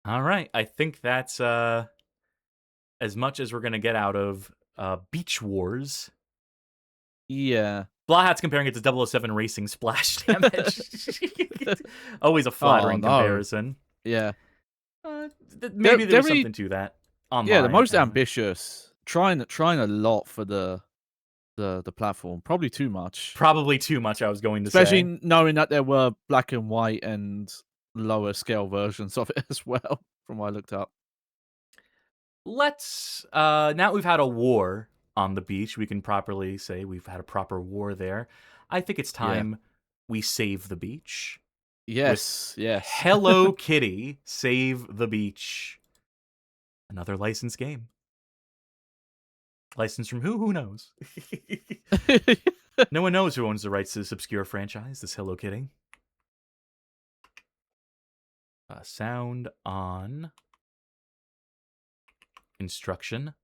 Speaker 1: All right, I think that's as much as we're gonna get out of Beach Wars.
Speaker 2: Yeah.
Speaker 1: Blahat's comparing it to 007 Racing splash damage. Always a flattering
Speaker 2: no.
Speaker 1: comparison.
Speaker 2: Yeah.
Speaker 1: Maybe
Speaker 2: They're
Speaker 1: there's
Speaker 2: really-
Speaker 1: something to that. Online,
Speaker 2: Yeah, the most
Speaker 1: apparently.
Speaker 2: ambitious. Trying a lot for the platform. Probably too much.
Speaker 1: Probably too much, I was going to
Speaker 2: Especially
Speaker 1: say.
Speaker 2: knowing that there were black and white and lower scale versions of it as well, from what I looked up.
Speaker 1: Let's now we've had a war on the beach, we can properly say we've had a proper war there. I think it's time we save the beach.
Speaker 2: Yes.
Speaker 1: Hello Kitty, Save the Beach. Another licensed game. Licensed from who? Who knows? No one knows who owns the rights to this obscure franchise, this Hello Kitty. Sound on. Instruction.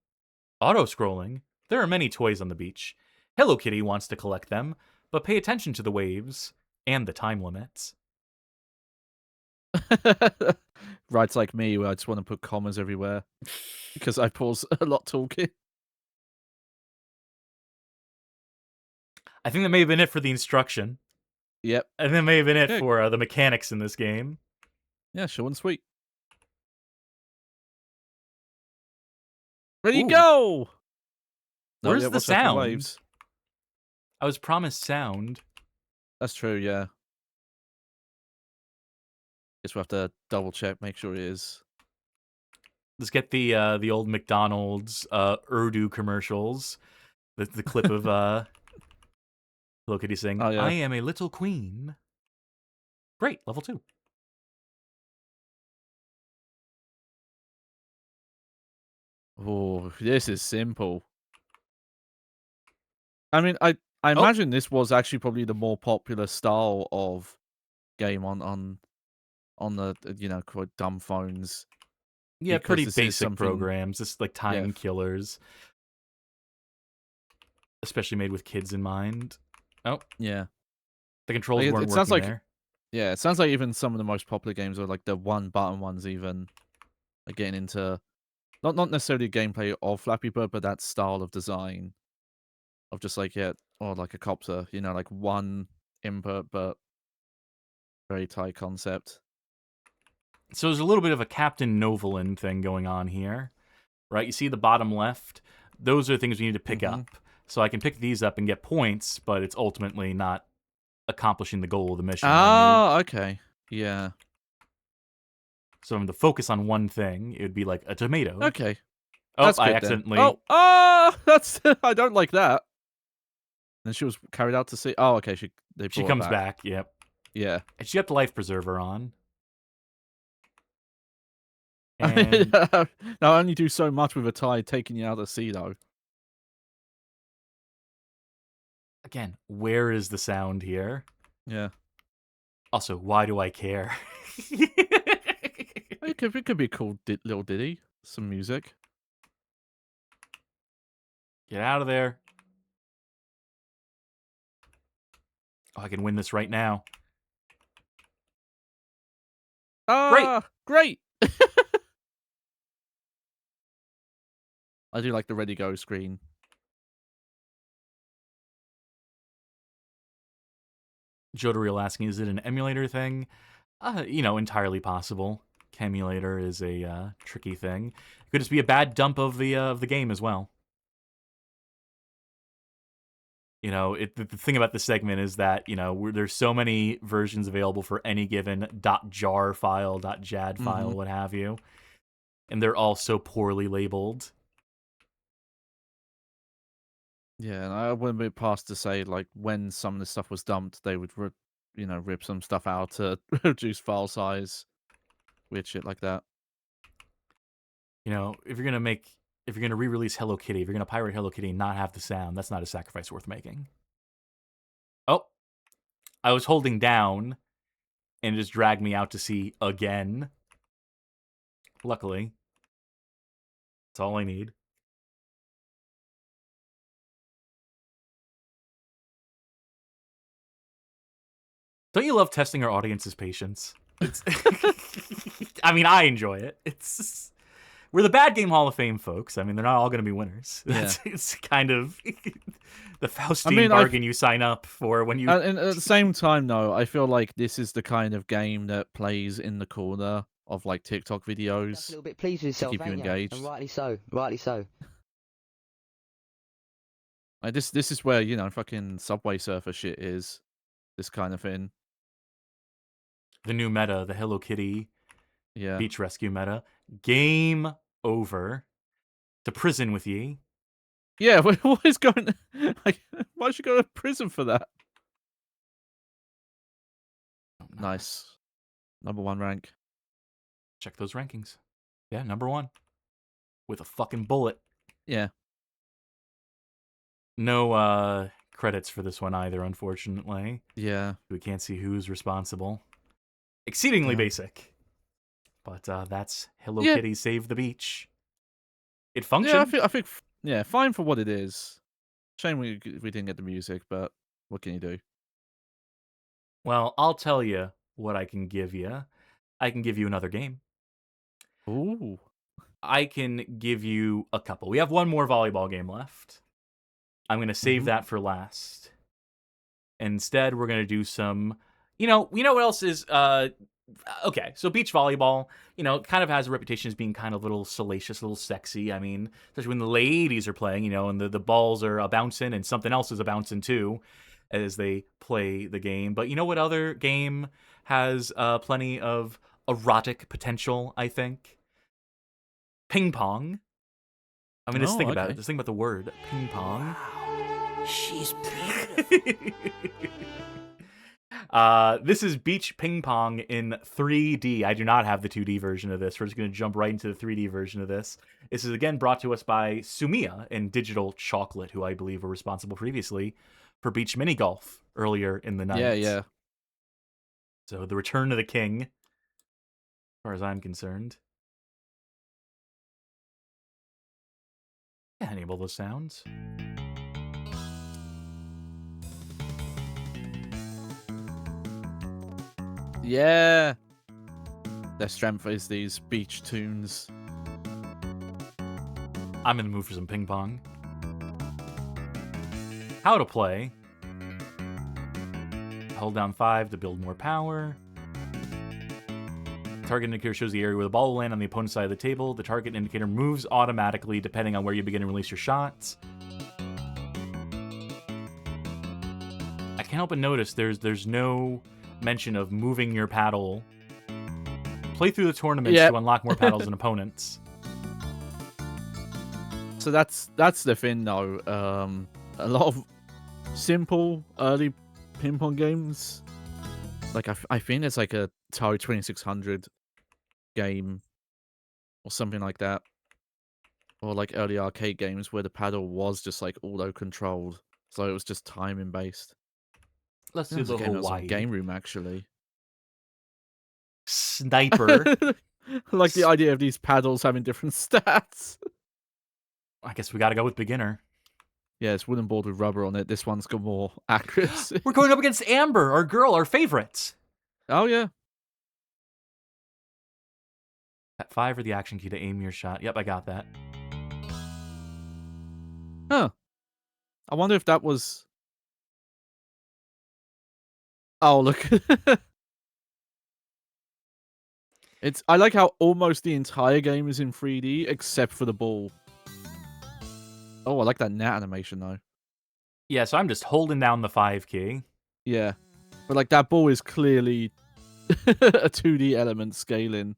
Speaker 1: Auto-scrolling. There are many toys on the beach. Hello Kitty wants to collect them, but pay attention to the waves and the time limits.
Speaker 2: Writes like me, where I just want to put commas everywhere because I pause a lot talking.
Speaker 1: I think that may have been it for the instruction.
Speaker 2: Yep.
Speaker 1: And that may have been it for the mechanics in this game.
Speaker 2: Yeah, short and sweet. Ready,
Speaker 1: Ooh.
Speaker 2: go!
Speaker 1: Where's the
Speaker 2: watch out for
Speaker 1: sound?
Speaker 2: waves.
Speaker 1: I was promised sound.
Speaker 2: That's true, yeah. Guess we'll have to double check, make sure it is.
Speaker 1: Let's get the old McDonald's Urdu commercials. The clip of Hello Kitty saying,
Speaker 2: Oh, yeah.
Speaker 1: I am a little queen. Great, level 2.
Speaker 2: Oh, this is simple. I mean, I imagine this was actually probably the more popular style of game on the quite dumb phones.
Speaker 1: Yeah,
Speaker 2: Because
Speaker 1: pretty
Speaker 2: this is
Speaker 1: basic
Speaker 2: something-
Speaker 1: programs, just like time killers. Especially made with kids in mind. Oh,
Speaker 2: Yeah.
Speaker 1: the controls
Speaker 2: Like,
Speaker 1: weren't
Speaker 2: it sounds
Speaker 1: working
Speaker 2: like
Speaker 1: there.
Speaker 2: Yeah, it sounds like even some of the most popular games are like the one button ones even are getting into not necessarily gameplay of Flappy Bird, but that style of design of just like or like a copter, like one input but very tight concept.
Speaker 1: So there's a little bit of a Captain Novolin thing going on here, right? You see the bottom left? Those are things we need to pick up. So I can pick these up and get points, but it's ultimately not accomplishing the goal of the mission.
Speaker 2: Oh, okay. Yeah.
Speaker 1: So I'm to focus on one thing. It would be like a tomato.
Speaker 2: Okay.
Speaker 1: Oh,
Speaker 2: That's
Speaker 1: I
Speaker 2: good
Speaker 1: accidentally...
Speaker 2: then. Oh, that's... I don't like that. And she was carried out to sea. Oh, okay. She
Speaker 1: comes back. Yep.
Speaker 2: Yeah.
Speaker 1: And she got the life preserver on. And
Speaker 2: I only do so much with a tide taking you out of sea, though.
Speaker 1: again, where is the sound here?
Speaker 2: Yeah.
Speaker 1: Also, why do I care?
Speaker 2: It could be a cool little ditty. Some music.
Speaker 1: Get out of there. Oh, I can win this right now.
Speaker 2: Ah, great. I do like the ready go screen.
Speaker 1: Jodariel asking, is it an emulator thing? Entirely possible. Emulator is a tricky thing. It could just be a bad dump of the game as well. The thing about this segment is that, there's so many versions available for any given .jar file, .jad file, what have you. And they're all so poorly labeled.
Speaker 2: Yeah, and I wouldn't be past to say, like, when some of this stuff was dumped, they would, rip some stuff out to reduce file size. Weird shit like that.
Speaker 1: If you're gonna re-release Hello Kitty, if you're gonna pirate Hello Kitty and not have the sound, that's not a sacrifice worth making. Oh, I was holding down, and it just dragged me out to sea again. Luckily, that's all I need. Don't you love testing our audience's patience? It's I mean, I enjoy it. we're the bad game Hall of Fame, folks. I mean, they're not all going to be winners.
Speaker 2: Yeah.
Speaker 1: It's kind of the Faustine bargain you sign up for when you.
Speaker 2: And at the same time, though, I feel like this is the kind of game that plays in the corner of like TikTok
Speaker 4: Just a
Speaker 2: videos.
Speaker 4: little bit pleased with yourself,
Speaker 2: keep you
Speaker 4: ain't ya?
Speaker 2: engaged.
Speaker 4: And rightly so. Rightly so.
Speaker 2: Like this is where, you know, fucking Subway Surfer shit is. This kind of thing.
Speaker 1: The new meta, the Hello Kitty
Speaker 2: Yeah.
Speaker 1: beach rescue meta. Game over. To prison with ye.
Speaker 2: Yeah, what is going like why should you go to prison for that? Nice. Number 1 rank.
Speaker 1: Check those rankings. Yeah, number 1. With a fucking bullet.
Speaker 2: Yeah.
Speaker 1: No credits for this one either, unfortunately.
Speaker 2: Yeah.
Speaker 1: We can't see who's responsible. Exceedingly
Speaker 2: Yeah.
Speaker 1: basic. But that's Hello
Speaker 2: Yeah.
Speaker 1: Kitty Save the Beach. It functioned.
Speaker 2: Yeah, I think yeah, fine for what it is. Shame we didn't get the music, but what can you do?
Speaker 1: Well, I'll tell you what I can give you. I can give you another game.
Speaker 2: Ooh.
Speaker 1: I can give you a couple. We have one more volleyball game left. I'm going to save that for last. Instead, we're going to do some, you know what else is, okay, so beach volleyball, kind of has a reputation as being kind of a little salacious, a little sexy. I mean, especially when the ladies are playing, and the balls are a-bouncing and something else is a-bouncing too as they play the game. But you know what other game has plenty of erotic potential, I think? Ping pong. I mean, just think about it. Just think about the word ping pong.
Speaker 4: Wow. She's beautiful.
Speaker 1: This is beach ping pong in 3D. I do not have the 2D version of this. We're just going to jump right into the 3D version of this. This is again brought to us by Sumiya and Digital Chocolate, who I believe were responsible previously for beach mini golf earlier in the night.
Speaker 2: Yeah.
Speaker 1: So the return of the king, as far as I'm concerned. Yeah, enable those sounds.
Speaker 2: Yeah. Their strength is these beach tunes.
Speaker 1: I'm in the mood for some ping pong. How to play. Hold down 5 to build more power. Target indicator shows the area where the ball will land on the opponent's side of the table. The target indicator moves automatically depending on where you begin and release your shots. I can't help but notice there's no mention of moving your paddle. Play through the tournaments to unlock more paddles and opponents.
Speaker 2: So that's the thing though. A lot of simple early ping pong games, like I think it's like a Atari 2600 game or something like that, or like early arcade games where the paddle was just like auto controlled, so it was just timing based.
Speaker 1: Let's do
Speaker 2: There's
Speaker 1: the
Speaker 2: a game that was on
Speaker 1: Hawaii.
Speaker 2: Game Room actually.
Speaker 1: Sniper.
Speaker 2: I like the idea of these paddles having different stats.
Speaker 1: I guess we gotta go with beginner.
Speaker 2: Yeah, it's wooden board with rubber on it. This one's got more accuracy.
Speaker 1: We're going up against Amber, our girl, our favorite.
Speaker 2: Oh yeah.
Speaker 1: At 5 or the action key to aim your shot. Yep, I got that.
Speaker 2: Huh. I wonder if that was... Oh, look. I like how almost the entire game is in 3D, except for the ball. Oh, I like that net animation, though.
Speaker 1: Yeah, so I'm just holding down the 5 key.
Speaker 2: Yeah. But, like, that ball is clearly a 2D element scaling.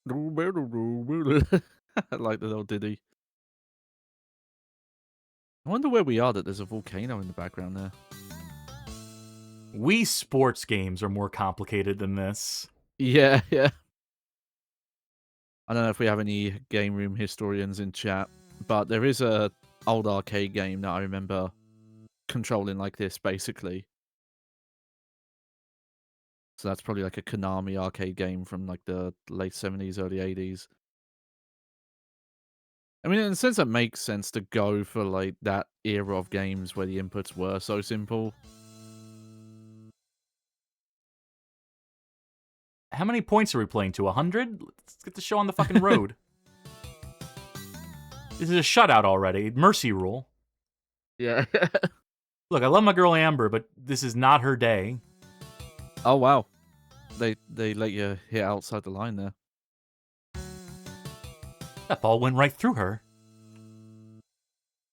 Speaker 2: I like the little ditty. I wonder where we are that there's a volcano in the background there.
Speaker 1: Wii Sports games are more complicated than this.
Speaker 2: Yeah. I don't know if we have any game room historians in chat, but there is a old arcade game that I remember controlling like this, basically. So that's probably like a Konami arcade game from like the late 70s, early 80s. I mean, in a sense, that makes sense to go for like that era of games where the inputs were so simple.
Speaker 1: How many points are we playing to? 100? Let's get the show on the fucking road. This is a shutout already. Mercy rule.
Speaker 2: Yeah.
Speaker 1: Look, I love my girl Amber, but this is not her day.
Speaker 2: Oh wow, they let you hit outside the line there.
Speaker 1: That ball went right through her.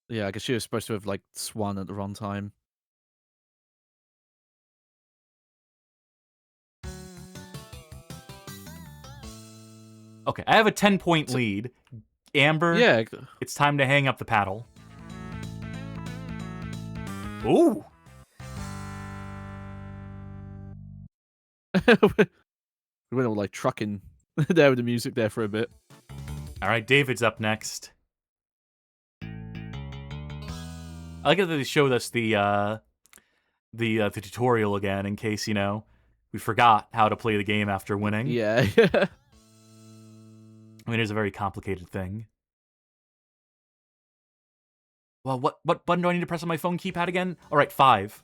Speaker 2: Yeah, I guess she was supposed to have like swung at the wrong time.
Speaker 1: Okay, I have a 10-point lead. Amber,
Speaker 2: Yeah.
Speaker 1: it's time to hang up the paddle. Ooh!
Speaker 2: We went all like trucking there with the music there for a bit.
Speaker 1: All right, David's up next. I like that they showed us the tutorial again in case, you know, we forgot how to play the game after winning.
Speaker 2: Yeah.
Speaker 1: I mean, it's a very complicated thing. Well, what button do I need to press on my phone keypad again? All right, 5.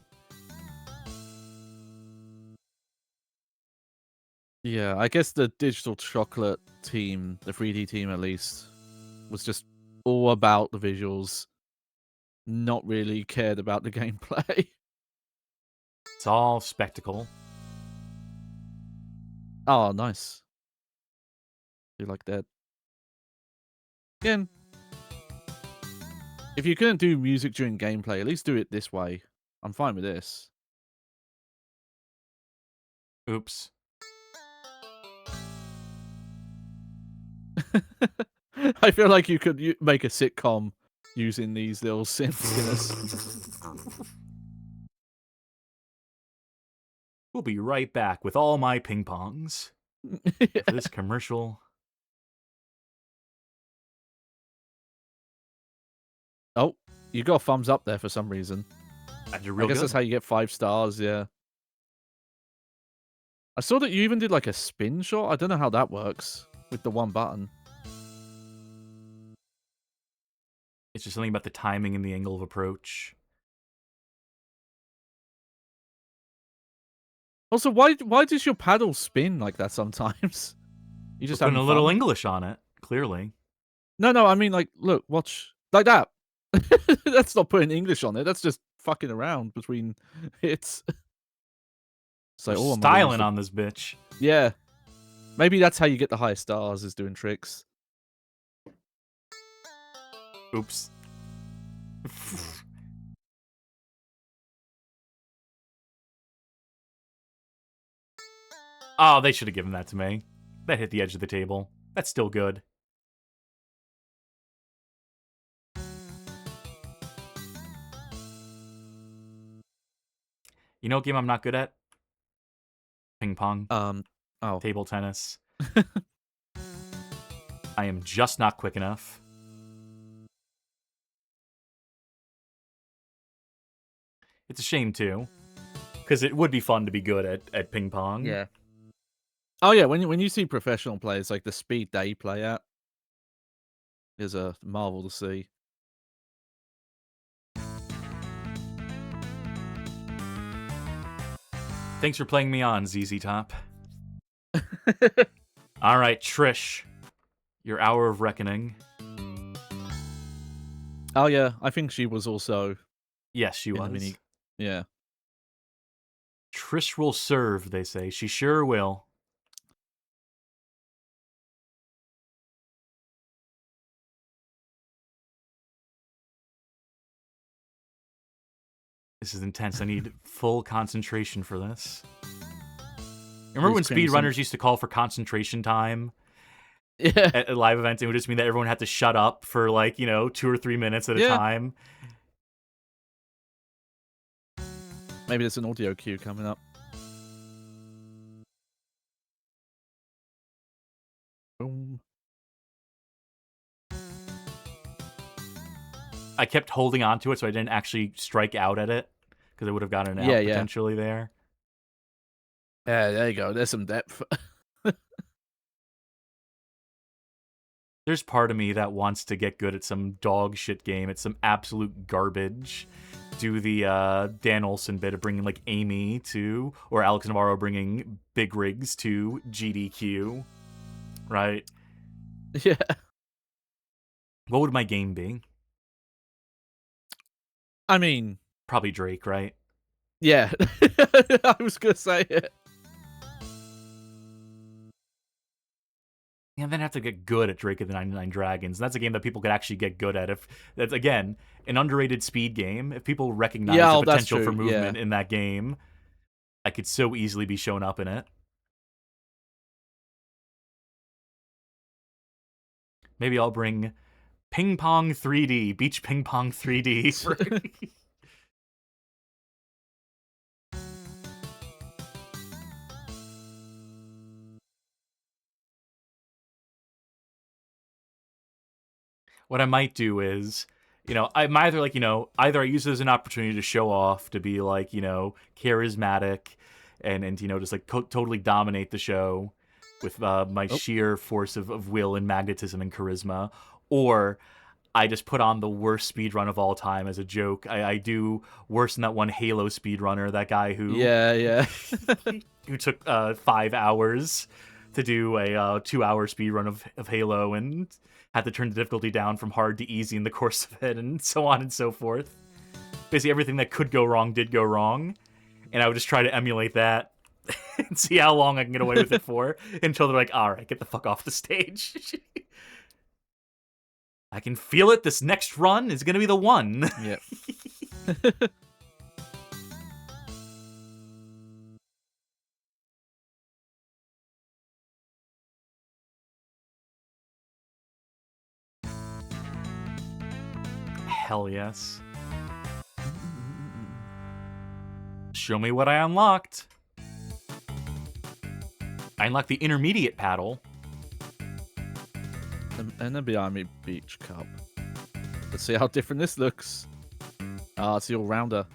Speaker 2: Yeah, I guess the Digital Chocolate team, the 3D team at least, was just all about the visuals, not really cared about the gameplay.
Speaker 1: It's all spectacle.
Speaker 2: Oh, nice. You like that. Again, if you couldn't do music during gameplay, at least do it this way. I'm fine with this.
Speaker 1: Oops.
Speaker 2: I feel like you could make a sitcom using these little synth skinners.
Speaker 1: We'll be right back with all my ping pongs for this commercial.
Speaker 2: Oh, you got a thumbs up there for some reason.
Speaker 1: That's real
Speaker 2: I guess
Speaker 1: good.
Speaker 2: that's how you get 5 stars, yeah. I saw that you even did like a spin shot. I don't know how that works with the one button.
Speaker 1: It's just something about the timing and the angle of approach.
Speaker 2: Also, why does your paddle spin like that sometimes? You just
Speaker 1: Putting
Speaker 2: having
Speaker 1: a little
Speaker 2: fun?
Speaker 1: English on it, clearly.
Speaker 2: No, I mean like, look, watch like that. That's not putting English on it. That's just fucking around between hits. So,
Speaker 1: We're
Speaker 2: I'm gonna use
Speaker 1: styling
Speaker 2: the-
Speaker 1: on this bitch.
Speaker 2: Yeah, maybe that's how you get the highest stars, is doing tricks.
Speaker 1: Oops. Oh, they should have given that to me. That hit the edge of the table. That's still good. You know what game I'm not good at? Ping pong.
Speaker 2: Oh.
Speaker 1: Table tennis. I am just not quick enough. It's a shame, too. Because it would be fun to be good at ping pong.
Speaker 2: Yeah. Oh yeah, when you see professional players, like the speed they play at is a marvel to see.
Speaker 1: Thanks for playing me on, ZZ Top. All right, Trish. Your hour of reckoning.
Speaker 2: Oh yeah, I think she was also
Speaker 1: Yes, she
Speaker 2: in
Speaker 1: was.
Speaker 2: the mini. Yeah.
Speaker 1: Trish will serve, they say. She sure will. This is intense. I need full concentration for this. Remember when speedrunners used to call for concentration time
Speaker 2: Yeah.
Speaker 1: at live events? It would just mean that everyone had to shut up for, like, 2 or 3 minutes at a time.
Speaker 2: Maybe there's an audio cue coming up. Boom.
Speaker 1: I kept holding on to it so I didn't actually strike out at it, because I would have gotten out potentially there.
Speaker 2: Yeah, there you go. There's some depth.
Speaker 1: There's part of me that wants to get good at some dog shit game. It's some absolute garbage. Do the Dan Olsen bit of bringing like Amy to, or Alex Navarro bringing Big Rigs to GDQ, right?
Speaker 2: Yeah.
Speaker 1: What would my game be?
Speaker 2: I mean,
Speaker 1: Probably Drake, right?
Speaker 2: yeah. I was gonna say it.
Speaker 1: Yeah, then I have to get good at Drake of the 99 Dragons. And that's a game that people could actually get good at. If that's again an underrated speed game, if people recognize
Speaker 2: Yeah,
Speaker 1: the
Speaker 2: that's
Speaker 1: potential for
Speaker 2: true,
Speaker 1: movement
Speaker 2: yeah.
Speaker 1: in that game, I could so easily be shown up in it. Maybe I'll bring Ping Pong 3D, Beach Ping Pong 3D. What I might do is, I'm either like, either I use it as an opportunity to show off, to be like, charismatic and just like totally dominate the show with my sheer force of will and magnetism and charisma, or I just put on the worst speedrun of all time as a joke. I do worse than that one Halo speedrunner, that guy who
Speaker 2: Yeah.
Speaker 1: who took 5 hours to do a 2-hour speedrun of Halo and had to turn the difficulty down from hard to easy in the course of it, and so on and so forth. Basically, everything that could go wrong did go wrong, and I would just try to emulate that and see how long I can get away with it for until they're like, all right, get the fuck off the stage. I can feel it. This next run is going to be the one.
Speaker 2: Yep.
Speaker 1: Hell yes. Show me what I unlocked. I unlocked the intermediate paddle.
Speaker 2: And the Miami Beach Cup. Let's see how different this looks. Ah, it's the all-rounder.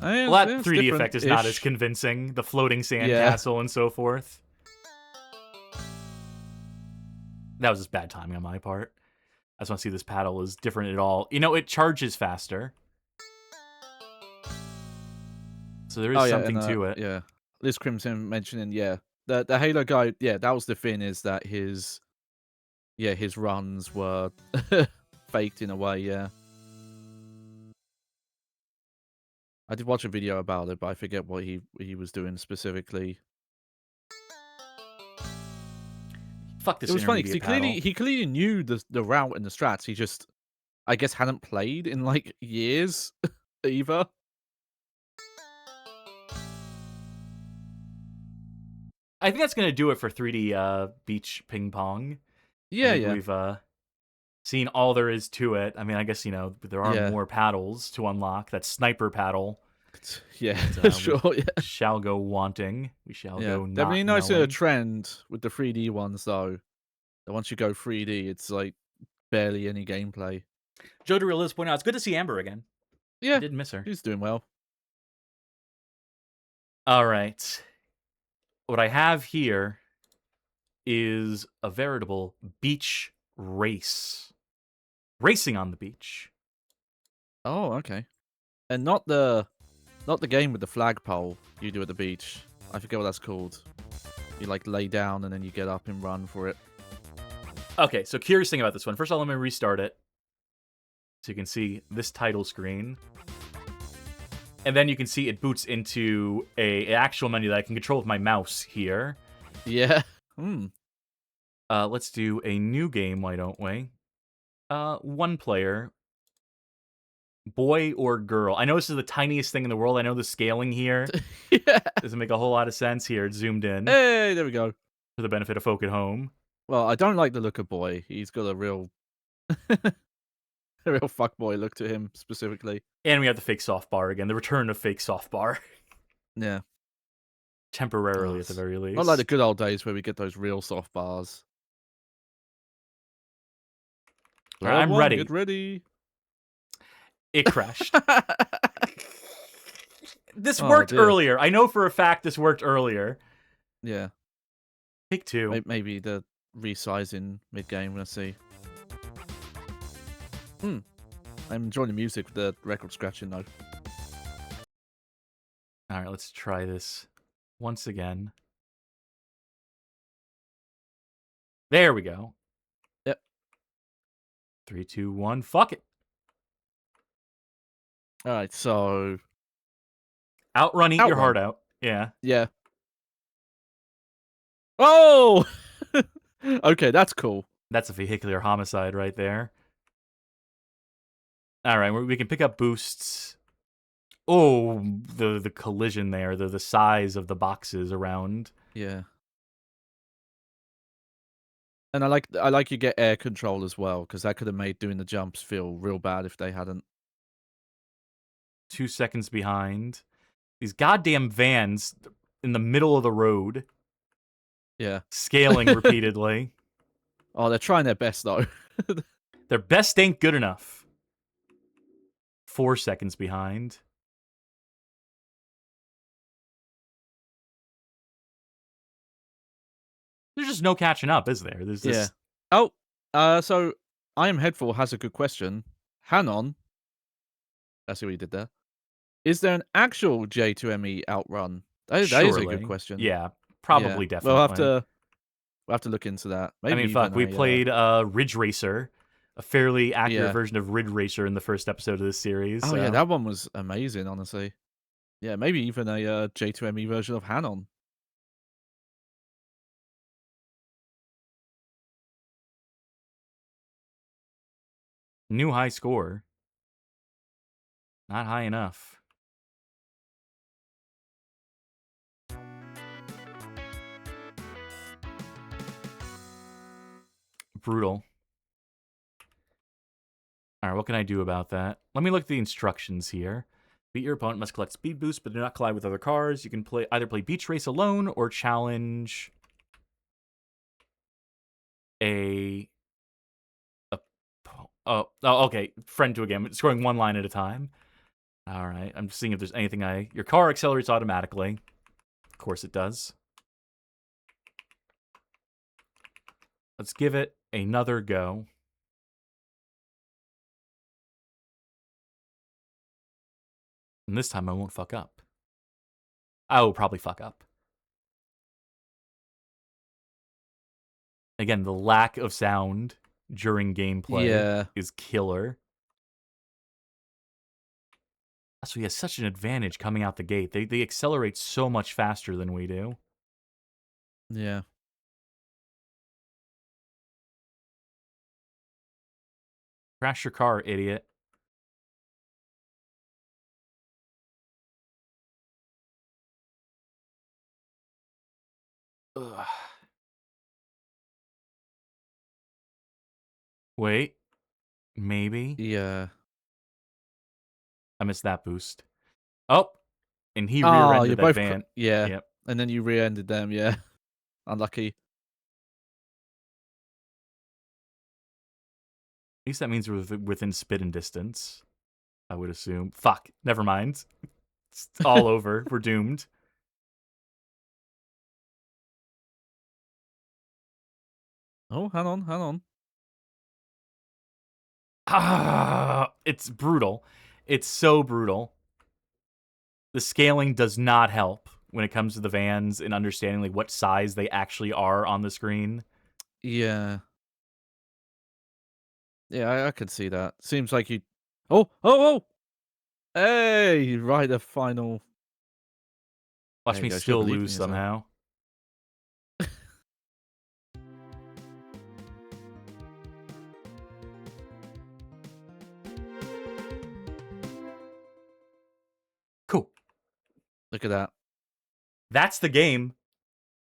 Speaker 1: Well, that 3D effect is not as convincing. The floating sandcastle and so forth. That was just bad timing on my part. I just want to see this paddle is different at all. It charges faster. So there is something to it.
Speaker 2: Yeah. Liz Crimson mentioning, the Halo guy, that was the thing, is that his runs were faked in a way, yeah. I did watch a video about it, but I forget what he was doing specifically.
Speaker 1: Fuck this.
Speaker 2: It was funny because he clearly knew the route and the strats. He just, I guess, hadn't played in like years either.
Speaker 1: I think that's gonna do it for 3D beach ping pong.
Speaker 2: Yeah.
Speaker 1: We've seen all there is to it. I mean, I guess there are more paddles to unlock. That sniper paddle.
Speaker 2: Yeah,
Speaker 1: And,
Speaker 2: sure. Yeah,
Speaker 1: shall go wanting. We shall go not
Speaker 2: definitely noticing a
Speaker 1: knowing.
Speaker 2: trend with the 3D ones though. That once you go 3D, it's like barely any gameplay.
Speaker 1: Joe DeReal is pointing out it's good to see Amber again.
Speaker 2: Yeah,
Speaker 1: I did miss her.
Speaker 2: She's doing well.
Speaker 1: All right. What I have here is a veritable beach race. Racing on the beach.
Speaker 2: Oh, okay. And not the game with the flagpole you do at the beach. I forget what that's called. You like lay down and then you get up and run for it.
Speaker 1: Okay, so curious thing about this one. First of all, let me restart it. So you can see this title screen. And then you can see it boots into an actual menu that I can control with my mouse here.
Speaker 2: Yeah.
Speaker 1: Let's do a new game, why don't we? One player. Boy or girl. I know this is the tiniest thing in the world. I know the scaling here
Speaker 2: Yeah.
Speaker 1: doesn't make a whole lot of sense here. It's zoomed in
Speaker 2: Hey, there we go.
Speaker 1: for the benefit of folk at home.
Speaker 2: Well, I don't like the look of Boy. He's got a real a real fuckboy look to him specifically.
Speaker 1: And we have the fake soft bar again. The return of fake soft bar.
Speaker 2: Yeah.
Speaker 1: Temporarily, at the very least.
Speaker 2: Not like the good old days where we get those real soft bars.
Speaker 1: All right, I'm ready.
Speaker 2: Get ready.
Speaker 1: It crashed. This worked earlier. I know for a fact this worked earlier.
Speaker 2: Yeah.
Speaker 1: Take 2.
Speaker 2: Maybe the resizing mid-game, let's see. I'm enjoying the music with the record scratching, though.
Speaker 1: All right, let's try this once again. There we go.
Speaker 2: Yep.
Speaker 1: 3, 2, 1. Fuck it.
Speaker 2: Alright, so...
Speaker 1: Outrun, eat your
Speaker 2: Outrun.
Speaker 1: heart out. Yeah.
Speaker 2: Yeah. Oh! Okay, that's cool.
Speaker 1: That's a vehicular homicide right there. All right, we can pick up boosts. Oh, the collision there, the size of the boxes around.
Speaker 2: Yeah. And I like you get air control as well, because that could have made doing the jumps feel real bad if they hadn't.
Speaker 1: 2 seconds behind. These goddamn vans in the middle of the road,
Speaker 2: Yeah.
Speaker 1: scaling repeatedly.
Speaker 2: Oh, they're trying their best, though.
Speaker 1: Their best ain't good enough. 4 seconds behind. There's just no catching up, is there? There's this...
Speaker 2: Yeah. Oh, so I Am Headful has a good question. Hanon, I see what you did there. Is there an actual J2ME outrun? That is a
Speaker 1: Surely.
Speaker 2: good question.
Speaker 1: Yeah, probably,
Speaker 2: Yeah.
Speaker 1: definitely.
Speaker 2: We'll have to look into that. Maybe
Speaker 1: I mean, fuck, we played Ridge Racer, a fairly accurate version of Ridge Racer in the first episode of this series.
Speaker 2: Oh
Speaker 1: so.
Speaker 2: yeah, that one was amazing, honestly. Yeah, maybe even a J2ME version of Hanon.
Speaker 1: New high score. Not high enough. Brutal. All right, what can I do about that? Let me look at the instructions here. Beat your opponent must collect speed boosts, but do not collide with other cars. You can either play Beach Race alone or challenge okay. Friend to a game. It's scoring 1 line at a time. All right. I'm just seeing if there's anything Your car accelerates automatically. Of course it does. Let's give it another go. And this time I won't fuck up. I will probably fuck up. Again, the lack of sound during gameplay is killer. So he has such an advantage coming out the gate. They accelerate so much faster than we do.
Speaker 2: Yeah.
Speaker 1: Crash your car, idiot. Ugh. Wait. Maybe?
Speaker 2: Yeah.
Speaker 1: I missed that boost. Oh! And he rear-ended that van.
Speaker 2: Yeah.
Speaker 1: Yep.
Speaker 2: And then you rear-ended them, yeah. Unlucky.
Speaker 1: At least that means we're within spitting distance. I would assume. Fuck. Never mind. It's all over. We're doomed.
Speaker 2: Oh, hang on.
Speaker 1: Ah, it's brutal. It's so brutal. The scaling does not help when it comes to the vans and understanding like what size they actually are on the screen.
Speaker 2: Yeah. Yeah, I could see that. Seems like you... Oh! Hey! Right, the final...
Speaker 1: Watch me still lose somehow. Cool.
Speaker 2: Look at that.
Speaker 1: That's the game.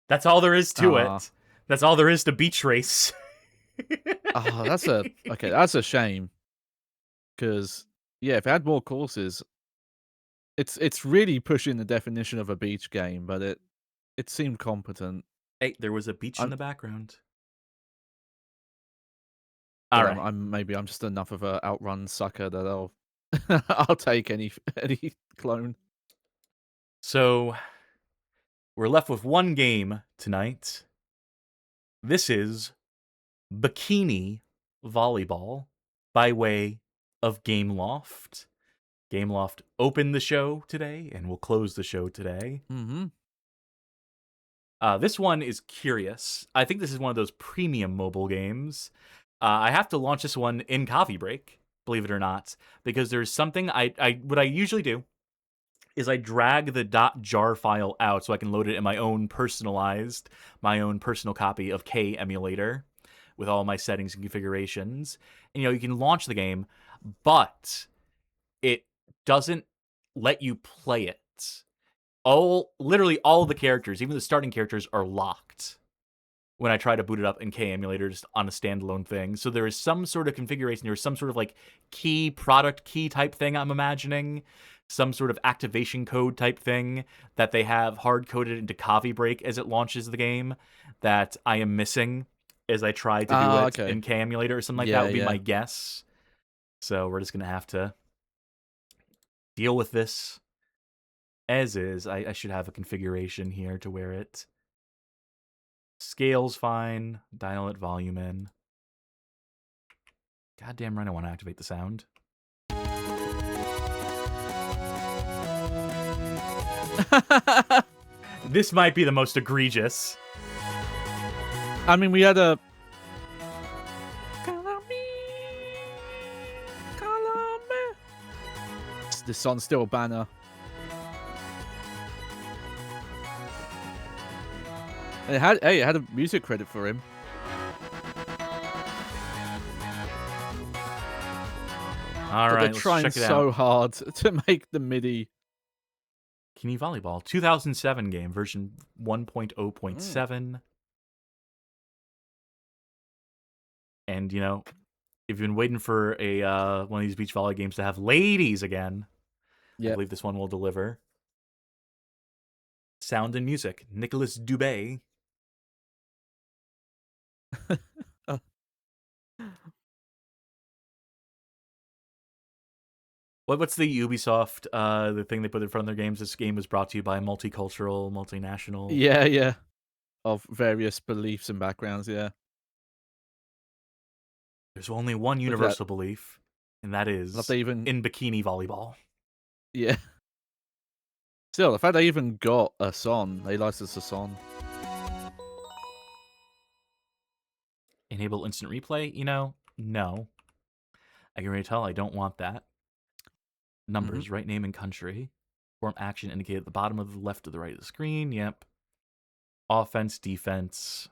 Speaker 1: That's all there is to it. That's all there is to Beach Race.
Speaker 2: Oh, that's a shame. Because yeah, if it had more courses, it's really pushing the definition of a beach game, but it seemed competent.
Speaker 1: Hey, there was a beach in the background. All right.
Speaker 2: Maybe I'm just enough of a outrun sucker that I'll take any clone.
Speaker 1: So we're left with one game tonight. This is Bikini Volleyball by way of Gameloft. Gameloft opened the show today and will close the show today.
Speaker 2: Mm-hmm.
Speaker 1: This one is curious. I think this is one of those premium mobile games. I have to launch this one in coffee break, believe it or not, because there's something what I usually do is I drag the .jar file out so I can load it in my own personal copy of K emulator with all my settings and configurations. And, you can launch the game, but it doesn't let you play it. Literally all of the characters, even the starting characters, are locked when I try to boot it up in K emulator just on a standalone thing. So there is some sort of configuration, there's some sort of like product key type thing I'm imagining, some sort of activation code type thing that they have hard coded into coffee break as it launches the game that I am missing as I try to do it in K emulator or something like that would be my guess. So we're just gonna have to deal with this as is. I should have a configuration here to where it scales fine, dial it volume in. Goddamn right I want to activate the sound. This might be the most egregious.
Speaker 2: I mean, we had a... This song's still a banner. It had a music credit for him.
Speaker 1: All
Speaker 2: but
Speaker 1: right,
Speaker 2: they're trying so hard to make the MIDI.
Speaker 1: Bikini Volleyball, 2007 game, version 1.0.7. And, if you've been waiting for a one of these beach volley games to have ladies again, I believe this one will deliver. Sound and music, Nicholas Dubé. What's the Ubisoft, the thing they put in front of their games? This game was brought to you by a multicultural, multinational.
Speaker 2: Yeah. Of various beliefs and backgrounds, yeah.
Speaker 1: There's only one universal belief, and that is in bikini volleyball.
Speaker 2: Yeah. Still, the fact they even got a song, they licensed a song.
Speaker 1: Enable instant replay? No. I can already tell I don't want that. Numbers, right name and country. Form action indicated at the bottom of the left to the right of the screen. Yep. Offense, defense.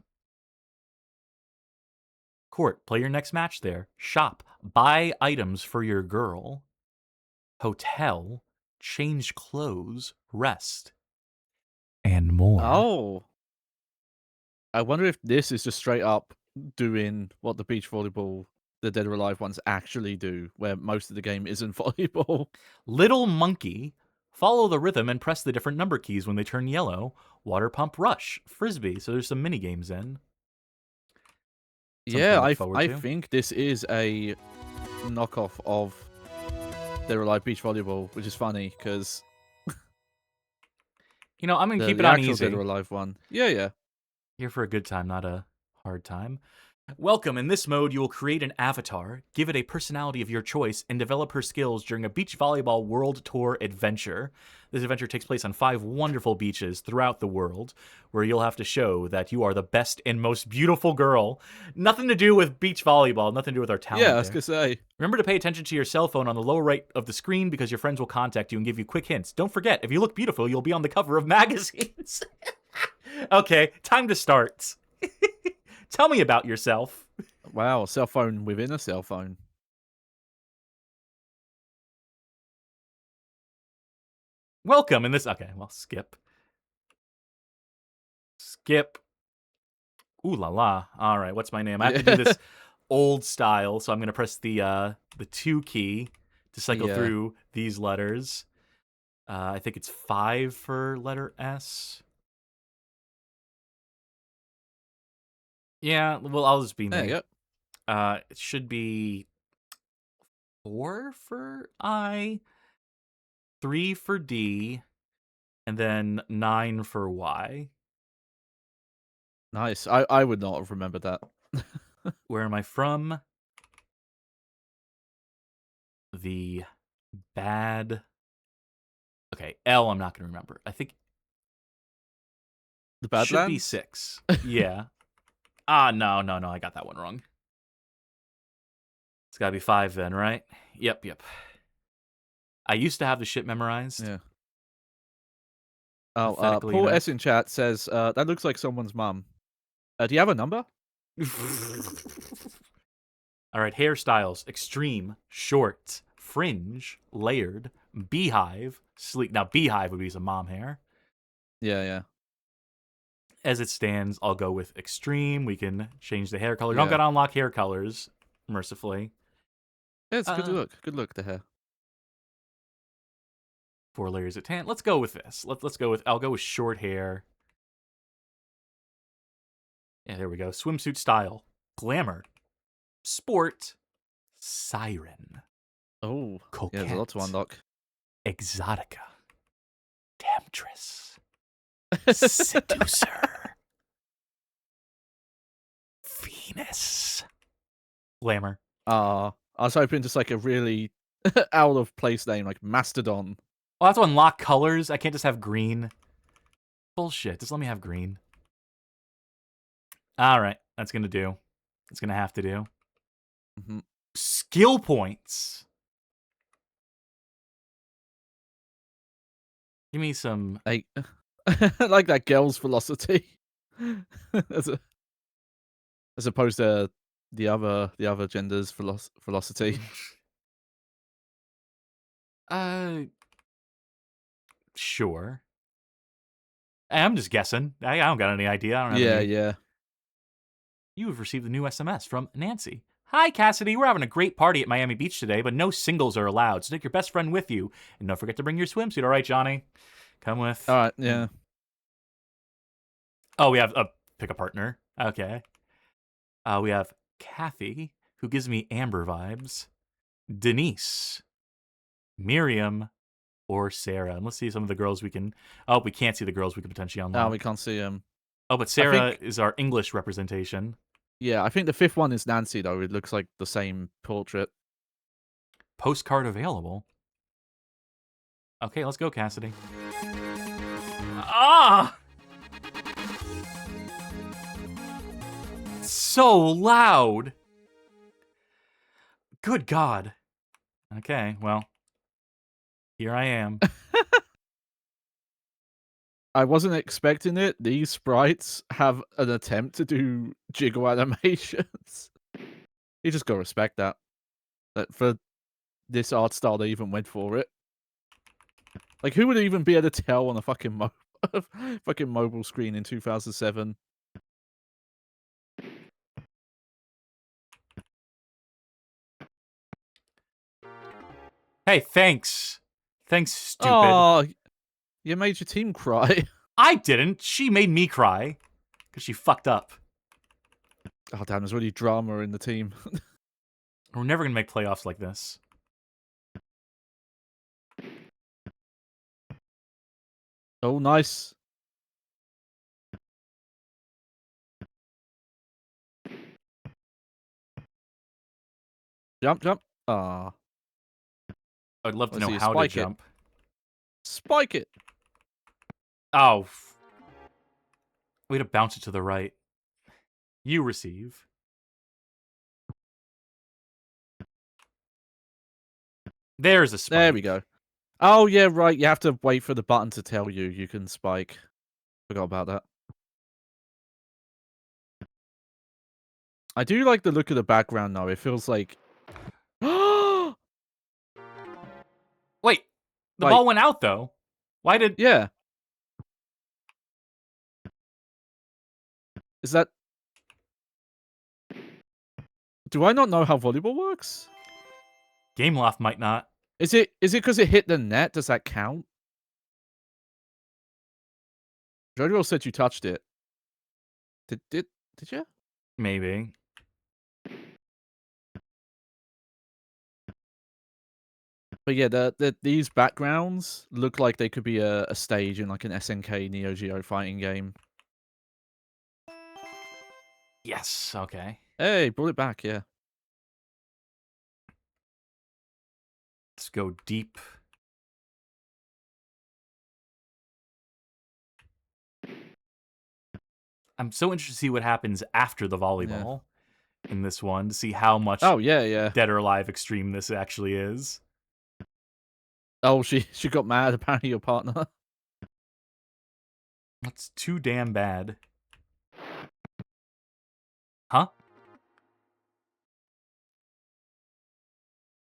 Speaker 1: Court, play your next match there. Shop, buy items for your girl. Hotel, change clothes, rest. And more.
Speaker 2: Oh. I wonder if this is just straight up doing what the beach volleyball, the Dead or Alive ones actually do, where most of the game isn't volleyball.
Speaker 1: Little monkey, follow the rhythm and press the different number keys when they turn yellow. Water pump, rush, frisbee. So there's some mini games in.
Speaker 2: Yeah, I think this is a knockoff of Dead or Alive beach volleyball, which is funny because
Speaker 1: I'm gonna keep it on easy.
Speaker 2: Dead or Alive one. Yeah.
Speaker 1: Here for a good time, not a hard time. Welcome. In this mode, you will create an avatar, give it a personality of your choice, and develop her skills during a beach volleyball world tour adventure. This adventure takes place on 5 wonderful beaches throughout the world, where you'll have to show that you are the best and most beautiful girl. Nothing to do with beach volleyball, nothing to do with our talent.
Speaker 2: Yeah, I was going to say.
Speaker 1: Remember to pay attention to your cell phone on the lower right of the screen because your friends will contact you and give you quick hints. Don't forget, if you look beautiful, you'll be on the cover of magazines. Okay, time to start. Tell me about yourself.
Speaker 2: Wow, a cell phone within a cell phone.
Speaker 1: Welcome in this... Okay, well, skip. Ooh la la. All right, what's my name? I have to do this old style, so I'm going to press the 2 key to cycle through these letters. I think it's 5 for letter S. Yeah, well, I'll just be me.
Speaker 2: Yep.
Speaker 1: It should be 4 for I, 3 for D, and then 9 for Y.
Speaker 2: Nice. I would not have remembered that.
Speaker 1: Where am I from? The bad. Okay, L. I'm not gonna remember. I think
Speaker 2: The
Speaker 1: should be
Speaker 2: Badlands?
Speaker 1: 6. Yeah. No. I got that one wrong. It's gotta be 5 then, right? Yep. I used to have the shit memorized.
Speaker 2: Yeah. Oh,
Speaker 1: Pathetically
Speaker 2: Paul
Speaker 1: enough.
Speaker 2: S in chat says, that looks like someone's mum. Do you have a number?
Speaker 1: All right, hairstyles: extreme, short, fringe, layered, beehive, sleek. Now, beehive would be some mom hair.
Speaker 2: Yeah.
Speaker 1: As it stands, I'll go with extreme. We can change the hair color. Don't
Speaker 2: Yeah.
Speaker 1: gotta unlock hair colors, mercifully.
Speaker 2: Yeah, it's a good
Speaker 1: Uh,
Speaker 2: look. Good look, the hair.
Speaker 1: 4 layers of tan. Let's go with this. Let's go with. I'll go with short hair. Yeah, there we go. Swimsuit style, glamour, sport, siren,
Speaker 2: Oh, yeah,
Speaker 1: coquette,
Speaker 2: there's a lot to unlock.
Speaker 1: exotica, temptress, seducer, Venus, glamour.
Speaker 2: I was hoping just like a really out of place name, like Mastodon.
Speaker 1: I'll have to unlock colors. I can't just have green. Bullshit. Just let me have green. All right. That's going to do. It's going to have to do.
Speaker 2: Mm-hmm.
Speaker 1: Skill points. Give me some.
Speaker 2: I like that girl's velocity. as opposed to the other gender's velocity.
Speaker 1: Sure. I'm just guessing. I don't got any idea. I don't have any.
Speaker 2: Yeah.
Speaker 1: You have received a new SMS from Nancy. Hi, Cassidy. We're having a great party at Miami Beach today, but no singles are allowed. So take your best friend with you. And don't forget to bring your swimsuit. All right, Johnny? Come with.
Speaker 2: All right, yeah.
Speaker 1: Oh, we have a pick a partner. Okay. We have Kathy, who gives me Amber vibes. Denise. Miriam. Or Sarah. And let's see some of the girls we can. Oh, we can't see the girls we could potentially unlock.
Speaker 2: No, we can't see him.
Speaker 1: Oh, but Sarah is our English representation.
Speaker 2: Yeah, I think the 5th one is Nancy, though. It looks like the same portrait.
Speaker 1: Postcard available. Okay, let's go, Cassidy. Ah! So loud. Good God. Okay, well, here I am.
Speaker 2: I wasn't expecting it. These sprites have an attempt to do jiggle animations. You just gotta respect that. That for this art style, they even went for it. Like, who would even be able to tell on a fucking fucking mobile screen in 2007?
Speaker 1: Hey, thanks. Thanks, stupid.
Speaker 2: Oh, you made your team cry.
Speaker 1: I didn't. She made me cry. Because she fucked up.
Speaker 2: Oh, damn, there's really drama in the team.
Speaker 1: We're never going to make playoffs like this.
Speaker 2: Oh, nice. Jump. Ah.
Speaker 1: I'd love to
Speaker 2: Let's
Speaker 1: know
Speaker 2: see,
Speaker 1: how to
Speaker 2: spike it.
Speaker 1: jump.
Speaker 2: Spike it.
Speaker 1: Oh. Way to bounce it to the right. You receive. There's a spike.
Speaker 2: There we go. Oh, yeah, right. You have to wait for the button to tell you can spike. Forgot about that. I do like the look of the background, though. It feels like...
Speaker 1: Wait. The
Speaker 2: Like-
Speaker 1: ball went out, though. Why did...
Speaker 2: Yeah. Is that... Do I not know how volleyball works?
Speaker 1: Gameloft might not.
Speaker 2: Is it because it hit the net? Does that count? Jojo said you touched it. Did you?
Speaker 1: Maybe.
Speaker 2: But yeah, these backgrounds look like they could be a stage in like an SNK Neo Geo fighting game.
Speaker 1: Yes. Okay.
Speaker 2: Hey, brought it back, yeah.
Speaker 1: Let's go deep. I'm so interested to see what happens after the volleyball in this one, to see how much
Speaker 2: Oh, yeah.
Speaker 1: Dead or Alive Extreme this actually is.
Speaker 2: Oh, she got mad, apparently, your partner.
Speaker 1: That's too damn bad. Huh?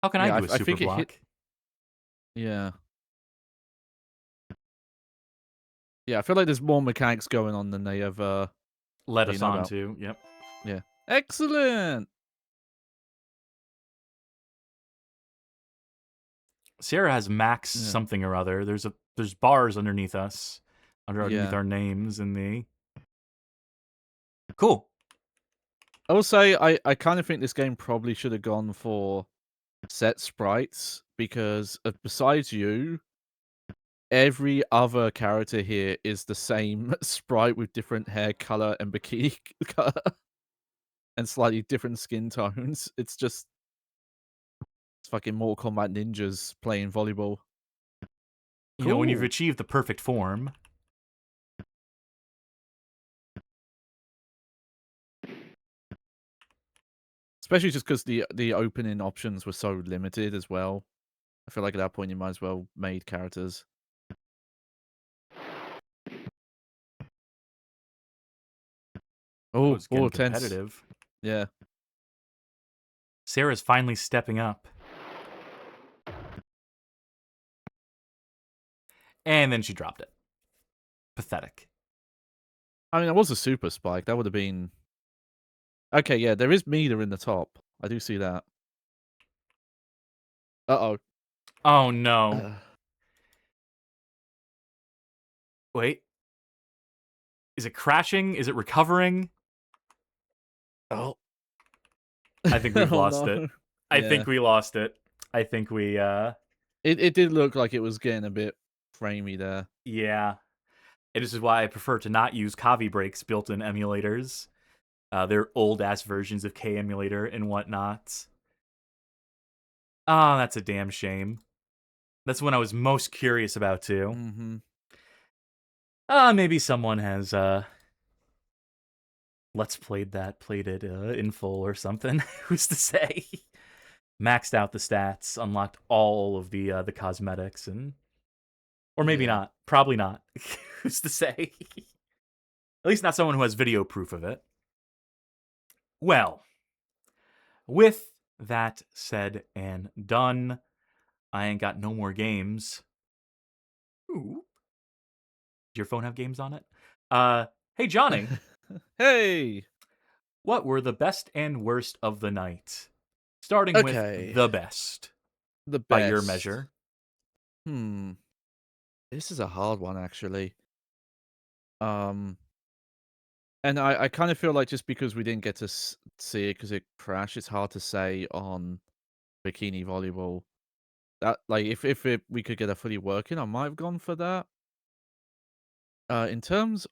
Speaker 1: How can I
Speaker 2: Yeah,
Speaker 1: do a
Speaker 2: I
Speaker 1: super
Speaker 2: think it hit...
Speaker 1: block?
Speaker 2: Yeah. Yeah, I feel like there's more mechanics going on than they have
Speaker 1: Let
Speaker 2: let
Speaker 1: us
Speaker 2: you know
Speaker 1: on
Speaker 2: about.
Speaker 1: to. Yep.
Speaker 2: Yeah. Excellent!
Speaker 1: Sarah has max
Speaker 2: Yeah.
Speaker 1: something or other. There's bars underneath us, underneath
Speaker 2: Yeah.
Speaker 1: our names in the. Cool.
Speaker 2: I will say, I kind of think this game probably should have gone for set sprites, because besides you, every other character here is the same sprite with different hair color and bikini color and slightly different skin tones. It's fucking Mortal Kombat ninjas playing volleyball.
Speaker 1: You know, when you've
Speaker 2: Cool.
Speaker 1: achieved the perfect form.
Speaker 2: Especially just because the opening options were so limited as well. I feel like at that point you might as well made characters.
Speaker 1: Oh,
Speaker 2: Oh,
Speaker 1: it's getting
Speaker 2: tense.
Speaker 1: competitive.
Speaker 2: Yeah.
Speaker 1: Sarah's finally stepping up. And then she dropped it. Pathetic.
Speaker 2: I mean, it was a super spike. That would have been... Okay, yeah, there is meter in the top. I do see that. Uh-oh.
Speaker 1: Oh no.
Speaker 4: Uh,
Speaker 1: Wait. Is it crashing? Is it recovering?
Speaker 2: Oh.
Speaker 1: I think we've
Speaker 2: Oh,
Speaker 1: lost
Speaker 2: no.
Speaker 1: it. I
Speaker 2: Yeah.
Speaker 1: think we lost it. I think we
Speaker 2: It did look like it was getting a bit framey there.
Speaker 1: yeah. And this is why I prefer to not use Kavi breaks built in emulators. They're old ass versions of K emulator and whatnot. Oh, that's a damn shame. That's one I was most curious about too.
Speaker 2: Mm-hmm.
Speaker 1: Maybe someone has let's played it in full or something. Who's to say? Maxed out the stats, unlocked all of the cosmetics, and or maybe
Speaker 2: Yeah.
Speaker 1: not. Probably not. Who's to say? At least not someone who has video proof of it. Well, with that said and done, I ain't got no more games. Ooh. Does your phone have games on it? Hey Johnny,
Speaker 2: Hey!
Speaker 1: what were the best and worst of the night? Starting with
Speaker 2: Okay.
Speaker 1: the best,
Speaker 2: The best.
Speaker 1: by your measure.
Speaker 2: This is a hard one, actually. And I kind of feel like just because we didn't get to see it because it crashed, it's hard to say on Bikini Volleyball. That, like, if we could get a fully working, I might have gone for that. In terms,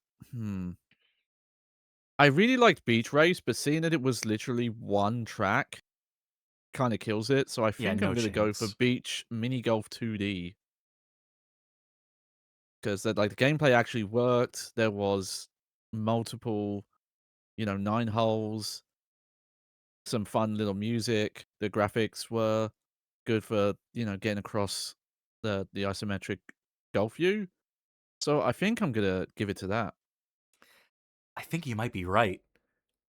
Speaker 2: I really liked Beach Race, but seeing that it was literally one track kind of kills it. So I
Speaker 1: Yeah,
Speaker 2: think
Speaker 1: no
Speaker 2: I'm gonna go for
Speaker 1: chance.
Speaker 2: Beach Mini Golf 2D. Because the gameplay actually worked. There was multiple, 9 holes, some fun little music. The graphics were good for, getting across the isometric golf view. So I think I'm gonna give it to that.
Speaker 1: I think you might be right.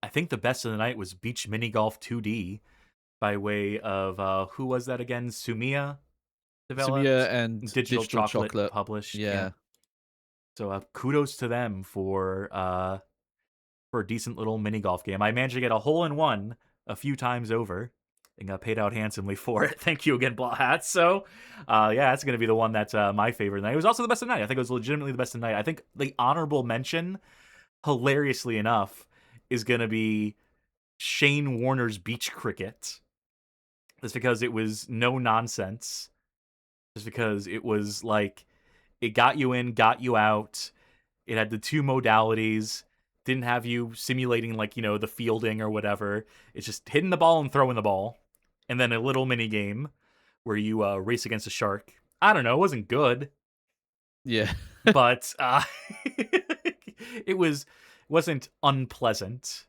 Speaker 1: I think the best of the night was Beach Mini Golf 2D by way of who was that again? Sumiya developed,
Speaker 2: Sumiya and
Speaker 1: Digital
Speaker 2: Digital
Speaker 1: Chocolate
Speaker 2: Chocolate.
Speaker 1: published.
Speaker 2: Yeah.
Speaker 1: So kudos to them for a decent little mini golf game. I managed to get a hole in one a few times over and got paid out handsomely for it. Thank you again, Blah Hat. So, yeah, that's going to be the one that's my favorite night. It was also the best of the night. I think it was legitimately the best of the night. I think the honorable mention, hilariously enough, is going to be Shane Warner's Beach Cricket. Just because it was no nonsense. Just because it was like, it got you in, got you out. It had the two modalities. Didn't have you simulating, like, the fielding or whatever. It's just hitting the ball and throwing the ball. And then a little mini game where you race against a shark. I don't know. It wasn't good.
Speaker 2: Yeah.
Speaker 1: But it wasn't unpleasant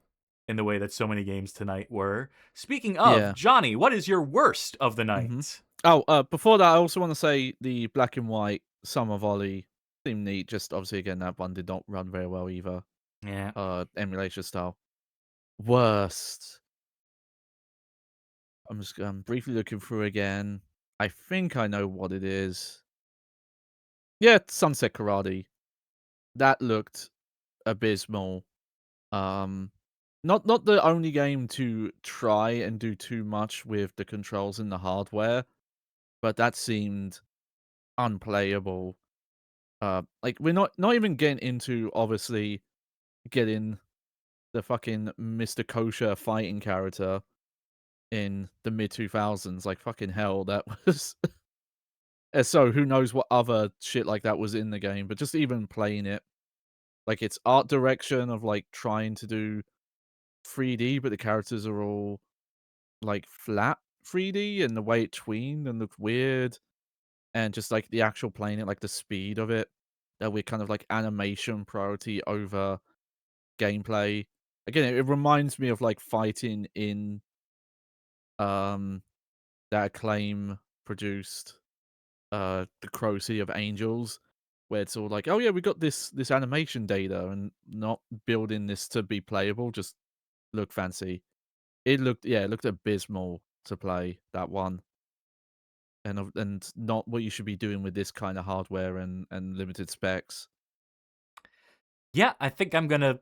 Speaker 1: in the way that so many games tonight were. Speaking of,
Speaker 2: Yeah.
Speaker 1: Johnny, what is your worst of the night?
Speaker 2: Oh, before that, I also want to say the black and white summer volley seemed neat. Just obviously, again, that one did not run very well either.
Speaker 1: Yeah.
Speaker 2: Emulation style. Worst. I'm briefly looking through again. I think I know what it is. Yeah, Sunset Karate. That looked abysmal. Not the only game to try and do too much with the controls and the hardware, but that seemed unplayable. Like we're not even getting into obviously getting the fucking Mr. Kosher fighting character in the mid 2000s. Like fucking hell, that was. And so who knows what other shit like that was in the game, but just even playing it, like its art direction of like trying to do 3D, but the characters are all like flat 3D, and the way it tweened and looked weird, and just like the actual playing it, like the speed of it, that we're kind of like animation priority over gameplay. Again, it reminds me of like fighting in that Acclaim produced the Crow City of Angels, where it's all like, oh yeah, we got this animation data and not building this to be playable, just look fancy. It looked abysmal to play, that one. And not what you should be doing with this kind of hardware and limited specs.
Speaker 1: Yeah, I think I'm going to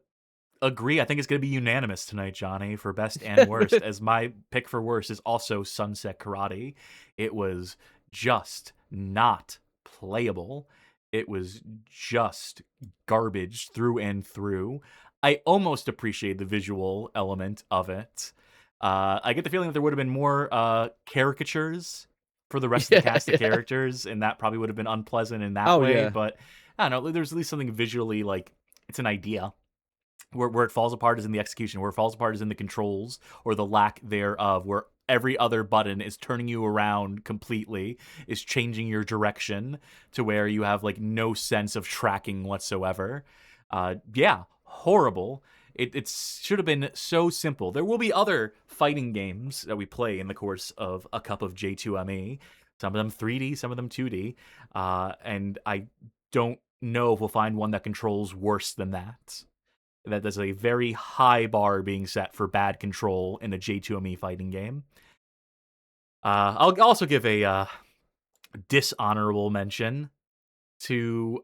Speaker 1: agree. I think it's going to be unanimous tonight, Johnny, for best and worst, as my pick for worst is also Sunset Karate. It was just not playable. It was just garbage through and through. I almost appreciate the visual element of it. I get the feeling that there would have been more caricatures for the rest of the cast of characters, and that probably would have been unpleasant in that way.
Speaker 2: Yeah.
Speaker 1: But I don't know. There's at least something visually, like, it's an idea. Where it falls apart is in the execution. Where it falls apart is in the controls or the lack thereof. Where every other button is turning you around completely, is changing your direction to where you have like no sense of tracking whatsoever. Yeah, horrible. It should have been so simple. There will be other fighting games that we play in the course of a Cup of J2ME. Some of them 3D, some of them 2D. And I don't know if we'll find one that controls worse than that. That there's a very high bar being set for bad control in a J2ME fighting game. I'll also give a dishonorable mention to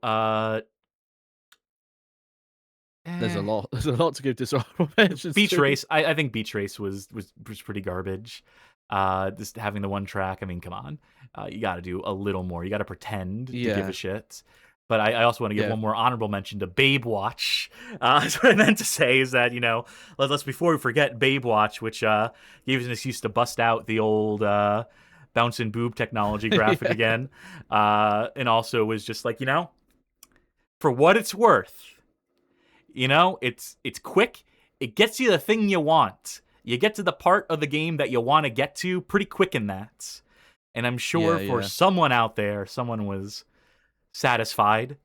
Speaker 2: There's a lot to give dishonorable mentions
Speaker 1: Beach
Speaker 2: to.
Speaker 1: Race. I think Beach Race was pretty garbage. Just having the one track. I mean, come on. You got to do a little more. You got to pretend to give a shit. But I also want to give one more honorable mention to Baywatch. That's what I meant to say is that, let's before we forget Baywatch, which gave us an excuse to bust out the old bouncing boob technology graphic again. And also was just like, for what it's worth, it's quick. It gets you the thing you want. You get to the part of the game that you want to get to pretty quick in that. And I'm sure for someone out there, someone was satisfied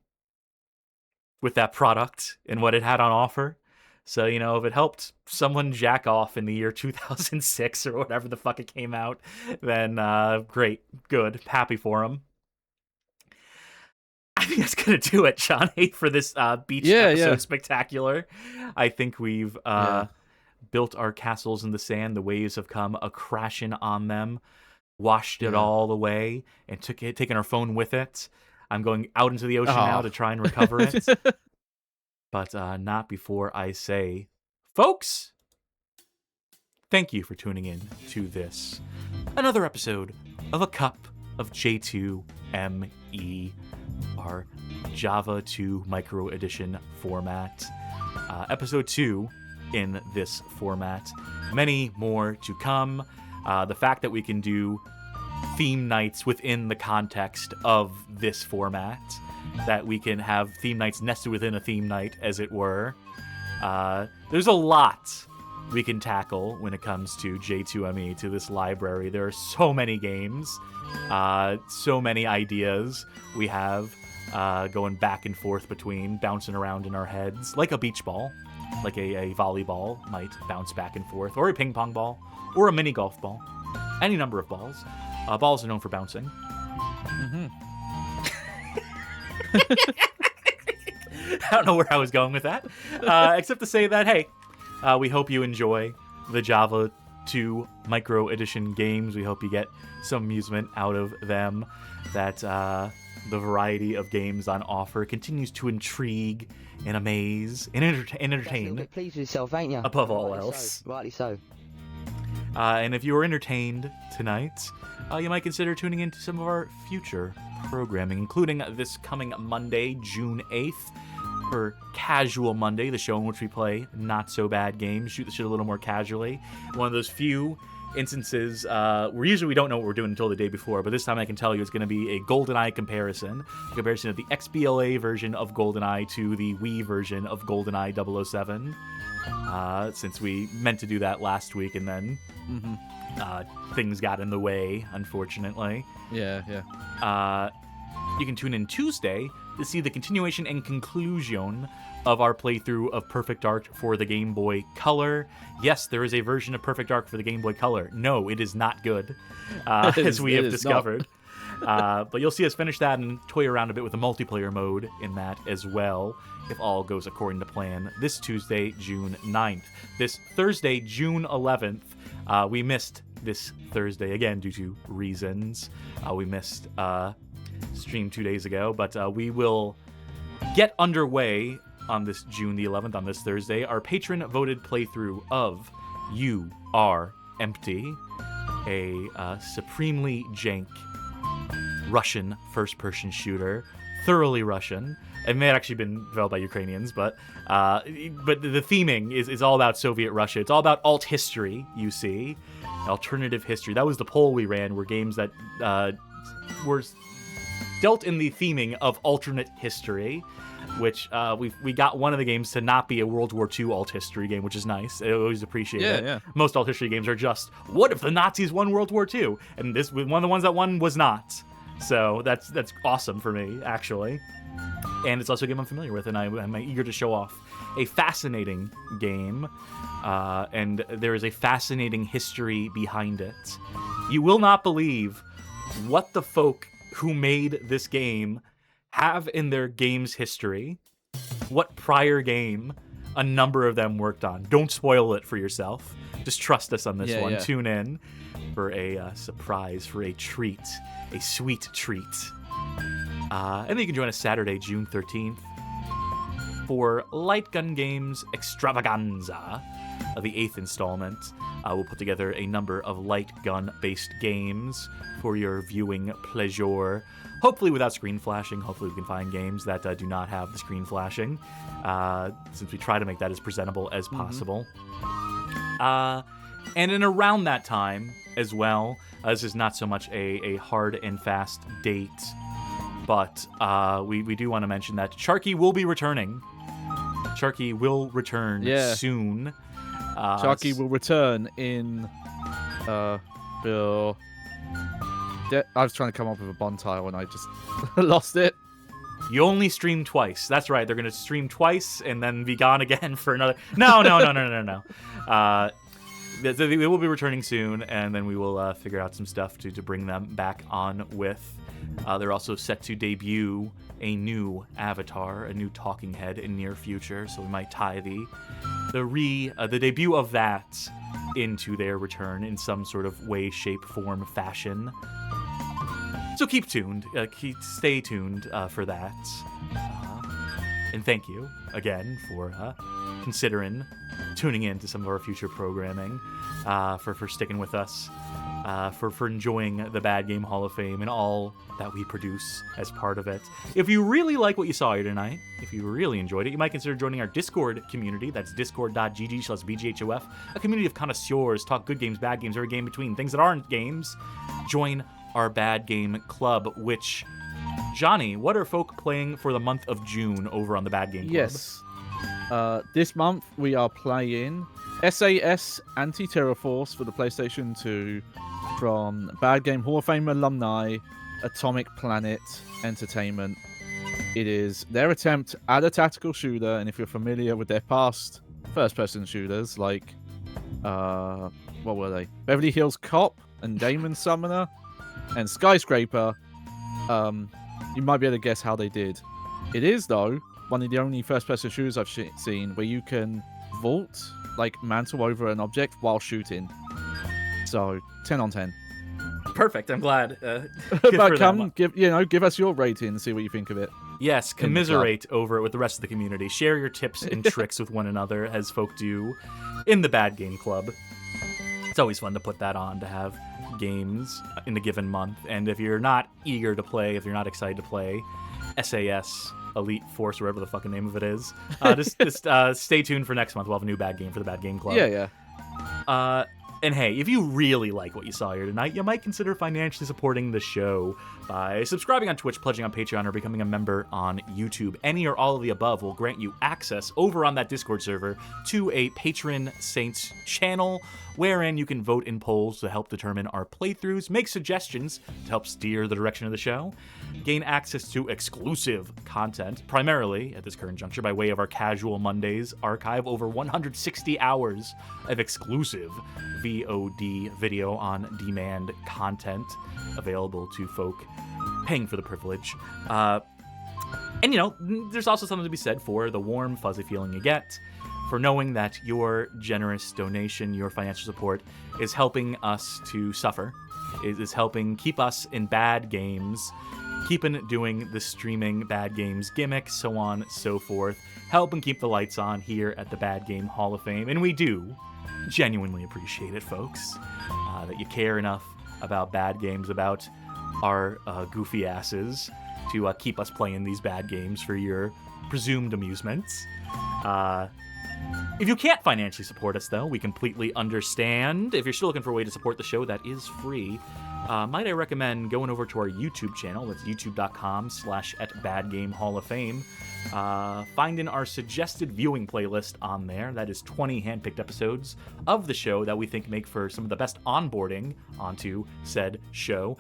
Speaker 1: with that product and what it had on offer. So, if it helped someone jack off in the year 2006 or whatever the fuck it came out, then great, good, happy for them. I think that's going to do it, Johnny, for this beach episode spectacular. I think we've built our castles in the sand. The waves have come a-crashing on them, washed it all away, and taken our phone with it. I'm going out into the ocean now to try and recover it. But not before I say, folks, thank you for tuning in to this. Another episode of A Cup of J2ME, our Java 2 Micro Edition format. Episode 2 in this format. Many more to come. The fact that we can do theme nights within the context of this format, that we can have theme nights nested within a theme night, as it were, There's a lot we can tackle when it comes to J2ME, to this library. There are so many games, so many ideas we have going back and forth between, bouncing around in our heads, like a beach ball, like a volleyball might bounce back and forth, or a ping pong ball, or a mini golf ball. Any number of balls. Balls are known for bouncing. I don't know where I was going with that, except to say that, hey, we hope you enjoy the Java 2 Micro Edition games. We hope you get some amusement out of them, that the variety of games on offer continues to intrigue and amaze and entertain.
Speaker 4: Bit pleased with yourself, ain't you?
Speaker 1: Above all
Speaker 4: Rightly
Speaker 1: else.
Speaker 4: So. Rightly so.
Speaker 1: And if you were entertained tonight, you might consider tuning into some of our future programming, including this coming Monday, June 8th, for Casual Monday, the show in which we play not-so-bad games, shoot the shit a little more casually. One of those few instances where usually we don't know what we're doing until the day before, but this time I can tell you it's going to be a GoldenEye comparison. A comparison of the XBLA version of GoldenEye to the Wii version of GoldenEye 007. Since we meant to do that last week, and then things got in the way, unfortunately.
Speaker 2: Yeah.
Speaker 1: You can tune in Tuesday to see the continuation and conclusion of our playthrough of Perfect Dark for the Game Boy Color. Yes, there is a version of Perfect Dark for the Game Boy Color. No, it is not good, as we have discovered. But you'll see us finish that and toy around a bit with the multiplayer mode in that as well, if all goes according to plan, this Tuesday, June 9th. This Thursday, June 11th, we missed this Thursday, again, due to reasons. We missed stream 2 days ago, but we will get underway on this June the 11th, on this Thursday, our patron-voted playthrough of You Are Empty, a supremely jank Russian first-person shooter, thoroughly Russian. It may have actually been developed by Ukrainians, but the theming is all about Soviet Russia. It's all about alt history, you see, alternative history. That was the poll we ran, were games that were dealt in the theming of alternate history, which we got one of the games to not be a World War II alt history game, which is nice. I always appreciate it.
Speaker 2: Yeah.
Speaker 1: Most alt history games are just, what if the Nazis won World War II? And this, one of the ones that won was not. So that's awesome for me, actually. And it's also a game I'm familiar with, and I'm eager to show off a fascinating game, and there is a fascinating history behind it. You will not believe what the folk who made this game have in their game's history, what prior game a number of them worked on. Don't spoil it for yourself. Just trust us on this one.
Speaker 2: Yeah.
Speaker 1: Tune in for a surprise, for a treat, a sweet treat. And then you can join us Saturday, June 13th, for Light Gun Games Extravaganza, the 8th installment. We'll put together a number of light gun-based games for your viewing pleasure. Hopefully without screen flashing. Hopefully we can find games that do not have the screen flashing, since we try to make that as presentable as possible. And in around that time as well, this is not so much a hard and fast date, but we do want to mention that Sharky will be returning. Sharky will return soon.
Speaker 2: Sharky will return in Bill. I was trying to come up with a Bond title and I just lost it.
Speaker 1: You only stream twice. That's right. They're going to stream twice and then be gone again for another. No. They will be returning soon, and then we will figure out some stuff to bring them back on with. They're also set to debut a new avatar, a new talking head in near future, so we might tie the debut of that into their return in some sort of way, shape, form, fashion. So keep tuned. Stay tuned for that. And thank you again for considering tuning in to some of our future programming, for sticking with us, for enjoying the Bad Game Hall of Fame and all that we produce as part of it. If you really like what you saw here tonight, if you really enjoyed it, you might consider joining our Discord community. That's discord.gg/BGHOF, a community of connoisseurs, talk good games, bad games, every game between, things that aren't games. Join our Bad Game Club, which, Johnny, what are folk playing for the month of June over on the Bad Game Club?
Speaker 2: Yes. This month we are playing SAS Anti-Terror Force for the PlayStation 2 from Bad Game Hall of Fame alumni Atomic Planet Entertainment. It is their attempt at a tactical shooter, and if you're familiar with their past first-person shooters, like what were they? Beverly Hills Cop and Damon Summoner and Skyscraper, you might be able to guess how they did. It is, though, one of the only first-person shooters I've seen where you can vault, like mantle over an object while shooting. So 10 on 10.
Speaker 1: Perfect. I'm glad.
Speaker 2: But come, give us your rating and see what you think of it.
Speaker 1: Yes, commiserate over it with the rest of the community. Share your tips and tricks with one another, as folk do in the Bad Game Club. It's always fun to put that on, to have games in a given month. And if you're not eager to play, if you're not excited to play SAS Elite Force, whatever the fucking name of it is, just stay tuned for next month. We'll have a new Bad Game for the Bad Game Club.
Speaker 2: Yeah.
Speaker 1: And hey, if you really like what you saw here tonight, you might consider financially supporting the show by subscribing on Twitch, pledging on Patreon, or becoming a member on YouTube. Any or all of the above will grant you access over on that Discord server to a Patron Saints channel, wherein you can vote in polls to help determine our playthroughs, make suggestions to help steer the direction of the show, gain access to exclusive content, primarily at this current juncture by way of our Casual Mondays archive, over 160 hours of exclusive VOD video on demand content available to folk paying for the privilege. And there's also something to be said for the warm, fuzzy feeling you get for knowing that your generous donation, your financial support, is helping us to suffer, is helping keep us in bad games, keeping doing the streaming bad games gimmick, so on, so forth, helping keep the lights on here at the Bad Game Hall of Fame. And we do genuinely appreciate it, folks, that you care enough about bad games, about our goofy asses, to keep us playing these bad games for your presumed amusements. If you can't financially support us, though, we completely understand. If you're still looking for a way to support the show that is free, might I recommend going over to our YouTube channel. That's youtube.com/@BadGameHallOfFame. Finding our suggested viewing playlist on there. That is 20 handpicked episodes of the show that we think make for some of the best onboarding onto said show.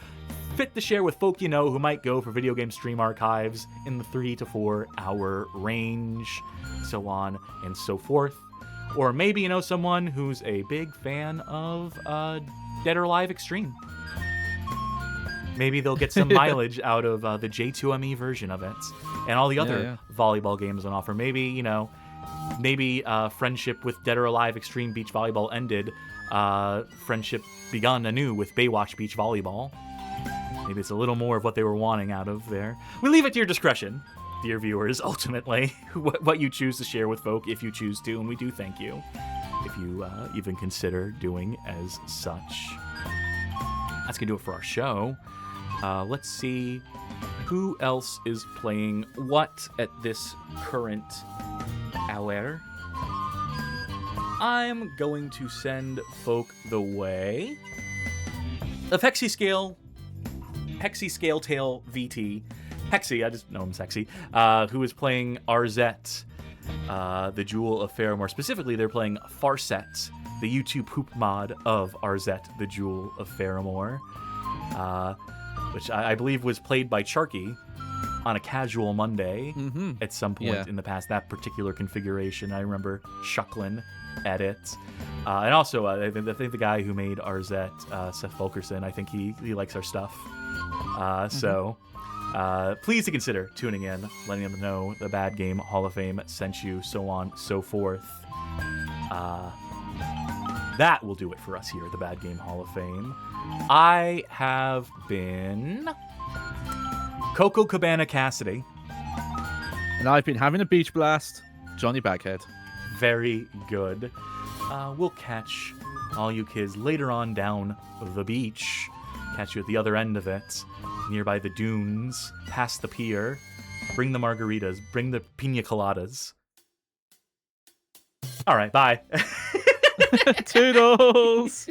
Speaker 1: Fit to share with folk you know who might go for video game stream archives in the 3 to 4 hour range, so on and so forth. Or maybe you know someone who's a big fan of Dead or Alive Xtreme. Maybe they'll get some mileage out of the J2ME version of it and all the other volleyball games on offer. Maybe, maybe friendship with Dead or Alive Extreme Beach Volleyball ended. Friendship begun anew with Baywatch Beach Volleyball. Maybe it's a little more of what they were wanting out of there. We leave it to your discretion, dear viewers, ultimately, what you choose to share with folk, if you choose to, and we do thank you if you even consider doing as such. That's going to do it for our show. Let's see who else is playing what at this current hour. I'm going to send folk the way of Hexyscale Tail VT. Hexy, I just know him sexy, who is playing Arzette, the Jewel of Fair. More specifically, they're playing Farset, the YouTube poop mod of Arzette, the Jewel of Faramore, which I believe was played by Charky on a Casual Monday at some point in the past. That particular configuration, I remember chuckling at it. And also, I think the guy who made Arzette, Seth Fulkerson, I think he likes our stuff. So please to consider tuning in, letting them know the Bad Game Hall of Fame sent you, so on, so forth. That will do it for us here at the Bad Game Hall of Fame. I have been Coco Cabana Cassidy.
Speaker 2: And I've been having a beach blast, Johnny Baghead.
Speaker 1: Very good. We'll catch all you kids later on down the beach. Catch you at the other end of it, nearby the dunes, past the pier. Bring the margaritas, bring the pina coladas. All right, bye.
Speaker 2: Toodles!